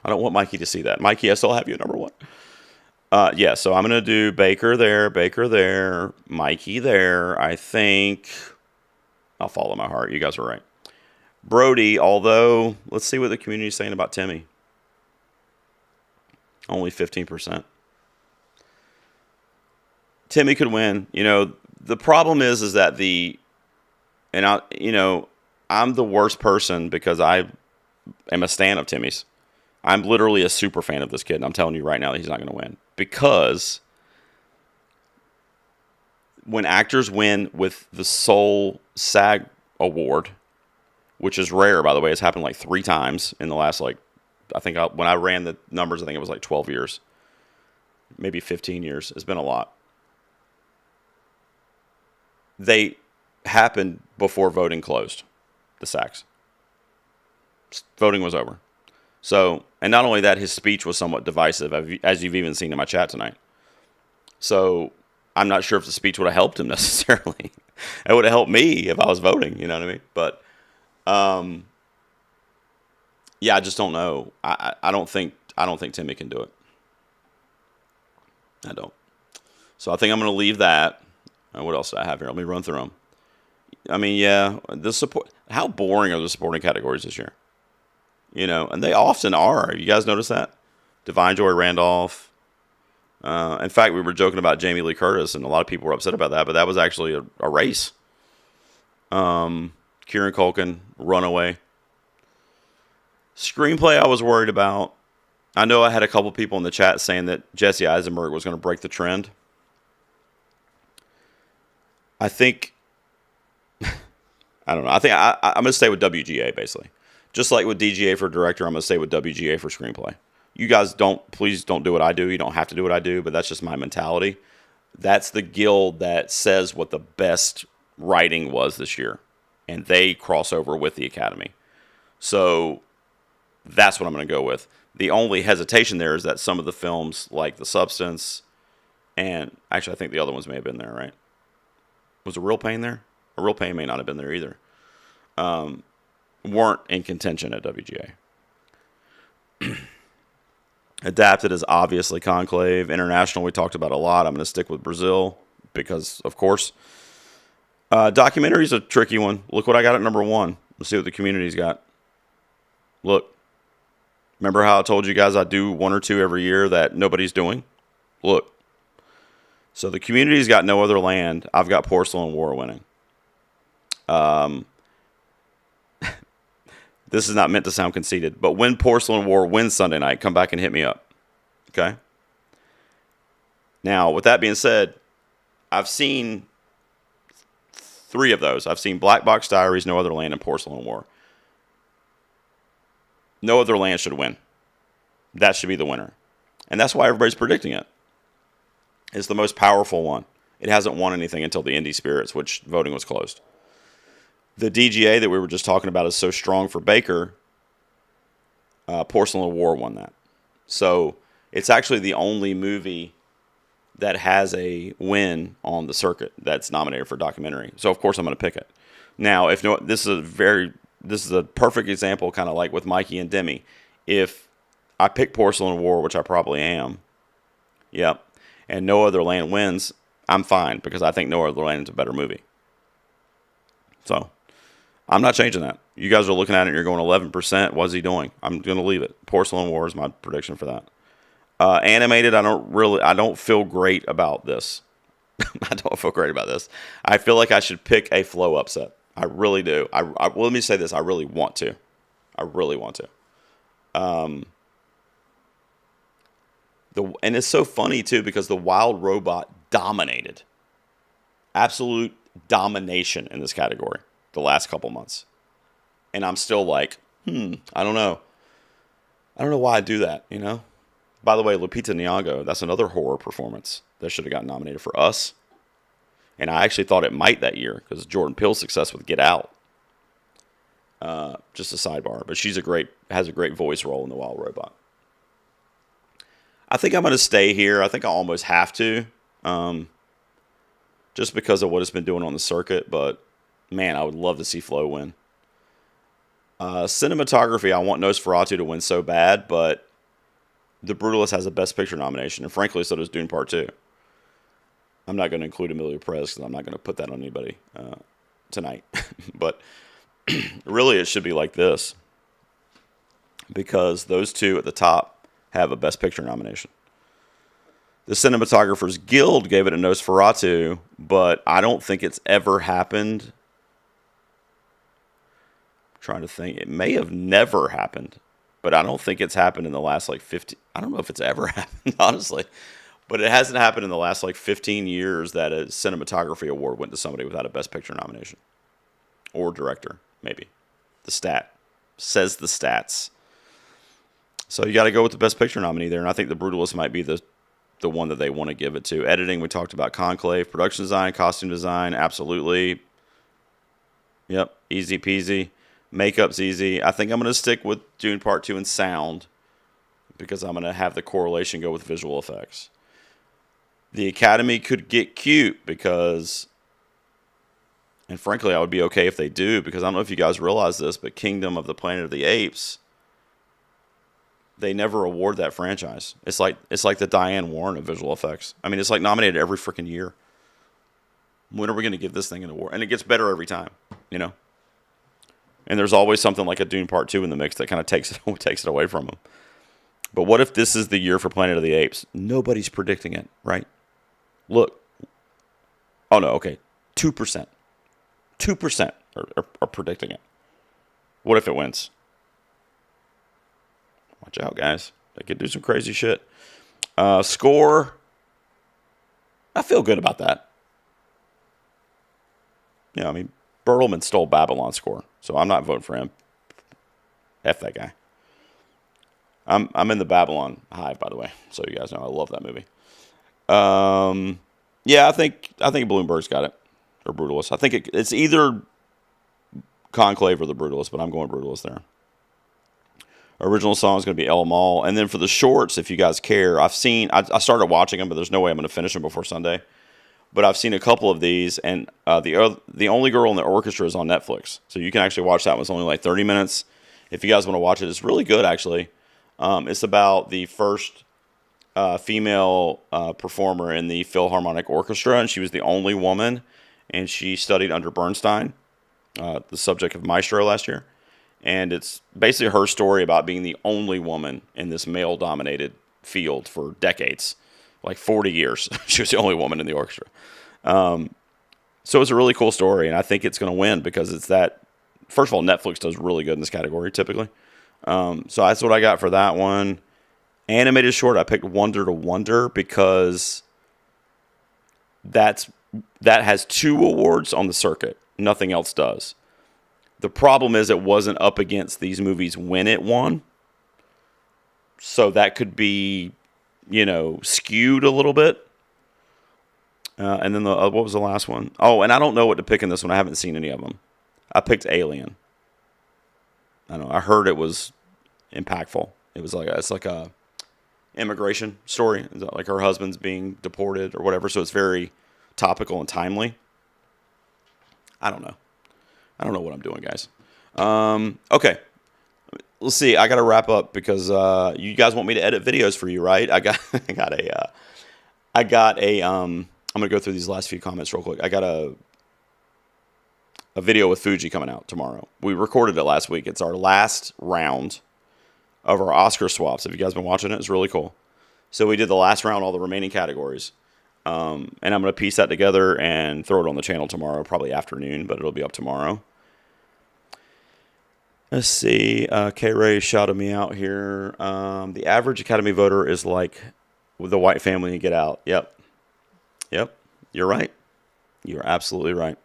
Speaker 1: I don't want Mikey to see that. Mikey, I still have you at number 1. So I'm going to do Baker there, Mikey there. I think I'll follow my heart. You guys are right. Brody, although, let's see what the community's saying about Timmy. Only 15%. Timmy could win. The problem is that I'm the worst person because I am a stan of Timmy's. I'm literally a super fan of this kid, and I'm telling you right now that he's not going to win. Because when actors win with the sole SAG award, which is rare, by the way, it's happened like 3 times in the last, when I ran the numbers, I think it was like 12 years. Maybe 15 years. It's been a lot. They happened before voting closed, the SAGs. Voting was over. So, and not only that, his speech was somewhat divisive, as you've even seen in my chat tonight. So, I'm not sure if the speech would have helped him necessarily. It would have helped me if I was voting, you know what I mean? But, yeah, I just don't know. I don't think Timmy can do it. I don't. So I think I'm going to leave that. What else do I have here? Let me run through them. I mean, yeah, how boring are the supporting categories this year? And they often are. You guys notice that? Divine Joy Randolph. In fact, we were joking about Jamie Lee Curtis, and a lot of people were upset about that, but that was actually a race. Kieran Culkin, Runaway. Screenplay I was worried about. I know I had a couple people in the chat saying that Jesse Eisenberg was going to break the trend. I think, I don't know. I think I'm going to stay with WGA, basically. Just like with DGA for director, I'm going to stay with WGA for screenplay. You guys please don't do what I do. You don't have to do what I do, but that's just my mentality. That's the guild that says what the best writing was this year. And they cross over with the Academy. So that's what I'm going to go with. The only hesitation there is that some of the films, like The Substance, and actually I think the other ones may have been there, right? Was A Real Pain there? A Real Pain may not have been there either. Weren't in contention at WGA. Adapted is obviously Conclave. International we talked about a lot. I'm going to stick with Brazil because, of course. Documentary is a tricky one. Look what I got at number 1. Let's see what the community's got. Look. Remember how I told you guys I do 1 or 2 every year that nobody's doing? Look. So the community's got No Other Land. I've got Porcelain War winning. This is not meant to sound conceited, but when Porcelain War wins Sunday night, come back and hit me up. Okay? Now, with that being said, I've seen 3 of those. I've seen Black Box Diaries, No Other Land, and Porcelain War. No Other Land should win. That should be the winner. And that's why everybody's predicting it. It's the most powerful one. It hasn't won anything until the Indie Spirits, which voting was closed. The DGA that we were just talking about is so strong for Baker. Porcelain War won that. So it's actually the only movie that has a win on the circuit that's nominated for documentary. So of course I'm going to pick it. Now, this is a perfect example, kind of like with Mikey and Demi. If I pick Porcelain War, which I probably am, yep, and No Other Land wins, I'm fine because I think No Other Land is a better movie. So I'm not changing that. You guys are looking at it and you're going 11%. What's he doing? I'm going to leave it. Porcelain War is my prediction for that. Animated, I don't feel great about this. I don't feel great about this. I feel like I should pick a flow upset. I really do. Well, let me say this. I really want to. And it's so funny, too, because The Wild Robot dominated. Absolute domination in this category the last couple months. And I'm still like, I don't know. I don't know why I do that, you know? By the way, Lupita Nyong'o, that's another horror performance that should have gotten nominated for Us. And I actually thought it might that year because Jordan Peele's success with Get Out. Just a sidebar. But has a great voice role in The Wild Robot. I think I'm going to stay here. I think I almost have to. Just because of what it's been doing on the circuit. But, man, I would love to see Flo win. Cinematography, I want Nosferatu to win so bad. But The Brutalist has a Best Picture nomination. And frankly, so does Dune Part 2. I'm not going to include Emilio Perez because I'm not going to put that on anybody. tonight. But really, it should be like this, because those two at the top have a Best Picture nomination. The Cinematographers Guild gave it a Nosferatu, but I don't think it's ever happened. I'm trying to think. It may have never happened, but I don't think it's happened in the last like 50. I don't know if it's ever happened, honestly. But it hasn't happened in the last like 15 years that a cinematography award went to somebody without a Best Picture nomination. Or director, maybe. The stat says the stats. So you got to go with the Best Picture nominee there, and I think The Brutalist might be the one that they want to give it to. Editing, we talked about Conclave. Production design, costume design, absolutely. Yep, easy peasy. Makeup's easy. I think I'm going to stick with Dune Part 2 and sound, because I'm going to have the correlation go with visual effects. The Academy could get cute because, and frankly, I would be okay if they do, because I don't know if you guys realize this, but Kingdom of the Planet of the Apes, they never award that franchise. It's like the Diane Warren of visual effects. I mean, it's like nominated every freaking year. When are we going to give this thing an award? And it gets better every time, you know? And there's always something like a Dune Part 2 in the mix that kind of takes it away from them. But what if this is the year for Planet of the Apes? Nobody's predicting it, right? Look. Oh, no, okay. 2%. 2% are predicting it. What if it wins? Watch out, guys. They could do some crazy shit. Score. I feel good about that. Yeah, I mean, Bertelman stole Babylon's score, so I'm not voting for him. F that guy. I'm in the Babylon hive, by the way, so you guys know I love that movie. Yeah, I think Bloomberg's got it, or Brutalist. I think it's either Conclave or the Brutalist, but I'm going Brutalist there. Original song is going to be El Mal. And then for the shorts, if you guys care, I started watching them, but there's no way I'm going to finish them before Sunday. But I've seen a couple of these, and the Only Girl in the Orchestra is on Netflix. So you can actually watch that one. It's only like 30 minutes. If you guys want to watch it, it's really good, actually. It's about the first female performer in the Philharmonic Orchestra, and she was the only woman, and she studied under Bernstein, the subject of Maestro last year. And it's basically her story about being the only woman in this male-dominated field for decades, like 40 years. She was the only woman in the orchestra. So it's a really cool story, and I think it's going to win because it's that. First of all, Netflix does really good in this category typically. So that's what I got for that one. Animated short, I picked Wonder to Wonder because that has 2 awards on the circuit. Nothing else does. The problem is it wasn't up against these movies when it won. So that could be, skewed a little bit. And then what was the last one? Oh, and I don't know what to pick in this one. I haven't seen any of them. I picked Alien. I don't know. I heard it was impactful. It's like a immigration story. Like her husband's being deported or whatever. So it's very topical and timely. I don't know. I don't know what I'm doing, guys. Okay. Let's see. I got to wrap up because you guys want me to edit videos for you, right? I'm going to go through these last few comments real quick. I got a video with Fuji coming out tomorrow. We recorded it last week. It's our last round of our Oscar swaps. Have you guys been watching it? It's really cool. So we did the last round, all the remaining categories. And I'm going to piece that together and throw it on the channel tomorrow, probably afternoon, but it'll be up tomorrow. Let's see. K-Ray shouted me out here. The average Academy voter is like with the white family and Get Out. Yep. You're right. You're absolutely right.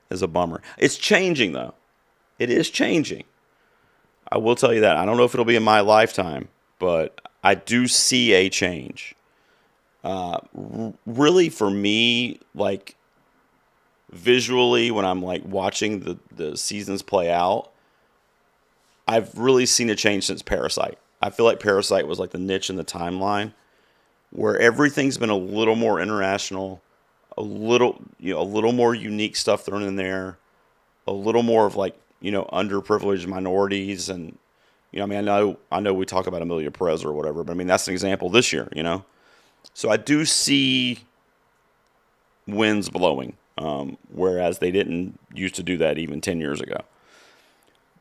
Speaker 1: It's a bummer. It's changing, though. It is changing. I will tell you that. I don't know if it'll be in my lifetime, but I do see a change. Really, for me, like visually, when I'm like watching the seasons play out, I've really seen a change since Parasite. I feel like Parasite was like the niche in the timeline where everything's been a little more international, a little more unique stuff thrown in there, a little more of like, underprivileged minorities. And, I know we talk about Amelia Perez or whatever, but I mean, that's an example this year, So I do see winds blowing. whereas they didn't used to do that even 10 years ago.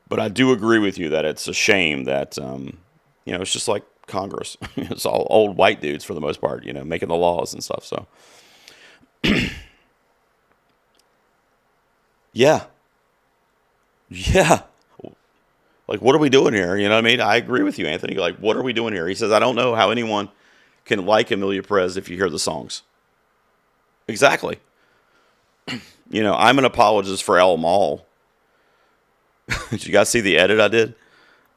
Speaker 1: But I do agree with you that it's a shame that, it's just like Congress. It's all old white dudes for the most part, making the laws and stuff. So, yeah. Yeah. Like, what are we doing here? You know what I mean? I agree with you, Anthony. Like, what are we doing here? He says, I don't know how anyone can like Amelia Perez if you hear the songs. Exactly. I'm an apologist for El Mal. Did you guys see the edit I did?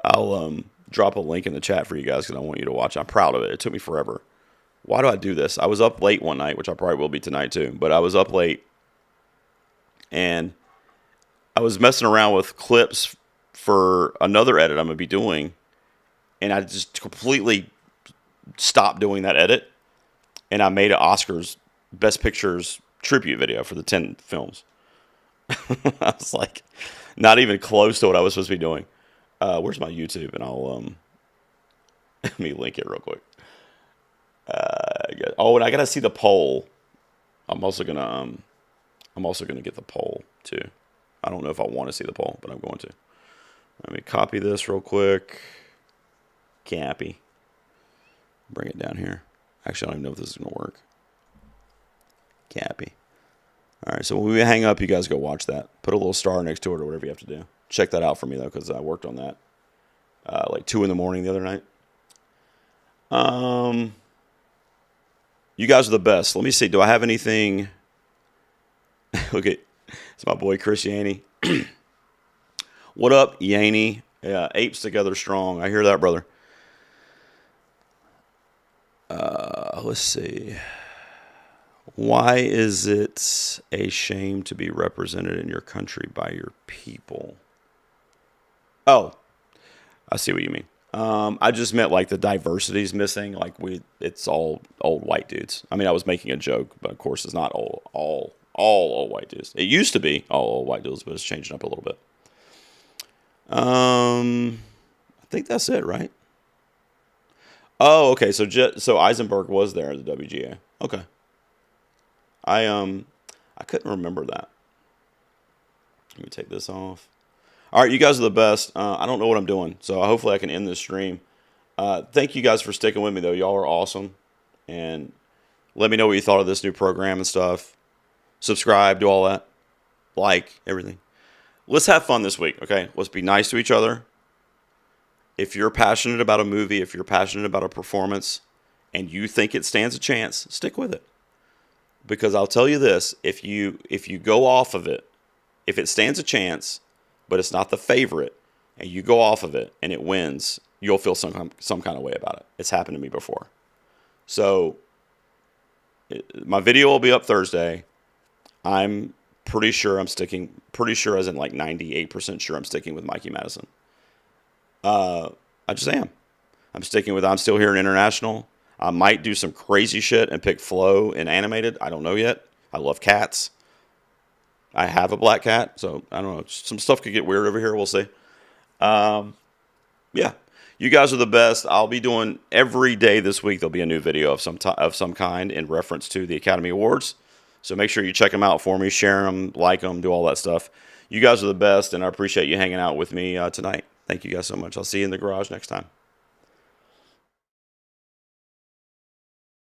Speaker 1: I'll drop a link in the chat for you guys because I want you to watch. I'm proud of it. It took me forever. Why do I do this? I was up late one night, which I probably will be tonight too. But I was up late, and I was messing around with clips for another edit I'm going to be doing, and I just completely stopped doing that edit, and I made an Oscars Best Pictures tribute video for the 10 films. I was like, not even close to what I was supposed to be doing. Where's my YouTube? And I'll let me link it real quick. And I gotta see the poll. I'm also gonna get the poll too. I don't know if I want to see the poll, but I'm going to. Let me copy this real quick. Copy. Bring it down here. Actually, I don't even know if this is gonna work. Copy. All right, so when we hang up, you guys go watch that. Put a little star next to it or whatever you have to do. Check that out for me, though, because I worked on that like 2 in the morning the other night. You guys are the best. Let me see. Do I have anything? Okay, it's my boy Chris Yaney. What up, Yaney? Yeah, apes together strong. I hear that, brother. Let's see. Why is it a shame to be represented in your country by your people? Oh, I see what you mean. I just meant like the diversity's missing. Like it's all old white dudes. I mean, I was making a joke, but of course it's not all old white dudes. It used to be all old white dudes, but it's changing up a little bit. I think that's it, right? Oh, okay. So Eisenberg was there at the WGA. Okay. I couldn't remember that. Let me take this off. All right, you guys are the best. I don't know what I'm doing, so hopefully I can end this stream. Thank you guys for sticking with me, though. Y'all are awesome. And let me know what you thought of this new program and stuff. Subscribe, do all that. Like, everything. Let's have fun this week, okay? Let's be nice to each other. If you're passionate about a movie, if you're passionate about a performance, and you think it stands a chance, stick with it. Because I'll tell you this, if you go off of it, if it stands a chance, but it's not the favorite, and you go off of it and it wins, you'll feel some kind of way about it. It's happened to me before. So my video will be up Thursday. I'm pretty sure as in like 98% sure I'm sticking with Mikey Madison. I just am. I'm sticking with I'm Still Here in International. I might do some crazy shit and pick Flo in animated. I don't know yet. I love cats. I have a black cat, so I don't know. Some stuff could get weird over here. We'll see. Yeah, you guys are the best. I'll be doing every day this week. There'll be a new video of some kind in reference to the Academy Awards. So make sure you check them out for me, share them, like them, do all that stuff. You guys are the best, and I appreciate you hanging out with me tonight. Thank you guys so much. I'll see you in the garage next time.